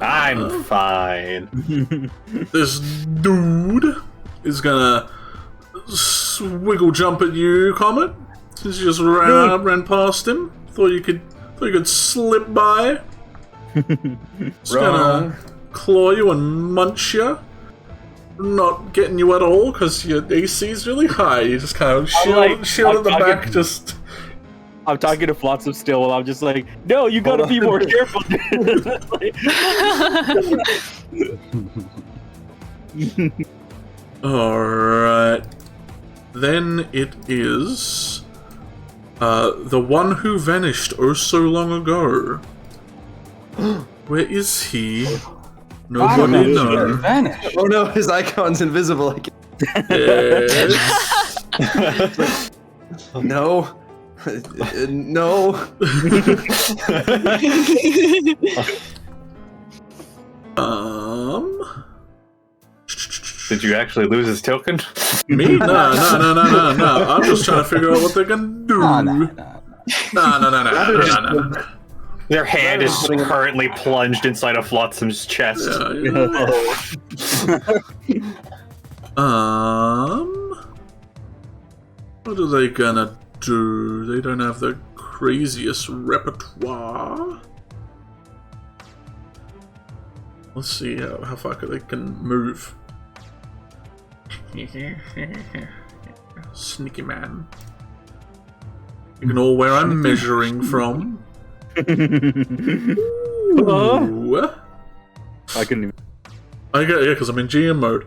I'm fine. This dude is gonna wiggle jump at you, Comet. Since you just ran past him, thought you could slip by. It's gonna claw you and munch you. Not getting you at all because your AC is really high. You just kind of shield at the back. I'm talking to Flotsam still while I'm just like, no, you gotta be more careful. Alright. Then it is the one who vanished oh so long ago. Where is he? Nobody knows. Oh no, his icon's invisible again. Yes. No. No. Did you actually lose his token? Me? No. I'm just trying to figure out what they're gonna do. No. Their hand is currently plunged inside of Flotsam's chest. What are they gonna do? They don't have the craziest repertoire. Let's see how far they can move. Sneaky man. Ignore where I'm measuring from. Ooh. I can. Because I'm in GM mode.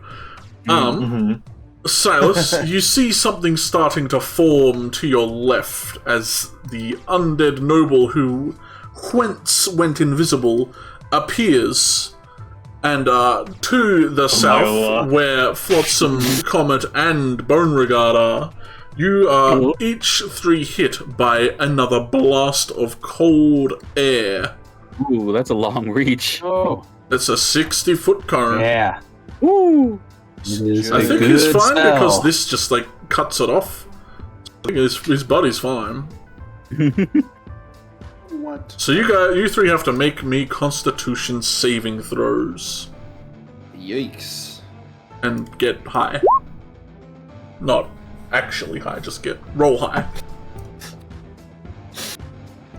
Silas, you see something starting to form to your left as the undead noble who whence went invisible appears. And to the south, where Flotsam, Comet, and Beauregard are, you are each 3 hit by another blast of cold air. Ooh, that's a long reach. Oh. It's a 60-foot cone. Yeah. Woo! I think he's fine because this just, like, cuts it off. I think his body's fine. What? So you 3 have to make me Constitution saving throws. Yikes. And get high. Not actually high, just roll high.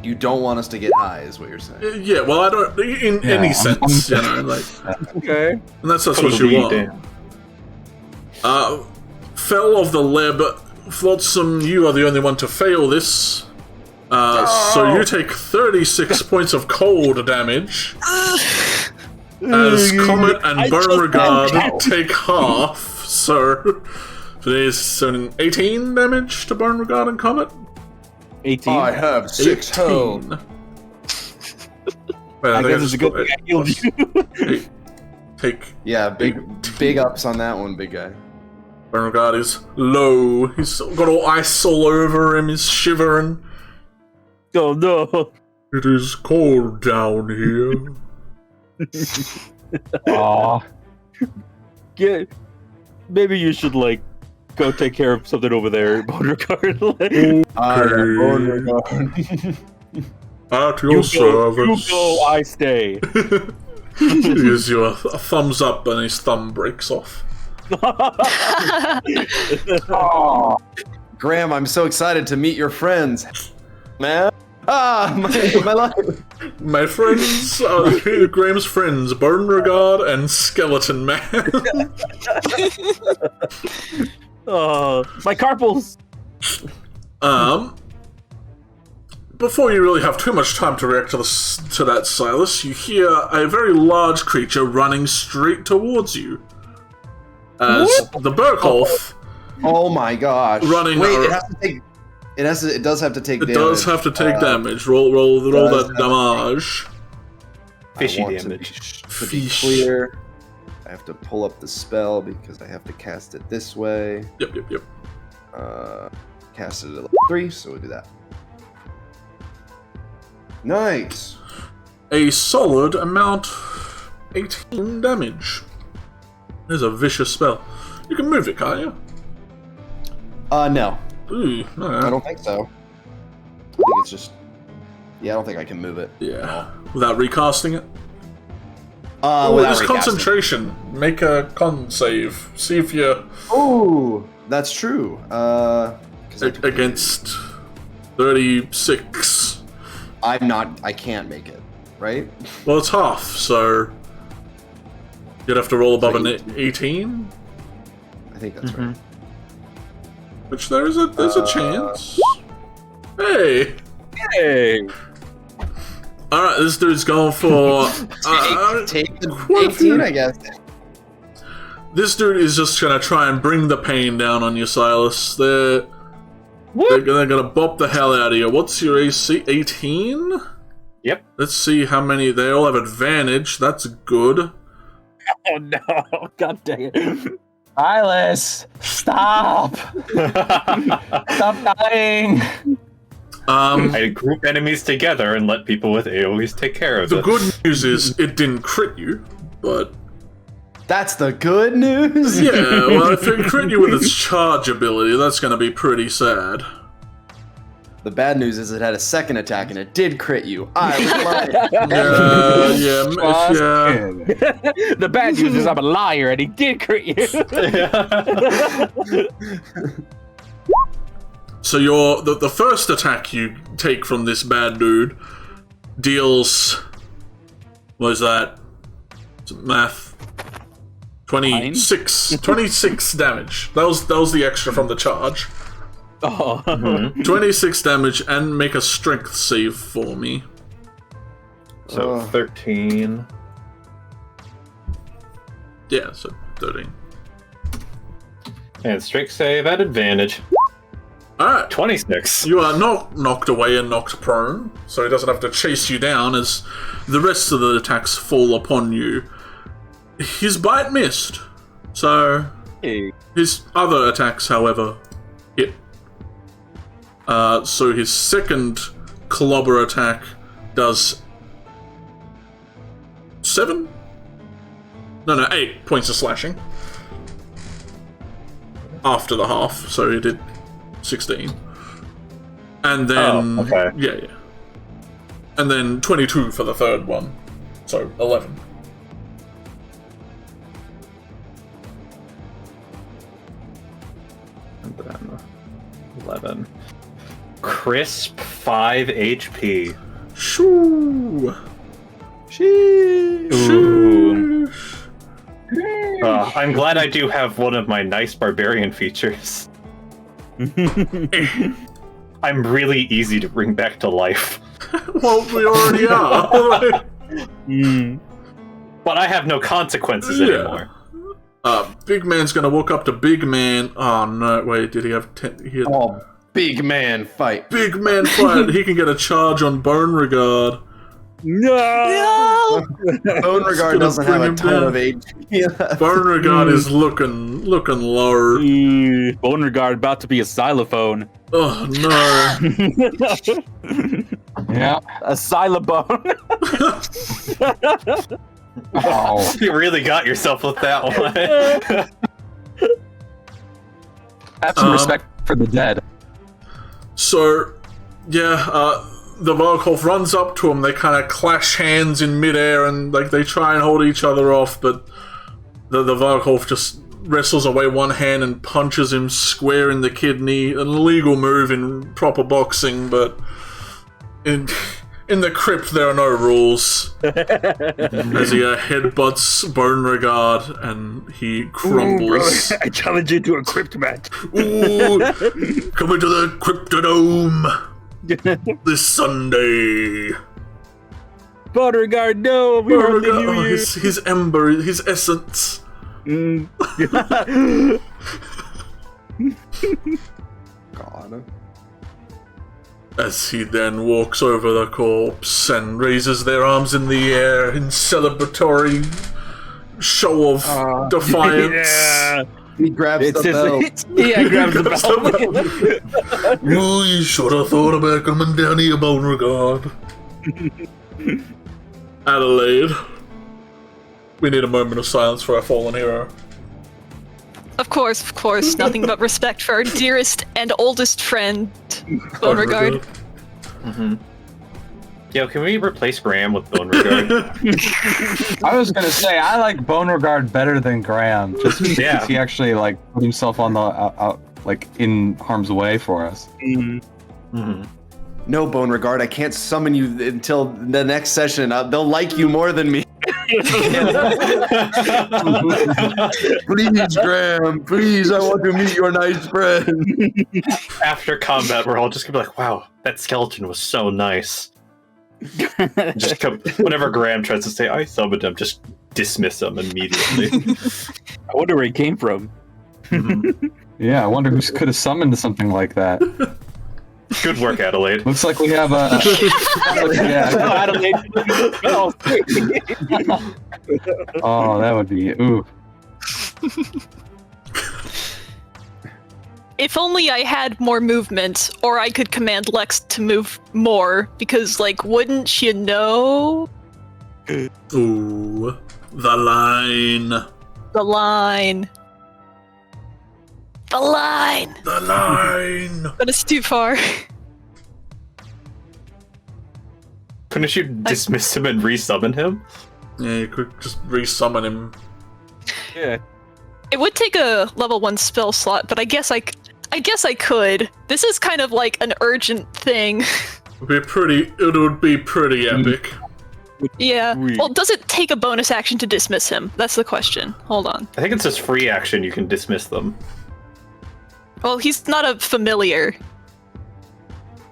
You don't want us to get high, is what you're saying. Yeah, well, I don't, in any sense, you know, like... Okay. And that's what you want. Feltheleb, Flotsam, you are the only one to fail this. So you take 36 points of cold damage. As Comet and Beauregard take half. So today's 18 damage to Beauregard and Comet. 18. I have 6 health. I guess it's a good thing I healed you. Yeah, big ups on that one, big guy. Beauregard is low. He's got all ice all over him. He's shivering. Oh no! It is cold down here. Aw. Maybe you should, like, go take care of something over there, Beauregard. Okay. At your service. You go, I stay. He gives you a thumbs up and his thumb breaks off. Oh. Graham, I'm so excited to meet your friends. Man. My life. My friends, Graham's friends, Beauregard and Skeleton Man. My carpals. Before you really have too much time to react to that, Silas, you hear a very large creature running straight towards you. As the Bergholf. Oh my gosh! Running. Wait, it has to take. It does have to take damage. It does have to take damage. Roll that damage. Fishy damage. To be clear, I have to pull up the spell because I have to cast it this way. Yep. Cast it at level 3, so we'll do that. Nice. A solid amount, 18 damage. There's a vicious spell. You can move it, can't you? No. Ooh, no. I don't think so. I think it's just... Yeah, I don't think I can move it. Yeah. Without recasting it? Without concentration. Make a con save. See if you... Ooh, that's true. Against 36. I can't make it, right? Well, it's half, so... You'd have to roll above an 18? I think that's right. Which there's a chance. Hey! Alright, this dude's going for... take the 18, I guess. This dude is just gonna try and bring the pain down on you, Silas. They're gonna bop the hell out of you. What's your AC? 18? Yep. Let's see how many... They all have advantage. That's good. Oh no! God dang it! Silas, stop! Stop dying! I group enemies together and let people with AoEs take care of it. The good news is it didn't crit you, but... That's the good news? Yeah, well, if it crit you with its charge ability, that's gonna be pretty sad. The bad news is it had a second attack and it did crit you. I was lying. Yeah. The bad news is I'm a liar and he did crit you. So the first attack you take from this bad dude deals, what is that? Math. 26 damage. That was the extra from the charge. Oh. 26 damage, and make a strength save for me. So 13. Yeah, so 13. And strength save at advantage. Alright. 26. You are not knocked away and knocked prone, so he doesn't have to chase you down as the rest of the attacks fall upon you. His bite missed, so his other attacks, however, hit. So his second clobber attack does 7? No, 8 points of slashing. After the half, so he did 16. And then... Oh, okay. Yeah. And then 22 for the third one, so 11. And then 11. Crisp 5 HP. Shoo! I'm glad I do have one of my nice barbarian features. I'm really easy to bring back to life. Well, we already are. But I have no consequences anymore. Big Man's gonna walk up to Big Man. Oh no, wait, did he have 10? Big Man fight. Big Man fight. He can get a charge on Bone Regard. No! Bone Regard doesn't have a ton of HP. Bone Regard is looking low. Bone Regard about to be a xylophone. Oh no. Yeah. A xylobone. Oh. You really got yourself with that one. Have some respect for the dead. So, yeah, the Varkov runs up to him. They kind of clash hands in midair, and like they try and hold each other off. But the Varkov just wrestles away one hand and punches him square in the kidney. An illegal move in proper boxing, but in the crypt there are no rules. As he headbutts Bone Regard and he crumbles. Ooh, I challenge you to a crypt match. Ooh, coming to the Cryptodome this Sunday. Bone Regard, no, we hardly knew you. His ember, his essence. God. As he then walks over the corpse and raises their arms in the air in celebratory show of defiance. Yeah. He grabs the belt. Yeah, grabs the belt. Ooh, you should have thought about coming down here, Bone Regard. Adelaide, we need a moment of silence for our fallen hero. Of course. Nothing but respect for our dearest and oldest friend, Bone Regard. Yo, can we replace Graham with Bone Regard? I was gonna say I like Bone Regard better than Graham, just because he actually like put himself on the like in harm's way for us. No, Bone Regard, I can't summon you until the next session. They'll like you more than me. Please, Graham, please, I want to meet your nice friend. After combat, we're all just gonna be like, wow, that skeleton was so nice. Just whenever Graham tries to say, I summoned him, just dismiss him immediately. I wonder where he came from. Yeah, I wonder who could have summoned something like that. Good work, Adelaide. Looks like we have a. Adelaide. Oh, that would be ooh. If only I had more movement, or I could command Lex to move more, because, like, wouldn't you know? Ooh, the line. The line. The line! The line! But it's too far. Couldn't you dismiss him and resummon him? Yeah, you could just resummon him. Yeah. It would take a level 1 spell slot, but I guess I could. This is kind of like an urgent thing. It would be pretty epic. Yeah. Well, does it take a bonus action to dismiss him? That's the question. Hold on. I think it's just free action. You can dismiss them. Well, he's not a familiar.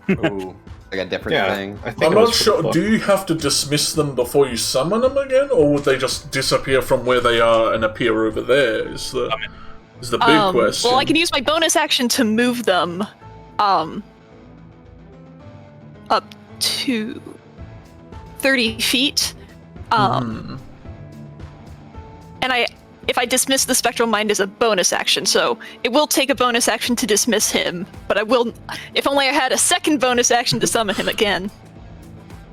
Ooh, like a different thing. I'm not sure. Do you have to dismiss them before you summon them again, or would they just disappear from where they are and appear over there? Is the big question. Well, I can use my bonus action to move them up to 30 feet. And if I dismiss the Spectral Mind as a bonus action, so it will take a bonus action to dismiss him, but I will, if only I had a second bonus action to summon him again.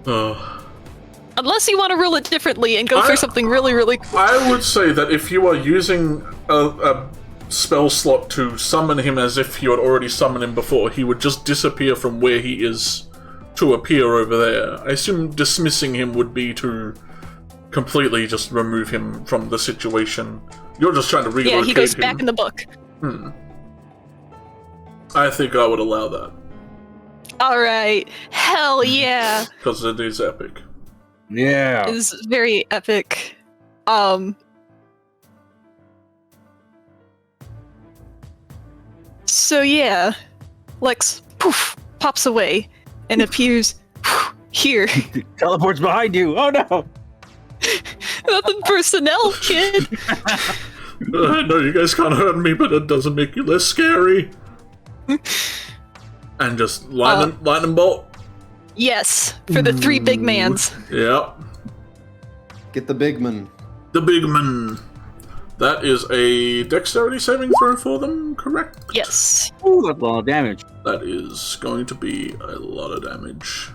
Unless you want to rule it differently and go for something really, really cool. I would say that if you are using a spell slot to summon him as if you had already summoned him before, he would just disappear from where he is to appear over there. I assume dismissing him would be to completely just remove him from the situation. You're just trying to relocate him. Yeah, he goes back in the book. I think I would allow that. Alright. Hell yeah. Because it is epic. Yeah. It is very epic. So yeah, Lex poof pops away and appears here. Teleports behind you. Oh no! Nothing personnel, kid. I know you guys can't hurt me, but it doesn't make you less scary. And just lightning bolt. Yes, for the 3 big mans. Yep. Get the big man. The big man. That is a dexterity saving throw for them, correct? Yes. Ooh, that's a lot of damage. That is going to be a lot of damage.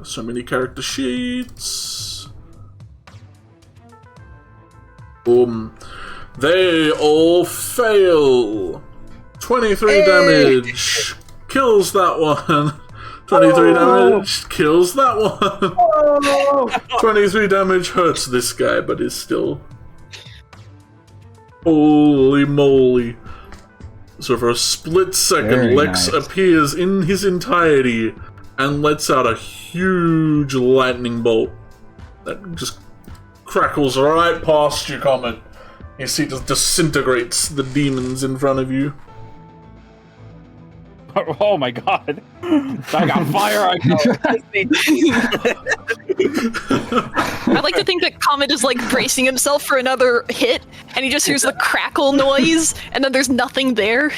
So many character sheets. Boom. They all fail. 23 damage. Kills that one. 23 damage kills that one. 23 damage hurts this guy, but is still... Holy moly. So for a split second, Very Lex nice. appears in his entirety and lets out a huge lightning bolt that just crackles right past you, Comet. You see it just disintegrates the demons in front of you. Oh my god. I got fire. I like to think that Comet is like bracing himself for another hit, and he just hears the crackle noise, and then there's nothing there.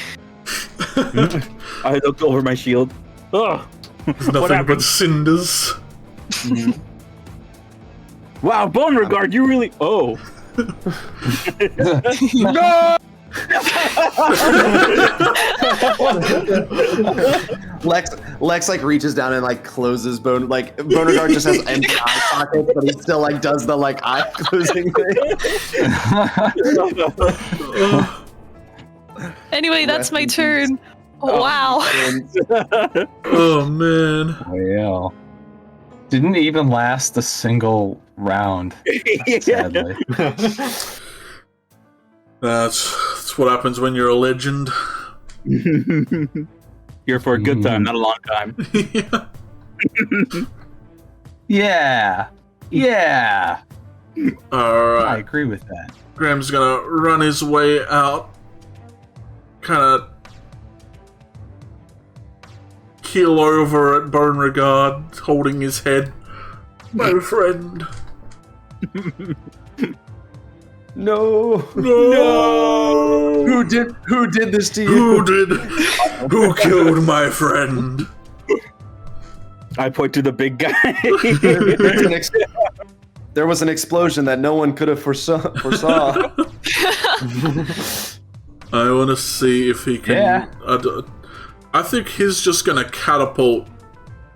I looked over my shield. Ugh. There's nothing but cinders. Wow, Bone Regard, you really... Oh. No! Lex like reaches down and like closes Beauregard just has empty eye sockets, but he still like does the like eye closing thing. Anyway, that's my turn. Wow. Oh man. Well, didn't even last a single round. Sadly. That's what happens when you're a legend. Here for a good time, not a long time. Yeah. Yeah. Alright. I agree with that. Graham's gonna run his way out. Kinda keel over at Beauregard, holding his head. My friend. No. No. Who did this to you? Who killed my friend? I point to the big guy. There was an explosion that no one could have foresaw. I want to see if he can. Yeah. I think he's just gonna catapult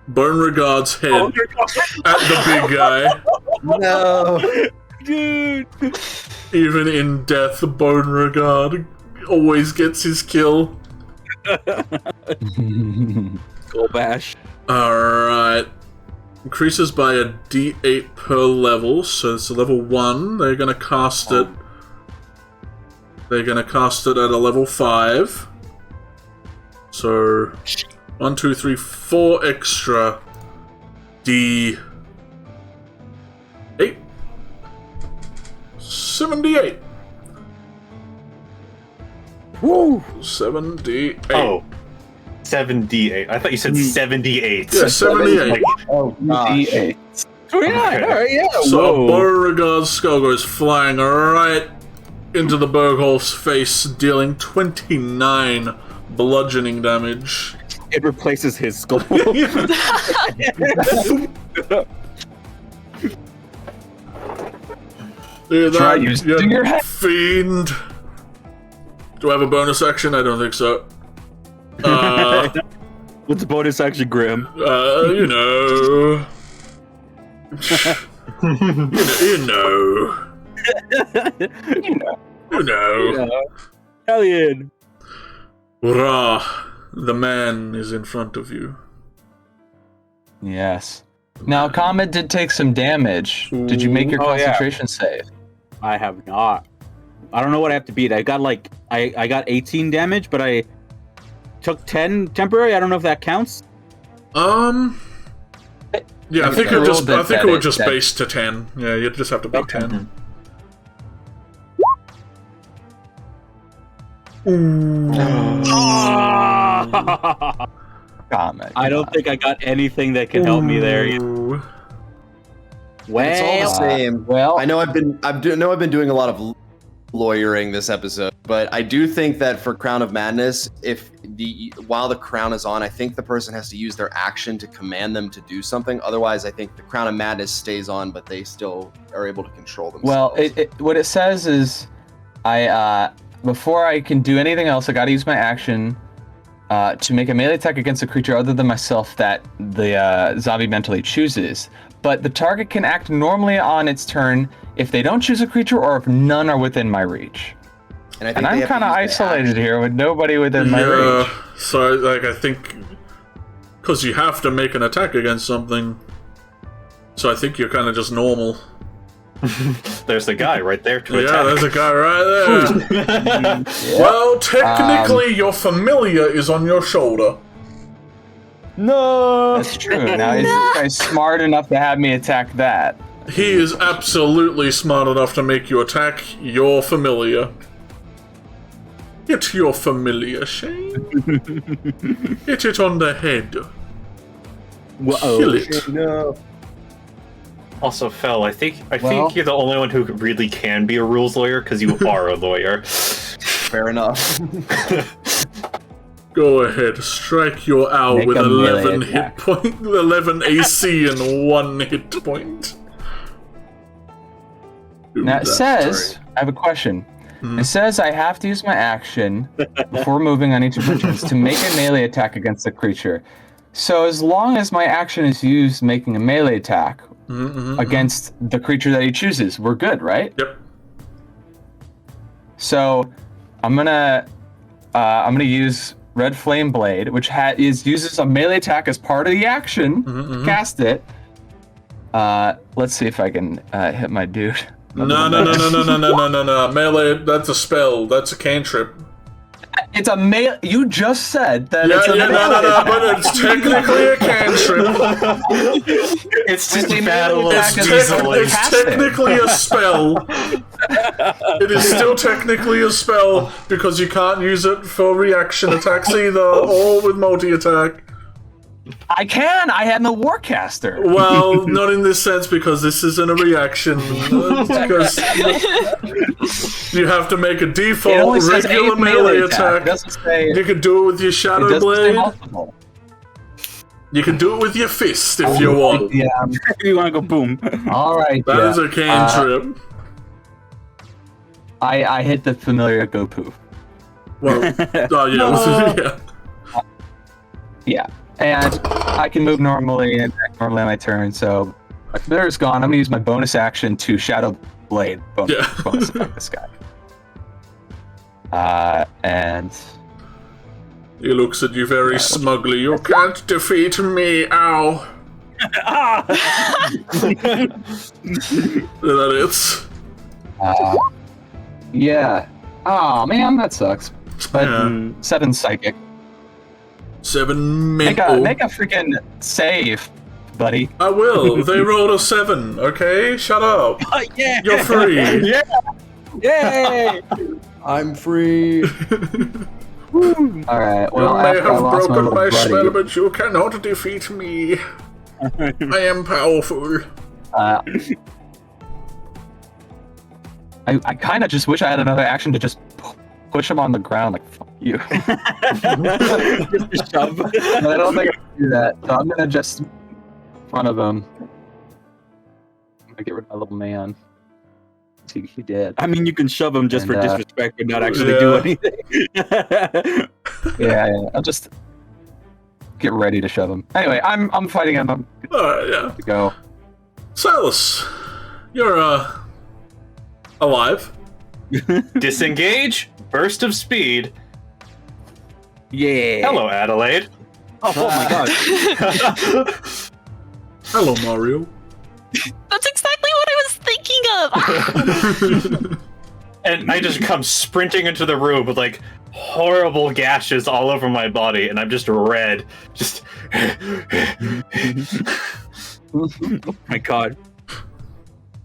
Beauregard's head at the big guy. No. Dude. Even in death, Beauregard always gets his kill. Go bash. Alright. Increases by a d8 per level, so it's a level 1. They're gonna cast it. They're gonna cast it at a level 5. So 1, 2, 3, 4 extra d8. 78. Woo! 78. Oh. 7d8. I thought you said 78. Yeah, 78. Oh, gosh. 29. Alright, yeah. So Beauregard's skull goes flying right into the Bergholf's face, dealing 29 bludgeoning damage. It replaces his skull. Try using your head. Fiend. Do I have a bonus action? I don't think so. What's the bonus action, Grim? You know. you know. You know. Hellion. Hurrah! The man is in front of you. Yes. Now, Comet did take some damage. Did you make your concentration save? I have not. I don't know what I have to beat. I got I got 18 damage, but I took 10 temporary. I don't know if that counts. Yeah, I think it would just base to 10. Yeah, you just have to beat 10. I don't think I got anything that can help me there. Well, it's all the same. I know I've been doing a lot of lawyering this episode, but I do think that for Crown of Madness, while the crown is on, I think the person has to use their action to command them to do something. Otherwise, I think the Crown of Madness stays on, but they still are able to control themselves. Well, what it says is, before I can do anything else, I got to use my action to make a melee attack against a creature other than myself that the zombie mentally chooses. But the target can act normally on its turn if they don't choose a creature or if none are within my reach. And I'm kind of isolated here with nobody within my reach. So, I think... Because you have to make an attack against something. So I think you're kind of just normal. There's the guy right there to attack. Yeah, there's a guy right there. Well, technically, your familiar is on your shoulder. No! That's true. Now, is this guy smart enough to have me attack that? He is absolutely smart enough to make you attack your familiar. Hit your familiar, Shane. Hit it on the head. Kill it. No. Also, Fel, I think you're the only one who really can be a rules lawyer because you are a lawyer. Fair enough. Go ahead, strike your owl with 11 hit point, 11 AC and 1 hit point. Now it says, I have a question. It says I have to use my action before moving on each of my turns to make a melee attack against the creature. So as long as my action is used making a melee attack against the creature that he chooses, we're good, right? Yep. So I'm gonna use Red Flame Blade, which uses a melee attack as part of the action. Cast it. Let's see if I can hit my dude. No. Melee, that's a spell. That's a cantrip. It's a melee. You just said that it's a melee. No, but it's technically a cantrip. It's just a battle of It's technically a spell. It is still technically a spell because you can't use it for reaction attacks either, or with multi-attack. I can. I am a warcaster. Well, not in this sense because this isn't a reaction. Because you have to make a default regular melee attack. You can do it with your Shadow Blade. You can do it with your fist if you want. Yeah, you want to go boom. All right. That is a cantrip. I hit the familiar go poof. Well, yeah. Yeah. And I can move normally and act normally on my turn, so my familiar's gone. I'm gonna use my bonus action to Shadow Blade bonus attack this guy. And He looks at you very smugly. You can't defeat me, ow. That is. Yeah. Oh man, that sucks. But 7 psychic. 7 mental. Make a freaking save, buddy. I will. They rolled a 7. Okay, shut up. Yeah. You're free. Yeah. Yay! I'm free. All right. Well, You may after I have lost broken my little spell, buddy, but you cannot defeat me. I am powerful. I kind of just wish I had another action to just push him on the ground, like, fuck you. Just a shove. But I don't think I can do that, so I'm gonna just in front of him. I'm gonna get rid of my little man. He did. I mean, you can shove him just And, for disrespect, but not actually do anything. Yeah, I'll just get ready to shove him. Anyway, I'm fighting him. I'm good Yeah. to go. Silas, you're, alive. Disengage, burst of speed. Yeah. Hello, Adelaide. Oh my god. Hello, Mario. That's exactly what I was thinking of. And I just come sprinting into the room with like horrible gashes all over my body, and I'm just red. Just. Oh my god.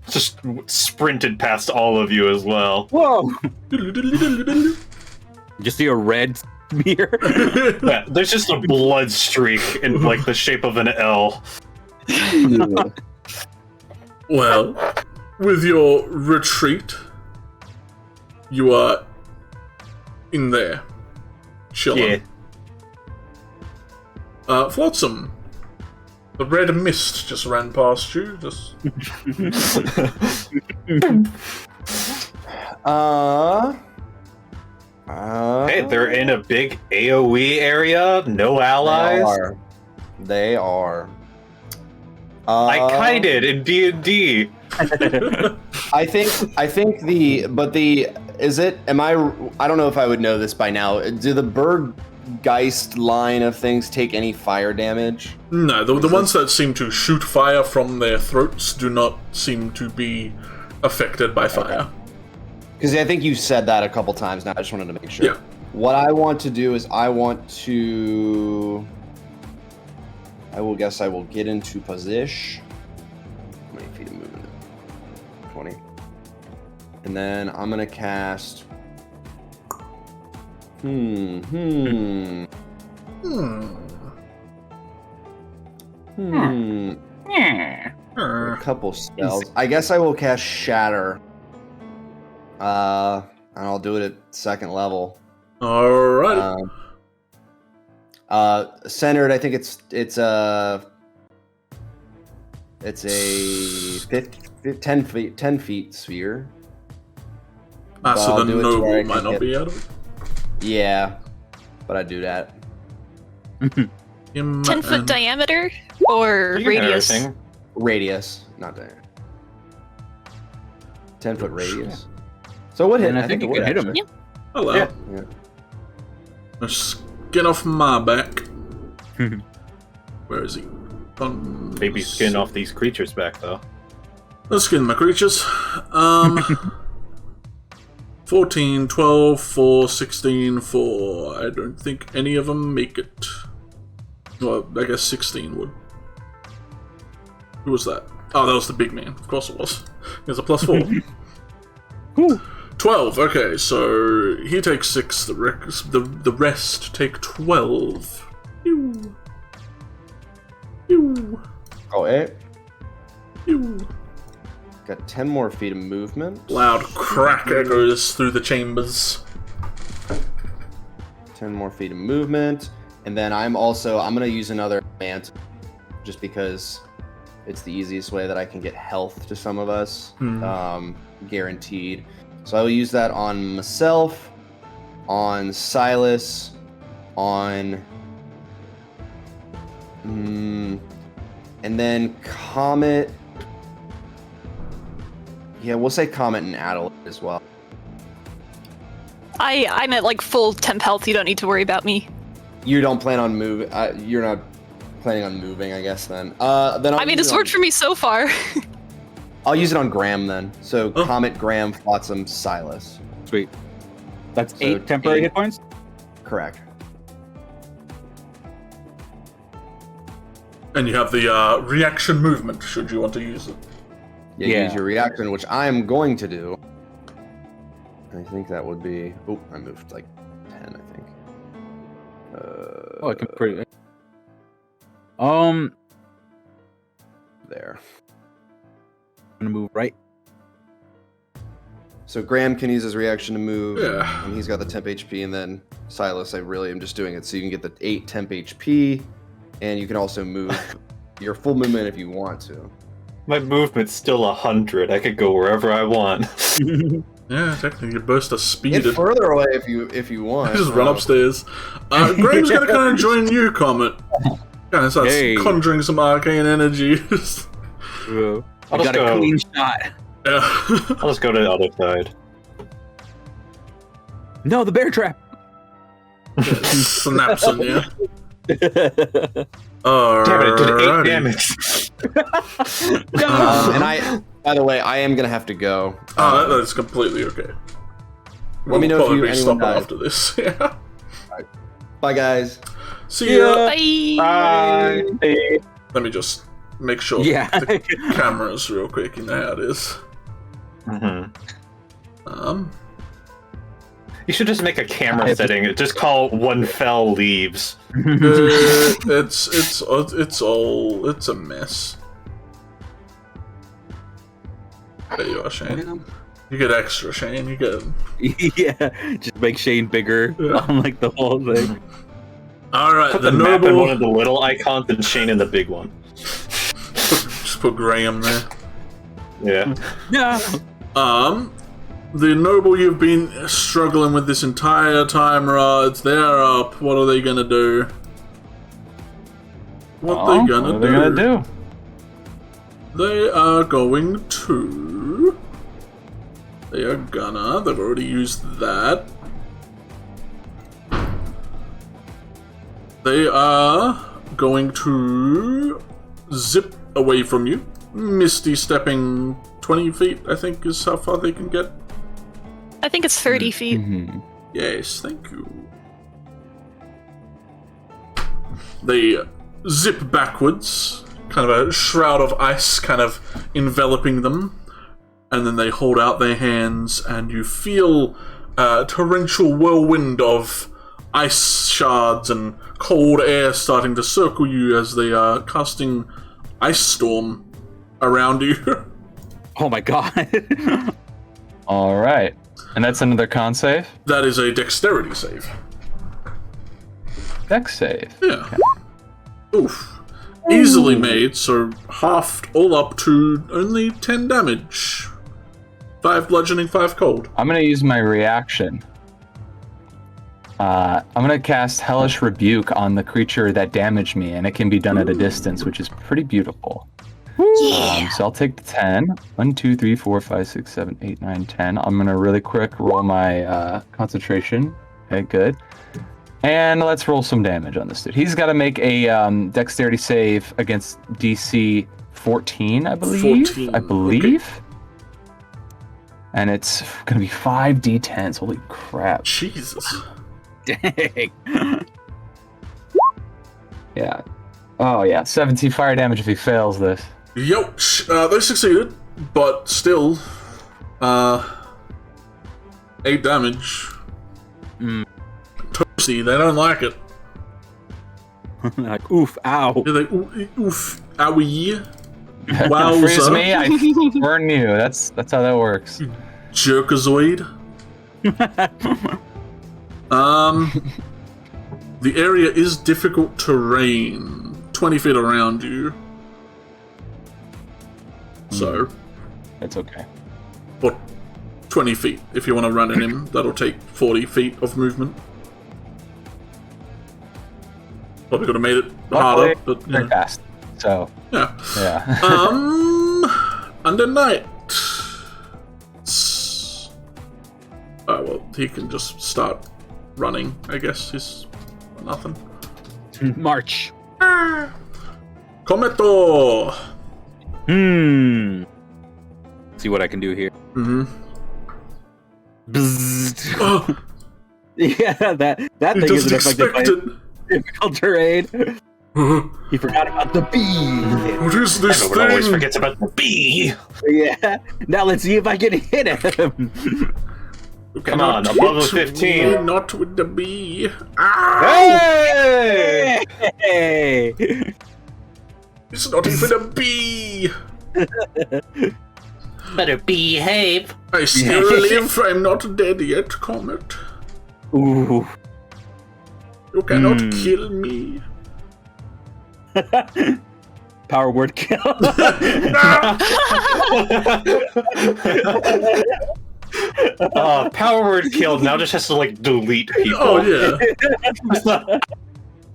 Just sprinted past all of you as well. Whoa! You see a red smear? Yeah, there's just a blood streak in like the shape of an L. Well, with your retreat, you are in there, chilling. Yeah. Flotsam, the red mist just ran past you. Just Hey, they're in a big AoE area. No allies. They are. I kited in D&D. I think I don't know if I would know this by now. Do the Berggeist line of things take any fire damage? no, the ones that seem to shoot fire from their throats do not seem to be affected by fire. Because I think you said that a couple times now. I just wanted to make sure. Yeah. What I want to do is I will get into position. How many feet of movement? 20. And then I'm gonna cast. A couple spells. I guess I will cast Shatter. And I'll do it at 2nd level. Alright. Centered. I think it's a 10 feet sphere. So the do it to where I noble might can not hit- be out of it. Yeah, but I do that. 10-foot diameter or You can hit radius? everything. Radius, not diameter. 10-foot radius. So what hit? And I think you can hit him. actually. Hello. Yeah. Let's get off my back. Where is he? Maybe skin off these creatures back though. Let's skin my creatures. 14, 12, 4, 16, 4. I don't think any of them make it. Well, I guess 16 would. Who was that? Oh, that was the big man. Of course it was. There's a +4. 12. Okay, so he takes 6. The rest take 12. Ew. Ew. Oh, 8. Ew. Got 10 more feet of movement. Loud crack echoes through the chambers. 10 more feet of movement. And then I'm going to use another mantle just because it's the easiest way that I can get health to some of us. Guaranteed. So I will use that on myself, on Silas, on... and then Comet... Yeah, we'll say Comet and Adelaide as well. I'm at like full temp health. You don't need to worry about me. You don't plan on moving. You're not planning on moving, I guess. Then I mean, it's worked for me so far. I'll use it on Graham then. So Comet, Graham, Flotsam, Silas. Sweet. That's 8 temporary hit points? Correct. And you have the reaction movement, should you want to use it. Yeah, use your reaction, which I'm going to do. I think that would be... Oh, I moved like 10, I think. I can pretty... There. I'm gonna move right. So Graham can use his reaction to move, Yeah. and he's got the temp HP, and then Silas, I really am just doing it so you can get the 8 temp HP, and you can also move your full movement if you want to. My movement's still 100. I could go wherever I want. Yeah, technically, your burst of speed. Get further away if you want. Just run upstairs. Graham's gonna kind of join you, Comet. Kind of starts conjuring some arcane energies. I got a clean shot. Yeah. I'll just go to the other side. No, the bear trap. Snaps on you. Damn it, it did 8 damage. And by the way, I am gonna have to go. That's completely okay. Let me know if you stop dies. after this. Yeah. Right. Bye, guys. See ya. Bye. Bye. Let me just make sure the cameras real quick. You know how it is. You should just make a camera setting. Just call One Fell Leaves. It's a mess. There you are, Shane. You get extra, Shane. You get. Yeah, just make Shane bigger on like the whole thing. All right, put the map in one of the little icons and Shane in the big one. Just put Graham there. Yeah. Yeah. The noble you've been struggling with this entire time, Rods, they're up. What are they gonna do? What are they gonna do? They are going to... They've already used that. They are going to zip away from you. Misty stepping 20 feet, I think, is how far they can get. I think it's 30 feet. Yes, thank you. They zip backwards, kind of a shroud of ice kind of enveloping them, and then they hold out their hands, and you feel a torrential whirlwind of ice shards and cold air starting to circle you as they are casting Ice Storm around you. Oh my god. Alright. And that's another con save? That is a dexterity save. Dex save? Yeah. Okay. Oof. Easily made, so halved all up to only 10 damage. 5 bludgeoning, 5 cold. I'm gonna use my reaction. I'm gonna cast Hellish Rebuke on the creature that damaged me, and it can be done at a distance, which is pretty beautiful. Yeah. So I'll take the 10. 1, 2, 3, 4, 5, 6, 7, 8, 9, 10. I'm gonna really quick roll my concentration. Okay, good. And let's roll some damage on this dude. He's got to make a dexterity save against DC 14, I believe. 14. I believe. Okay. And it's gonna be 5d10s. Holy crap! Jesus. Dang. Yeah. Oh yeah, 17 fire damage if he fails this. Yep, they succeeded, but still, 8 damage. Toasty, they don't like it. Like, oof, ow. They're like, oof, owie. Freeze Wowza. me, I burn you. That's how that works. Jerkazoid. The area is difficult terrain. 20 feet around you. So. It's okay. Or 20 feet. If you want to run at him, that'll take 40 feet of movement. Probably could have made it harder, but very fast. So. Yeah. Yeah. Under night. Oh, well, he can just start running, I guess. He's nothing. March. Kometo! See what I can do here. Mm-hmm. Yeah, that thing isn't affected by difficult terrain. He forgot about the bee. What is this Everyone always forgets about the bee. Yeah. Now let's see if I can hit him. Come on, above a 15. Not with the bee. Hey! Hey! It's not even a bee. Better behave. I still live. I'm not dead yet, Comet. Ooh. You cannot kill me. Power word kill. Power word killed now just has to like delete people. Oh yeah.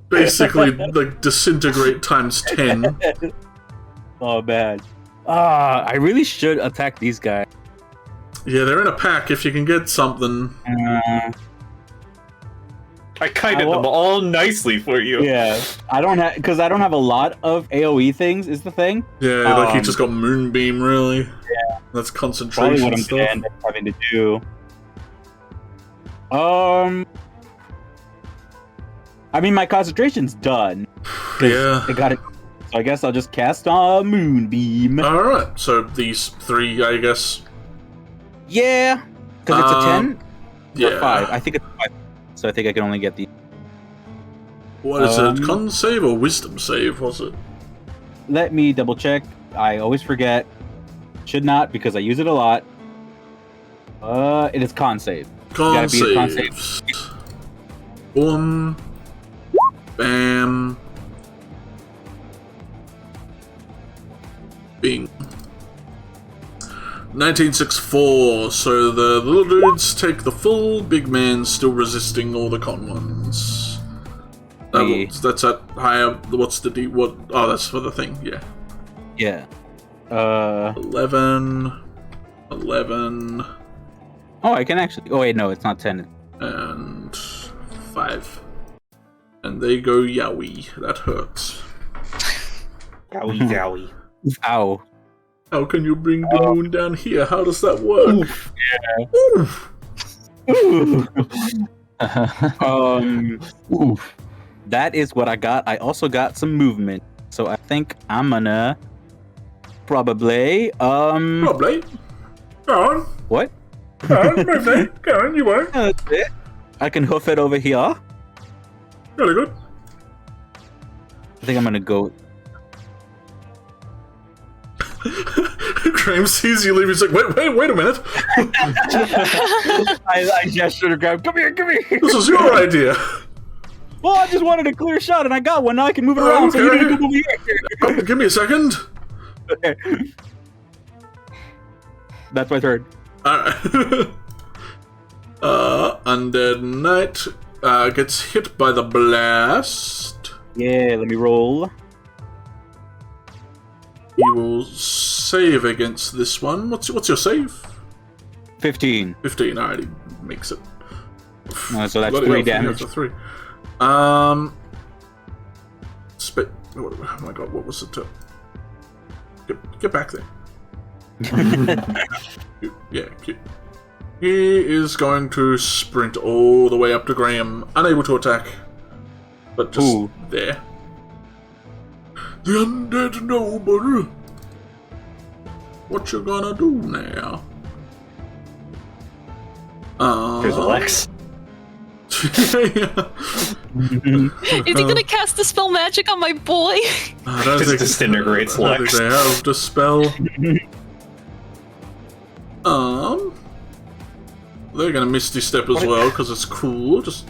Basically, like disintegrate times 10. Oh man. I really should attack these guys. Yeah, they're in a pack. If you can get something. I kited them all nicely for you. Yeah, I don't have I don't have a lot of AOE things. Is the thing? Yeah, like you just got Moonbeam, really. Yeah, that's concentration. Probably what I'm stuff. gonna end up having to do. I mean, my concentration's done. Yeah, I got it. So I guess I'll just cast a Moonbeam. All right. So these 3, I guess. Yeah, because it's a 10. Yeah, or 5. I think it's 5. So I think I can only get the. What is it? Con save or wisdom save? Was it? Let me double check. I always forget. Should not because I use it a lot. It is con save. Con save. Boom. Bam. Bing. 1964, so the little dudes take the full, big man still resisting all the con ones. That's at higher, what's the D, what, oh that's for the thing, yeah. Yeah. 11. Oh, I can actually, oh wait, no, it's not 10. And 5. And they go yowie, that hurts. Yowie. Ow. How can you bring the moon down here? How does that work? Oof. Yeah. Oof. That is what I got. I also got some movement. So I think I'm gonna probably Probably. Go on. What? Go on, move it. Go on, you won't. That's it. I can hoof it over here. Really good. I think I'm gonna go. Graham sees you leave. He's like, wait a minute. I gestured to grab. Come here. This was your idea. Well, I just wanted a clear shot, and I got one. Now I can move it around. Okay. So you need to come over here. Oh, give me a second. Okay. That's my turn. Alright. Undead Knight gets hit by the blast. Yeah, let me roll. He will save against this one. What's your save? 15. 15. Alright, he makes it. So that's 3 damage. 3. Oh my god, what was it? Get back there. Yeah, cute. He is going to sprint all the way up to Graham, unable to attack, but just there. The undead noble. What you gonna do now? Here's Alex. Is he gonna cast Dispel Magic on my boy? I don't think disintegrates Lex. They have Dispel. They're gonna Misty Step as well because it's cool. Just.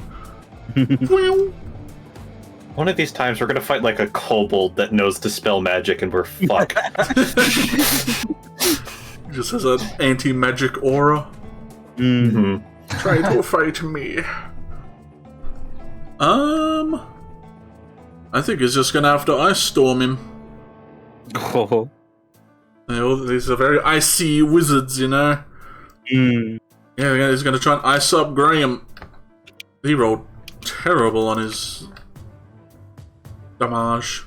One of these times we're gonna fight like a kobold that knows Dispel Magic and we're fucked. Just has an anti-magic aura. Mm-hmm. Try to fight me. I think he's just gonna have to ice storm him. Oh. These are very icy wizards, you know. Yeah, he's gonna try and ice up Graham. He rolled terrible on his damage.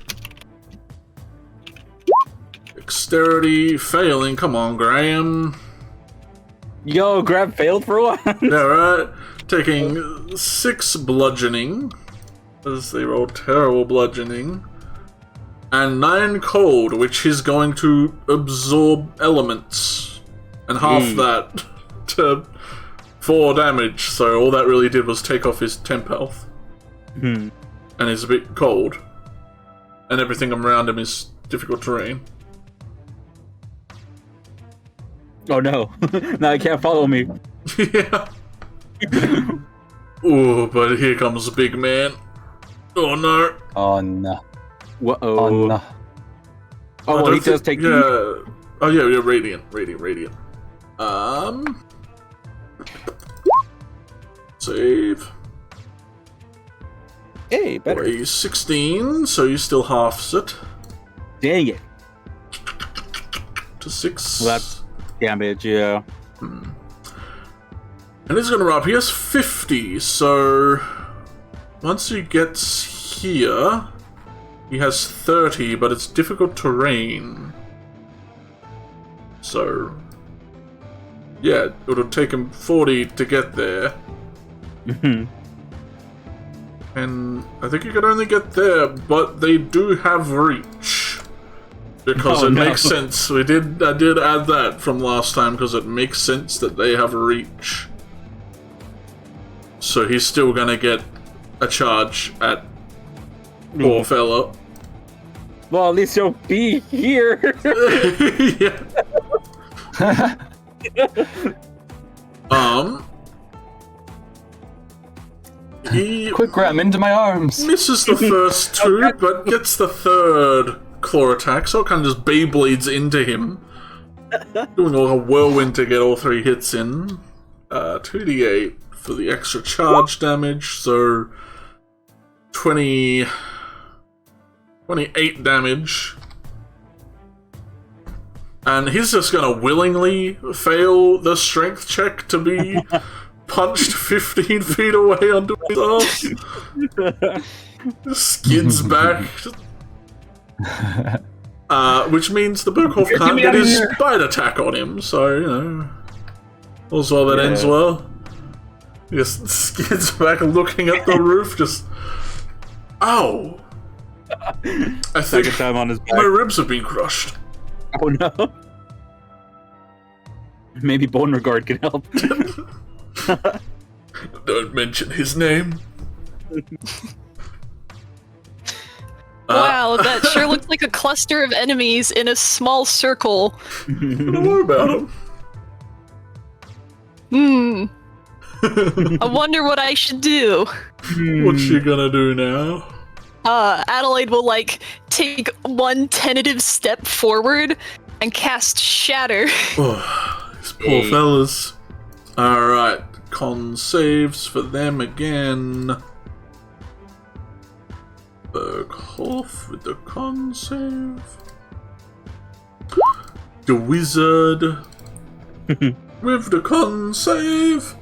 Dexterity failing. Come on, Graham. Yo, Graham failed for one. Yeah, right. Taking 6 bludgeoning, as they roll terrible bludgeoning, and 9 cold, which is going to absorb elements, and half that to 4 damage. So all that really did was take off his temp health, and he's a bit cold, and everything around him is difficult terrain. Oh no! Now he can't follow me. Yeah. Ooh, but here comes the big man. Oh no. Oh no. Whoa. Oh no. Oh, well, he does take. Yeah. Oh yeah, yeah. Radiant. Save. Hey, better. Well, he's 16, so he still halves it Dang it. to 6. Well, that's damage, yeah. And he's gonna up. He has 50, so once he gets here, he has 30, but it's difficult terrain. So, yeah, it'll take him 40 to get there. And I think you can only get there, but they do have reach. Because it makes sense. I did add that from last time, because it makes sense that they have reach. So he's still gonna get a charge at poor fella. Well, at least he'll be here. Yeah. He Quick, Graham, into my arms. misses the first 2, but gets the 3rd claw attack, so it kind of just Beyblades into him. Doing a whirlwind to get all 3 hits in. 2d8 for the extra charge damage, so 28 damage. And he's just gonna willingly fail the strength check to be punched 15 feet away onto his ass. Skids back. Which means the Burkhoff can't get his bite attack on him, so, you know. All's well that ends well. He just skids back looking at the roof, just... Ow! I think Time on his back. my ribs have been crushed. Oh no. Maybe Bone Regard can help. Don't mention his name. Wow, that sure looks like a cluster of enemies in a small circle. Don't worry about him. I wonder what I should do. What's she gonna do now? Adelaide will, like, take one tentative step forward and cast Shatter. Oh, these poor fellas. Alright, con saves for them again. Berghoff with the con save. The wizard with the con save.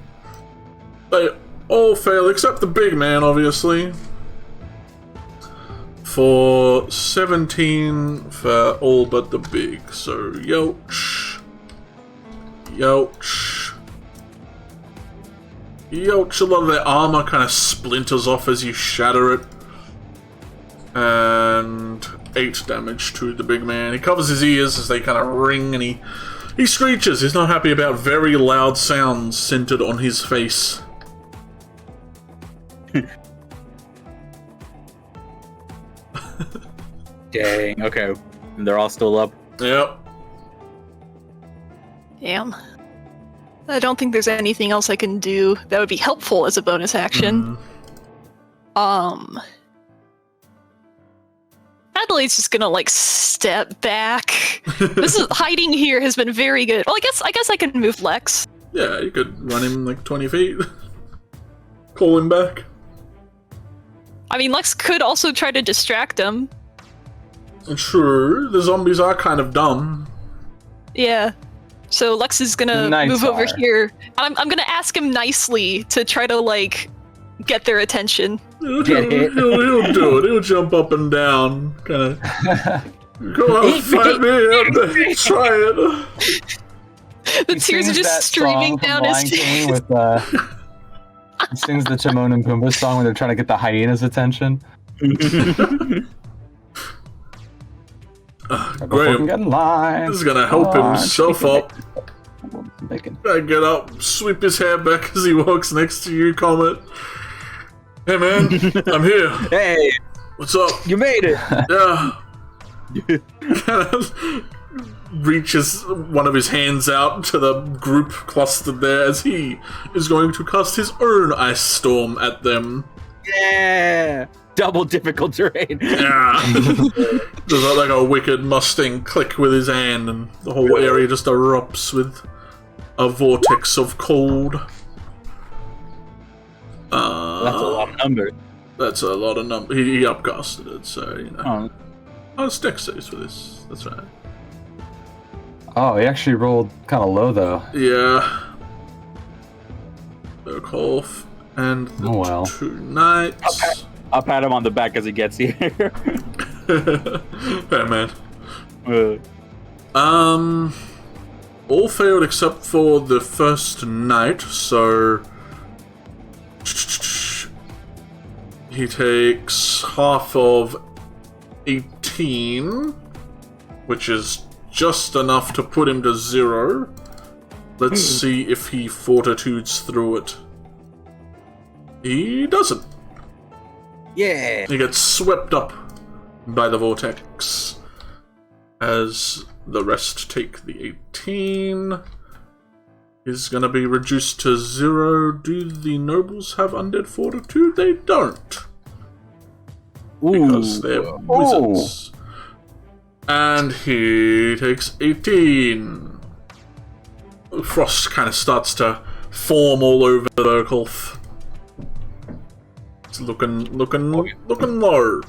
They all fail except the big man, obviously. For 17 for all but the big. So, youch. Youch. Youch. A lot of their armor kind of splinters off as you shatter it. And 8 damage to the big man. He covers his ears as they kind of ring, and he screeches. He's not happy about very loud sounds centered on his face. Dang, okay. They're all still up. Yep. Damn. I don't think there's anything else I can do that would be helpful as a bonus action. Adelaide's just gonna, like, step back. Hiding here has been very good. Well, I guess I can move Lex. Yeah, you could run him like 20 feet. Call him back. I mean, Lex could also try to distract him. Sure, the zombies are kind of dumb. Yeah. So Lex is gonna move over here. I'm gonna ask him nicely to try to, like, get their attention. He'll do it. He'll jump up and down, kind of. Go out, fight me, and try it. The tears are just streaming down his face. With, he sings the Timon and Pumbaa song when they're trying to get the hyena's attention. Graham, this is gonna help himself up. I get up, sweep his hair back as he walks next to you, Comet. Hey man, I'm here. Hey, what's up? You made it. Yeah. Reaches one of his hands out to the group clustered there as he is going to cast his own ice storm at them. Yeah. Double difficult terrain. Yeah. There's like a wicked Mustang click with his hand, and the whole area just erupts with a vortex of cold. That's a lot of numbers. That's a lot of numbers. He upcasted it, so, you know. Oh, it's dex saves for this. That's right. Oh, he actually rolled kind of low, though. Yeah. Oak and the 2 knights. I'll pat him on the back as he gets here. Hey, man. All failed except for the first knight, so he takes half of 18, which is just enough to put him to 0. Let's see if he fortitudes through it. He doesn't. Yeah. He gets swept up by the vortex as the rest take the 18. Is going to be reduced to 0. Do the nobles have undead fortitude? They don't. Because they're wizards. And he takes 18. Frost kind of starts to form all over the Urkulf. It's looking low.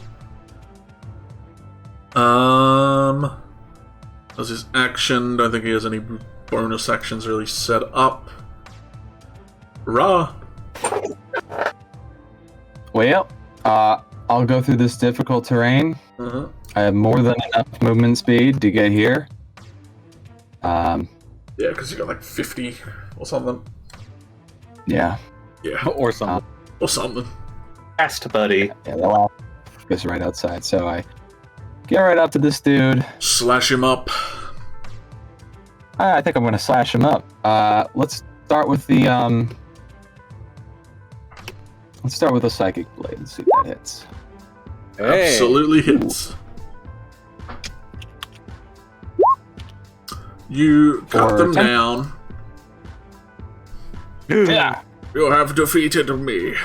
As his action, don't think he has any bonus actions really set up. Ra. Well, I'll go through this difficult terrain. I have more than enough movement speed to get here. Yeah, because you got like 50 or something. Yeah. Yeah. Or something. Or something. Fast, buddy. Yeah, the last is right outside, so I get right up to this dude. Slash him up. I think I'm gonna slash him up. Let's start with the Let's start with a psychic blade and see if that hits. Hey. Absolutely hits. You cut them down. Yeah. You have defeated me.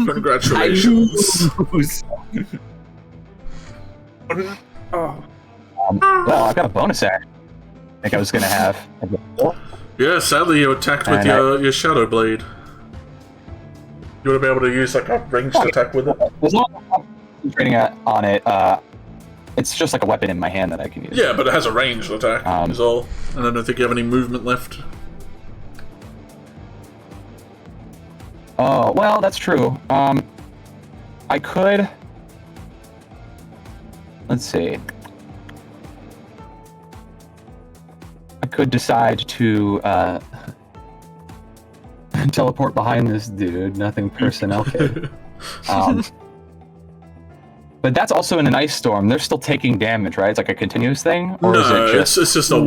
Congratulations. Well, I've got a bonus action. I think I was gonna have. Yeah, sadly you attacked with your shadow blade. You would be able to use like a ranged attack with it. As long as I'm concentrating on it, it's just like a weapon in my hand that I can use. Yeah, but it has a ranged attack, is all. And I don't think you have any movement left. Oh, well, that's true. I could... Let's see. I could decide to, teleport behind this dude. Nothing personnel kid. But that's also in an ice storm. They're still taking damage, right? It's like a continuous thing? Or is it just... it's just a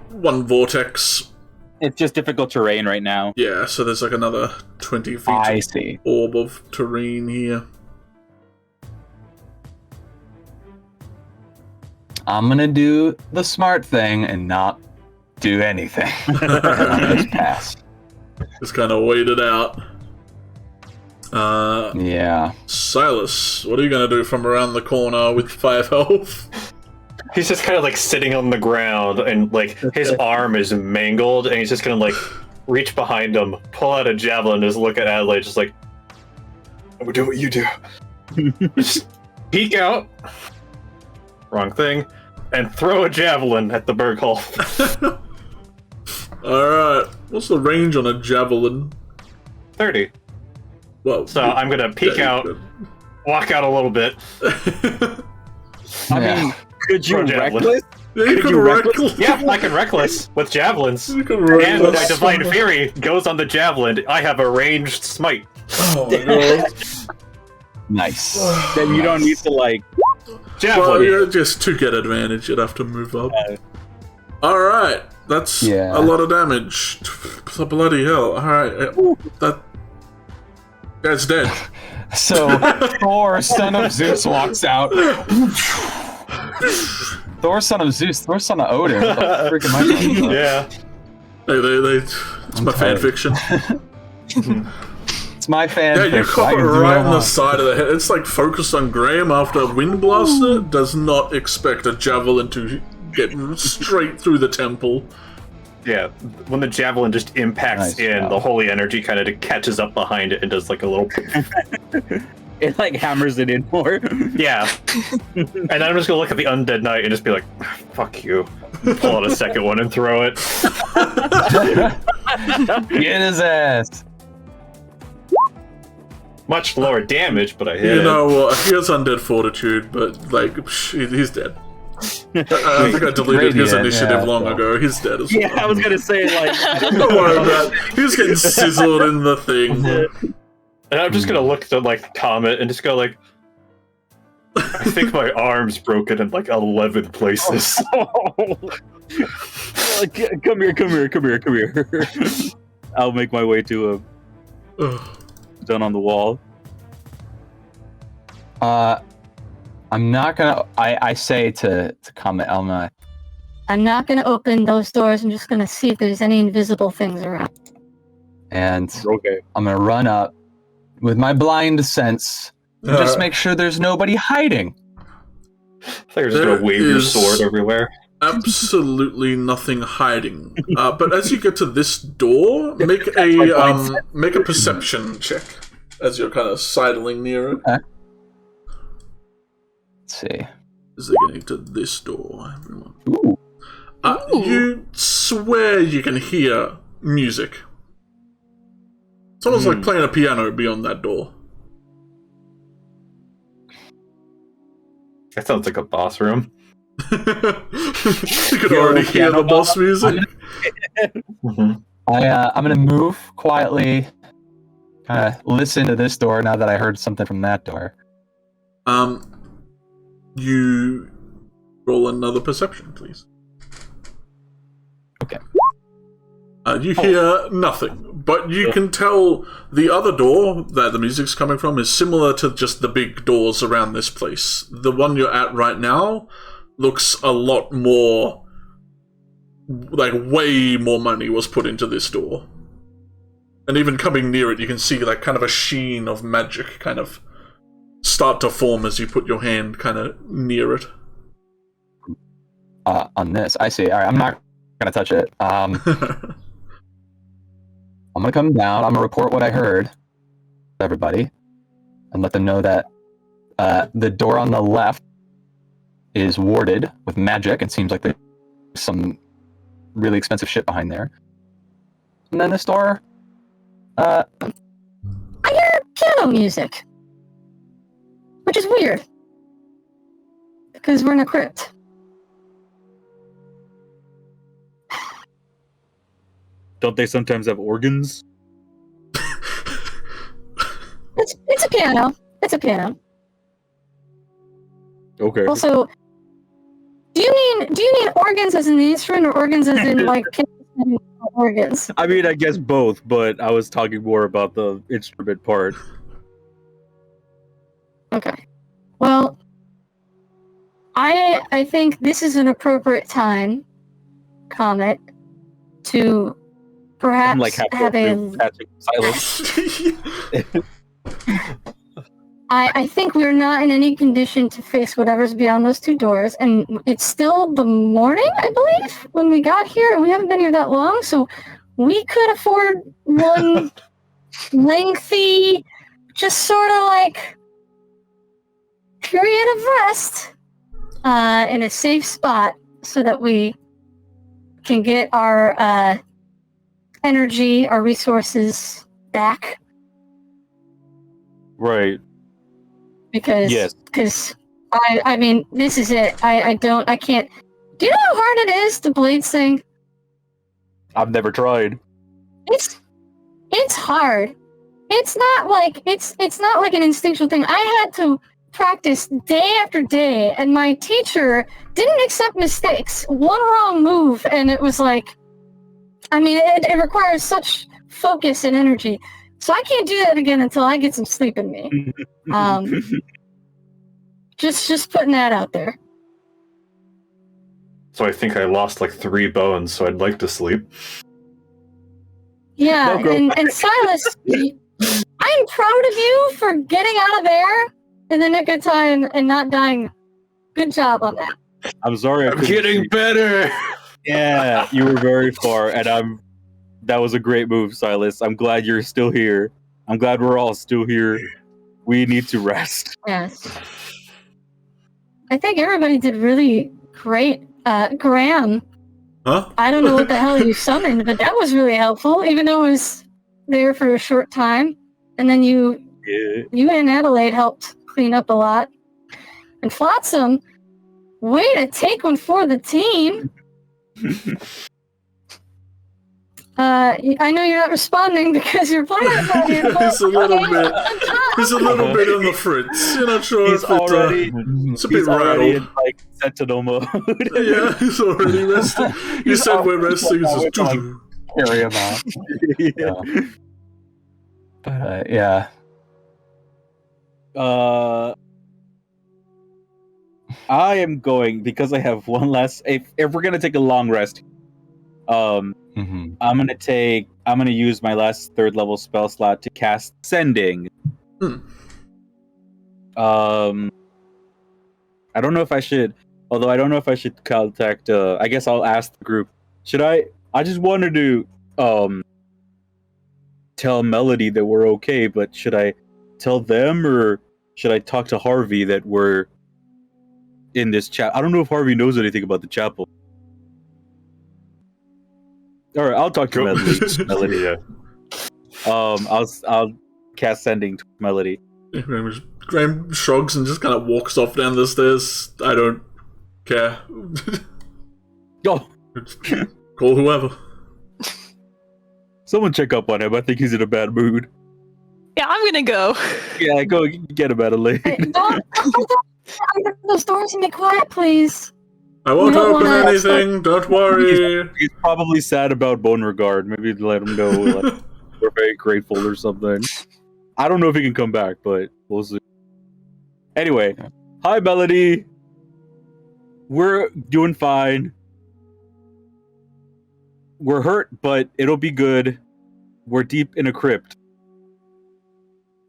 one vortex. It's just difficult terrain right now. Yeah, so there's like another 20 feet I see. Orb of terrain here. I'm gonna do the smart thing and not do anything. Just pass. Just kind of wait it out. Yeah. Silas, what are you gonna do from around the corner with 5 health? He's just kind of like sitting on the ground and like his arm is mangled and he's just gonna like reach behind him, pull out a javelin, just look at Adelaide, just like, I'm gonna do what you do. Just peek out, wrong thing, and throw a javelin at the Bergholf. Alright, what's the range on a javelin? 30. Well, so I'm gonna peek out, walk out a little bit. I mean, could you reckless? Could you reckless? Yeah, I can reckless with javelins. And with my divine fury goes on the javelin. I have a ranged smite. Oh my god. Nice. Then you don't need to like javelin. Well, yeah, just to get advantage, you'd have to move up. All right, that's a lot of damage. Bloody hell! All right, that guy's dead. So Thor, son of Zeus, walks out. Thor, son of Zeus. Thor, son of Odin. What the freak am I talking about? Yeah. It's my fan fiction. It's my fan fiction. Yeah, you caught it right in the side of the head. It's like focused on Graham after a wind blaster. Does not expect a javelin to get straight through the temple. Yeah, when the javelin just impacts the holy energy kind of catches up behind it and does like a little... It like hammers it in more. Yeah. And then I'm just gonna look at the undead knight and just be like, fuck you. Pull out a second one and throw it. Get his ass. Much lower damage, but I hit. You know what? He has undead fortitude, but like, he's dead. I think I deleted his initiative long ago. He's dead as well. Yeah, I was gonna say, like... Don't worry about it. He was getting sizzled in the thing. And I'm just gonna look at like Comet and just go like, I think my arm's broken in like 11 places. Come here. I'll make my way to him. Down on the wall. I'm not gonna. I say to Comet Elma, I'm not gonna open those doors. I'm just gonna see if there's any invisible things around. And I'm gonna run up with my blind sense. Just make sure there's nobody hiding. I think you're just gonna wave your sword everywhere. Absolutely nothing hiding. But as you get to this door, make a perception check as you're kind of sidling near it. Okay. Let's see. As they're getting to this door, everyone. You swear you can hear music. Someone's like playing a piano beyond that door. That sounds like a boss room. You could already hear the boss music. I'm gonna move quietly, kind of listen to this door now that I heard something from that door. You roll another perception, please. Okay. You hear nothing, but you can tell the other door that the music's coming from is similar to just the big doors around this place. The one you're at right now looks a lot more, like way more money was put into this door. And even coming near it, you can see like kind of a sheen of magic kind of start to form as you put your hand kind of near it. On this, I see. All right, I'm not gonna touch it. I'm gonna come down. I'm gonna report what I heard to everybody, and let them know that the door on the left is warded with magic. It seems like there's some really expensive shit behind there. And then this door, I hear piano music, which is weird because we're in a crypt. Don't they sometimes have organs? It's a piano. It's a piano. Okay. Also, do you mean organs as in the instrument or organs as in like organs? I mean, I guess both, but I was talking more about the instrument part. Okay. Well, I think this is an appropriate time, Comet, to perhaps have a... I think we're not in any condition to face whatever's beyond those two doors, and it's still the morning, I believe, when we got here, and we haven't been here that long, so we could afford one lengthy, just sort of like period of rest in a safe spot so that we can get our energy, our resources back Right. Because I mean, this is it. I can't. Do you know how hard it is to blade sing? I've never tried. It's hard. It's not like an instinctual thing. I had to practice day after day, and my teacher didn't accept mistakes. One wrong move, and it was like, I mean, it requires such focus and energy. So I can't do that again until I get some sleep in me. Just putting that out there. So I think I lost like 3 bones, so I'd like to sleep. Yeah, and Silas, I'm proud of you for getting out of there in the nick of time and not dying. Good job on that. I'm sorry. I'm getting better. Yeah, you were very far, and that was a great move, Silas. I'm glad you're still here. I'm glad we're all still here. We need to rest. Yes. I think everybody did really great. Graham. Huh? I don't know what the hell you summoned, but that was really helpful, even though it was there for a short time. And then you and Adelaide helped clean up a lot. And Flotsam, way to take one for the team. I know you're not responding because your player's not here. He's a little bit. He's a little bit on the fritz. You're not sure He's if already. it's a bit already rattled. in like sentinel mode. Yeah, he's already resting. You said we're resting. It's just carry him out. Yeah. But yeah. I am going because I have one last. If we're gonna take a long rest, I'm gonna use my last 3rd level spell slot to cast Sending. I don't know if I should. Although I don't know if I should contact. I guess I'll ask the group. Should I? I just wanted to tell Melody that we're okay, but should I tell them or should I talk to Harvey that we're in this chapel? I don't know if Harvey knows anything about the chapel. All right, I'll talk to Melody. Yeah. I'll cast Sending to Melody. Graham shrugs and just kind of walks off down the stairs. I don't care. Oh. Call whoever. Someone check up on him. I think he's in a bad mood. Yeah, I'm gonna go. Yeah, go get him, Adelaide. Don't open those doors and be quiet, please. I won't open anything. Don't worry. He's probably sad about Beauregard. Maybe let him know like, we're very grateful or something. I don't know if he can come back, but we'll see. Anyway, hi Melody. We're doing fine. We're hurt, but it'll be good. We're deep in a crypt.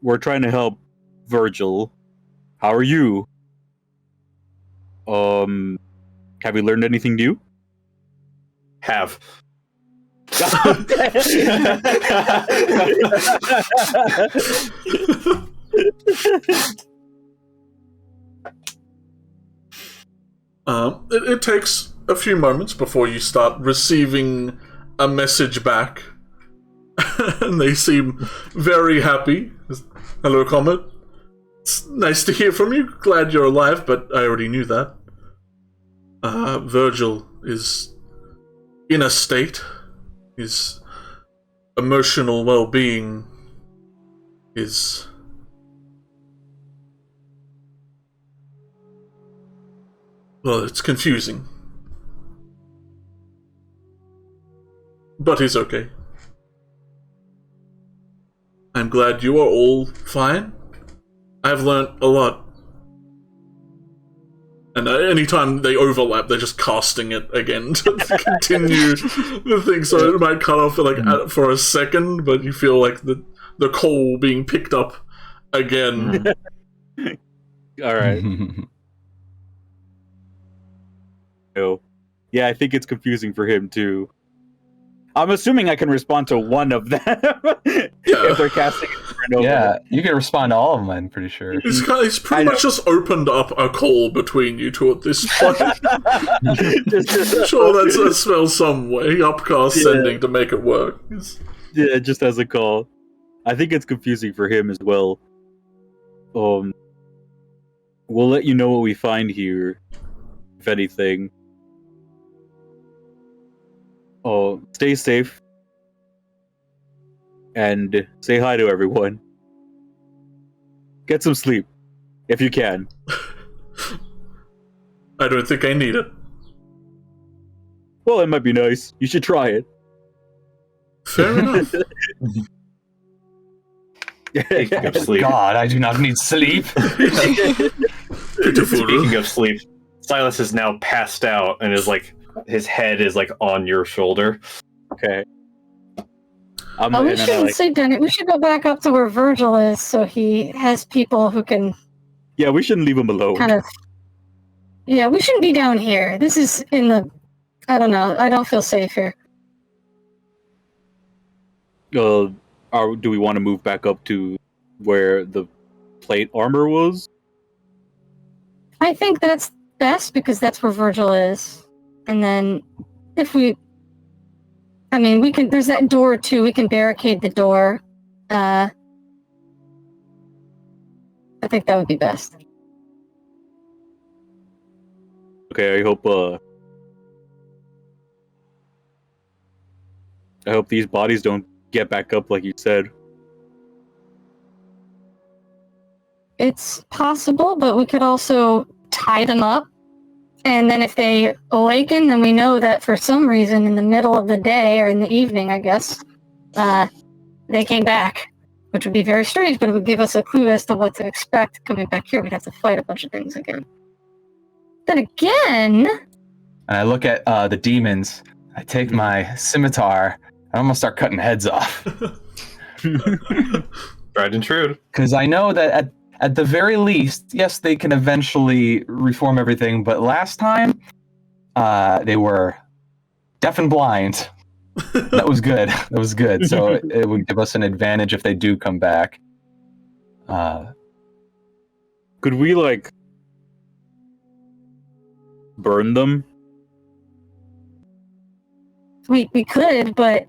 We're trying to help Virgil. How are you? Have we learned anything new? Have. It takes a few moments before you start receiving a message back. And they seem very happy. Hello, Comet. It's nice to hear from you. Glad you're alive, but I already knew that. Virgil is in a state. His emotional well-being is... well, it's confusing. But he's okay. I'm glad you are all fine. I've learnt a lot. And anytime they overlap, they're just casting it again to continue the thing. So it might cut off for a second, but you feel like the coal being picked up again. All right. Yeah, I think it's confusing for him too. I'm assuming I can respond to one of them if they're casting it over and over. Yeah, you can respond to all of them, I'm pretty sure. He's pretty much just opened up a call between you two at this point. Sure, that's a spell some way. Upcast Sending to make it work. Yeah, just as a call. I think it's confusing for him as well. we'll let you know what we find here, if anything. Stay safe. And say hi to everyone. Get some sleep, if you can. I don't think I need it. Well, it might be nice. You should try it. Fair enough. Speaking of sleep. God, I do not need sleep. Speaking of sleep, Silas is now passed out and is like, his head is like on your shoulder. Okay. We shouldn't sleep down it. We should go back up to where Virgil is, so he has people who can. Yeah, we shouldn't leave him alone. Kind of. Yeah, we shouldn't be down here. This is in the. I don't know. I don't feel safe here. Do we want to move back up to where the plate armor was? I think that's best because that's where Virgil is, and then if we. I mean, we can. There's that door too. We can barricade the door. I think that would be best. Okay, I hope these bodies don't get back up like you said. It's possible, but we could also tie them up. And then if they awaken, then we know that for some reason in the middle of the day or in the evening, I guess, they came back, which would be very strange, but it would give us a clue as to what to expect coming back here. We'd have to fight a bunch of things again. Then again... And I look at the demons. I take my scimitar. I almost start cutting heads off. Tried and true. Because I know that at the very least, yes, they can eventually reform everything, but last time, they were deaf and blind. That was good. That was good. So it would give us an advantage if they do come back. Could we, like, burn them? We could, but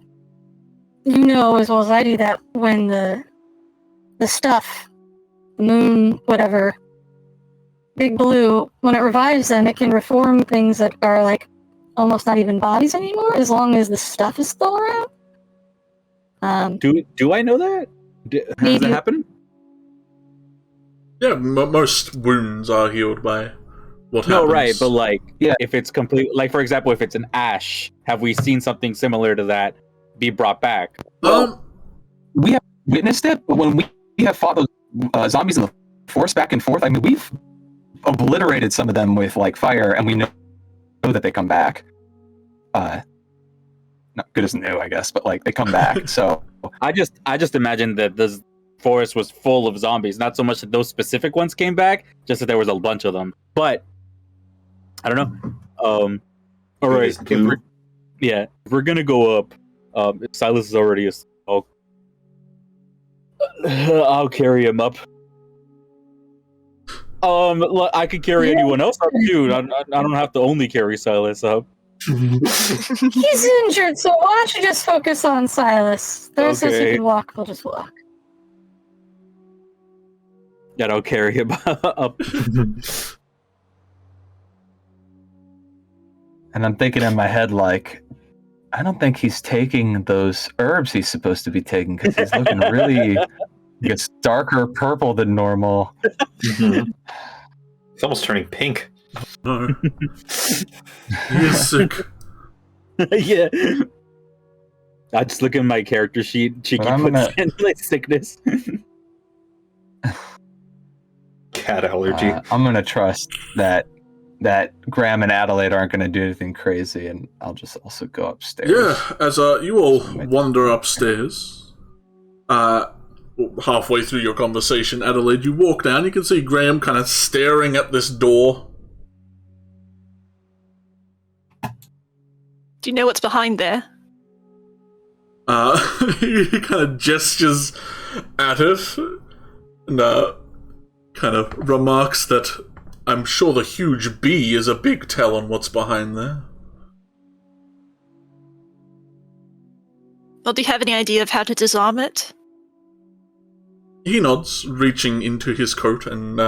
you know as well as I do that when the stuff, moon, whatever, Big Blue, when it revives them, it can reform things that are like almost not even bodies anymore, as long as the stuff is still around. Do I know that? Has that happened? Yeah, most wounds are healed by what happens. No, right, but like, yeah, if it's complete, like for example, if it's an ash, have we seen something similar to that be brought back? Well, we have witnessed it, but when we have fought those zombies in the forest back and forth, I mean, we've obliterated some of them with like fire, and we know that they come back. Not good as new, I guess, but like they come back. So I just imagined that this forest was full of zombies. Not so much that those specific ones came back, just that there was a bunch of them. But I don't know. All right, if we're gonna go up. Silas is already. I'll carry him up. I could carry anyone else up too. I don't have to only carry Silas up. He's injured, so why don't you just focus on Silas? The rest of us who can walk, we'll just walk. Yeah, I'll carry him up. And I'm thinking in my head, like, I don't think he's taking those herbs he's supposed to be taking, because he's looking really... It's darker purple than normal. Mm-hmm. It's almost turning pink. No. He's sick. Yeah. I just look at my character sheet. Cheeki puts in like sickness. Cat allergy. I'm gonna trust that Graham and Adelaide aren't gonna do anything crazy, and I'll just also go upstairs. Yeah, as you all wander upstairs, halfway through your conversation, Adelaide, you walk down, you can see Graham kind of staring at this door. Do you know what's behind there? He kind of gestures at it, and kind of remarks that I'm sure the huge bee is a big tell on what's behind there. Well, do you have any idea of how to disarm it? He nods, reaching into his coat and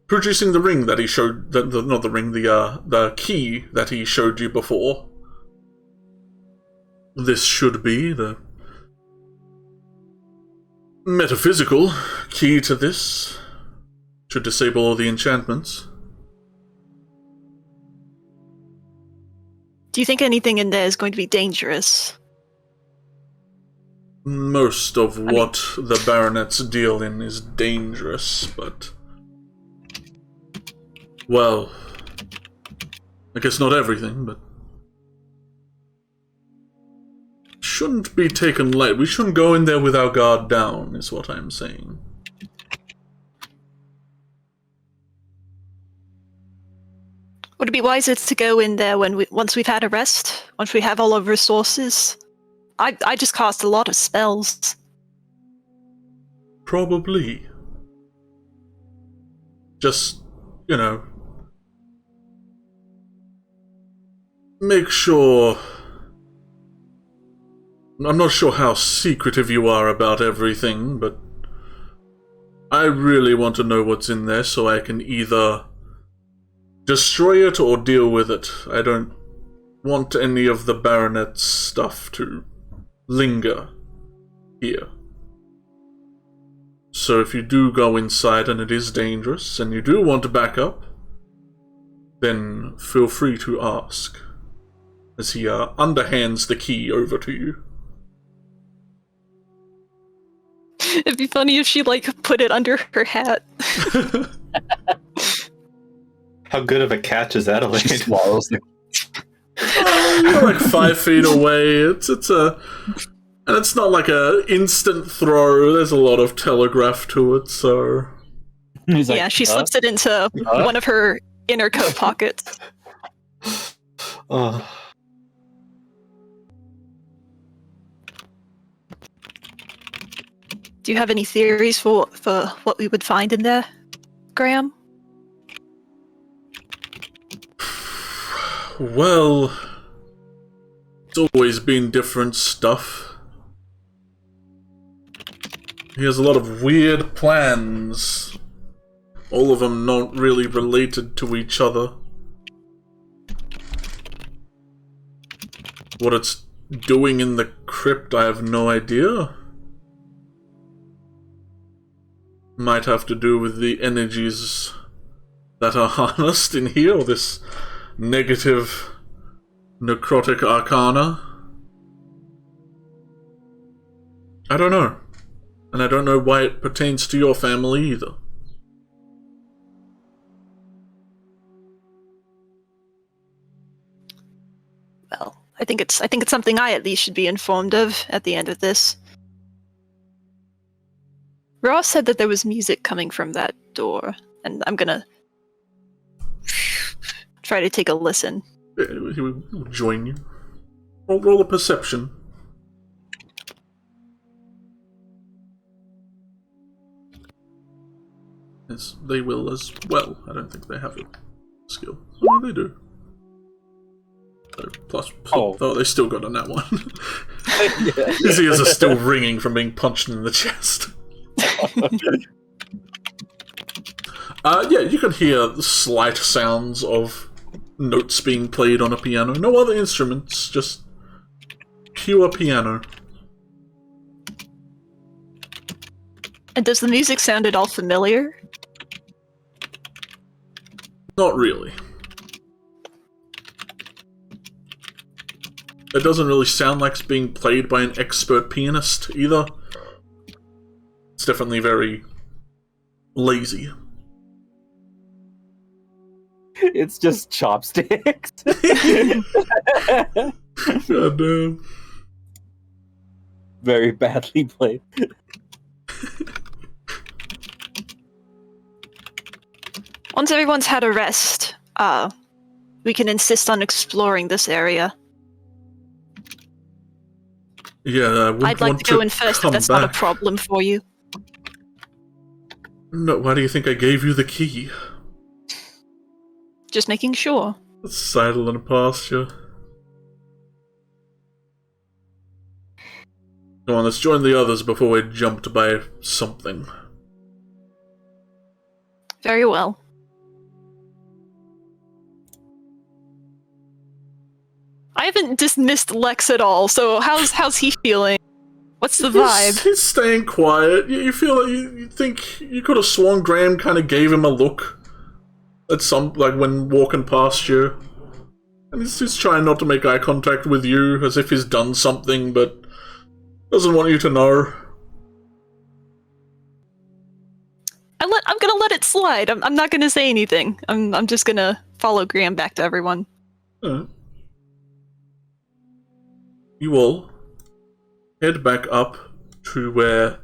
producing the ring that he showed. Not the ring, the key that he showed you before. This should be the metaphysical key to this. Should disable all the enchantments. Do you think anything in there is going to be dangerous? Most of what the baronets deal in is dangerous, but... well... I guess not everything, but... shouldn't be taken light. We shouldn't go in there with our guard down, is what I'm saying. Would it be wiser to go in there once we've had a rest? Once we have all our resources? I just cast a lot of spells. Probably. Just, you know... make sure... I'm not sure how secretive you are about everything, but... I really want to know what's in there so I can either... destroy it or deal with it. I don't want any of the baronet's stuff to linger here. So if you do go inside and it is dangerous, and you do want to back up, then feel free to ask. As he underhands the key over to you. It'd be funny if she, put it under her hat. How good of a catch is that, Elaine? She swallows the... You're 5 feet away. And it's not like a instant throw. There's a lot of telegraph to it, so... Yeah, she slips it into one of her inner coat pockets. Do you have any theories for what we would find in there, Graham? Well, it's always been different stuff. He has a lot of weird plans. All of them not really related to each other. What it's doing in the crypt, I have no idea. Might have to do with the energies that are harnessed in here, or this negative necrotic arcana. I don't know. And I don't know why it pertains to your family either. Well, I think it's something I at least should be informed of at the end of this. Ross said that there was music coming from that door, and I'm gonna try to take a listen. He will join you. Roll a perception. Yes, they will as well. I don't think they have a skill. Oh, no, they do. So, plus, they still got a nat one. His ears are still ringing from being punched in the chest. Yeah, you can hear slight sounds of notes being played on a piano. No other instruments, just pure piano. And does the music sound at all familiar? Not really. It doesn't really sound like it's being played by an expert pianist either. It's definitely very lazy. It's just chopsticks. God damn. Very badly played. Once everyone's had a rest, we can insist on exploring this area. Yeah, I'd like to go in first if that's not a problem for you. No, why do you think I gave you the key? Just making sure. Sidle in a pasture. Come on, let's join the others before we're jumped by something. Very well. I haven't dismissed Lex at all, so how's he feeling? What's the vibe? He's staying quiet. You feel like you think you could have sworn Graham kind of gave him a look at like when walking past you, and he's trying not to make eye contact with you, as if he's done something, but doesn't want you to know. I'm gonna let it slide. I'm not gonna say anything. I'm just gonna follow Graham back to everyone. You all head back up to where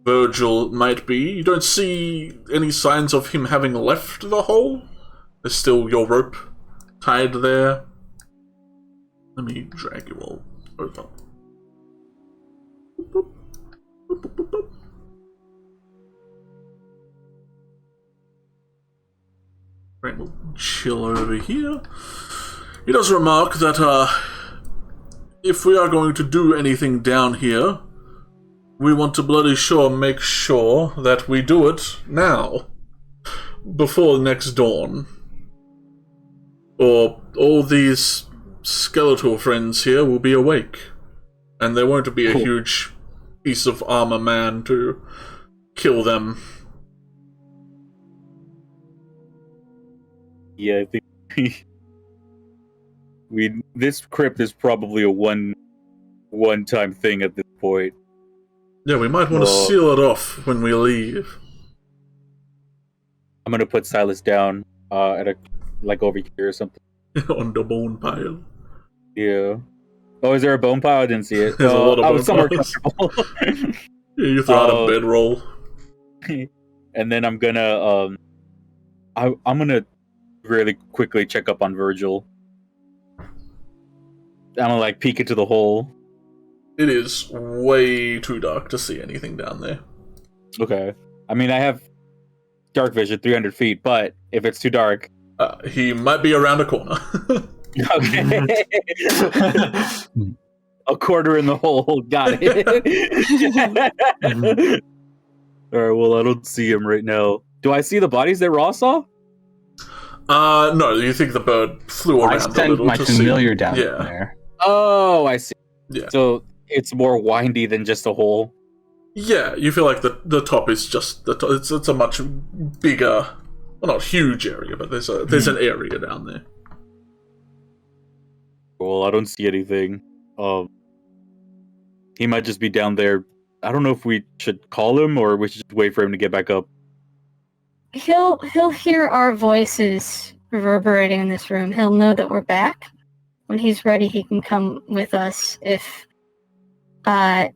Virgil might be. You don't see any signs of him having left the hole. There's still your rope tied there. Let me drag you all over. Right, we'll chill over here. He does remark that, if we are going to do anything down here, we want to bloody make sure that we do it now, before next dawn. Or all these skeletal friends here will be awake, and there won't be a huge piece of armor man to kill them. Yeah, I think this crypt is probably a one-time thing at this point. Yeah, we might want to seal it off when we leave. I'm gonna put Silas down at over here or something. On the bone pile. Yeah. Oh, is there a bone pile? I didn't see it. There's a lot of I bone was somewhere piles. comfortable. Yeah, you throw out a bedroll. And then I'm gonna I'm gonna really quickly check up on Virgil. I'm gonna peek into the hole. It is way too dark to see anything down there. Okay. I mean, I have dark vision 300 feet, but if it's too dark... he might be around a corner. Okay. A quarter in the hole. Got it. Alright, well, I don't see him right now. Do I see the bodies that Raw saw? No, you think the bird flew around I a sent little my to familiar see. down Yeah. there. Oh, I see. Yeah. So it's more windy than just a hole. Yeah, you feel like the top is just it's a much bigger, well, not huge area, but there's an area down there. Well, I don't see anything. He might just be down there. I don't know if we should call him or we should just wait for him to get back up. He'll hear our voices reverberating in this room. He'll know that we're back. When he's ready, he can come with us. If as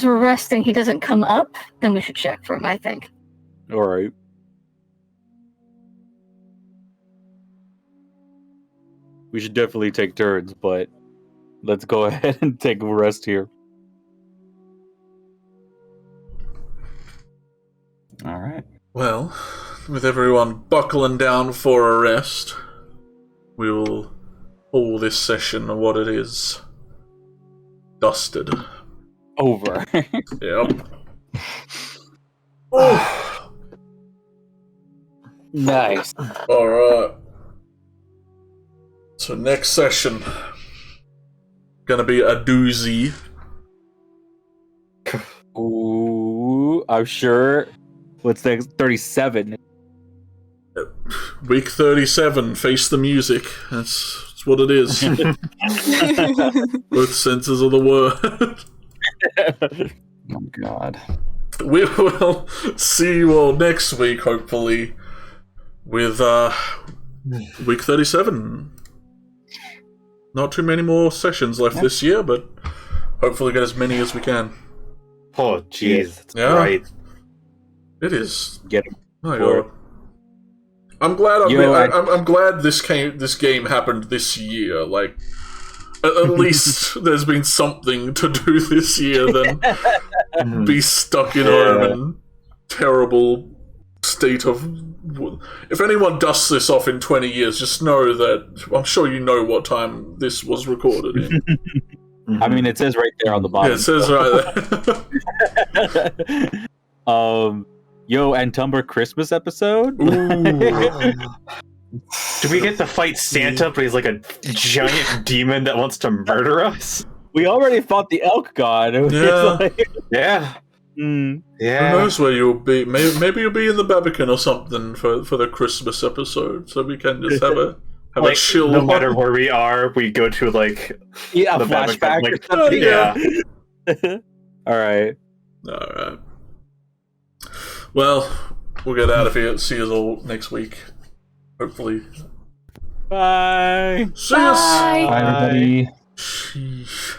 we're resting, he doesn't come up, then we should check for him, I think. All right. We should definitely take turns, but let's go ahead and take a rest here. All right. Well, with everyone buckling down for a rest, we will call this session what it is. Dusted. Over. Yep. Nice. Alright. So next session, gonna be a doozy. Ooh, I'm sure. What's next? 37. Week 37, face the music. That's what it is. Both senses of the word. Oh, God. We will see you all next week, hopefully, with week 37. Not too many more sessions left this year, but hopefully get as many as we can. Oh, jeez. That's Yeah. right. It is. Get him. Oh, God. I'm glad. I'm glad this game happened this year. Like, at least there's been something to do this year than be stuck in our own terrible state of. If anyone dusts this off in 20 years, just know that I'm sure you know what time this was recorded in. I mean, it says right there on the bottom. Yeah, it says right there. Yo, Antumbra Christmas episode? Do we get to fight Santa, but he's like a giant demon that wants to murder us? We already fought the elk god. Yeah. Yeah. Who knows where you'll be? Maybe you'll be in the Barbican or something for the Christmas episode, so we can just have a chill. No matter where we are, we go to the flashback. All right. Well, we'll get out of here. See you all next week. Hopefully. Bye. See you. Bye, everybody. Sheesh.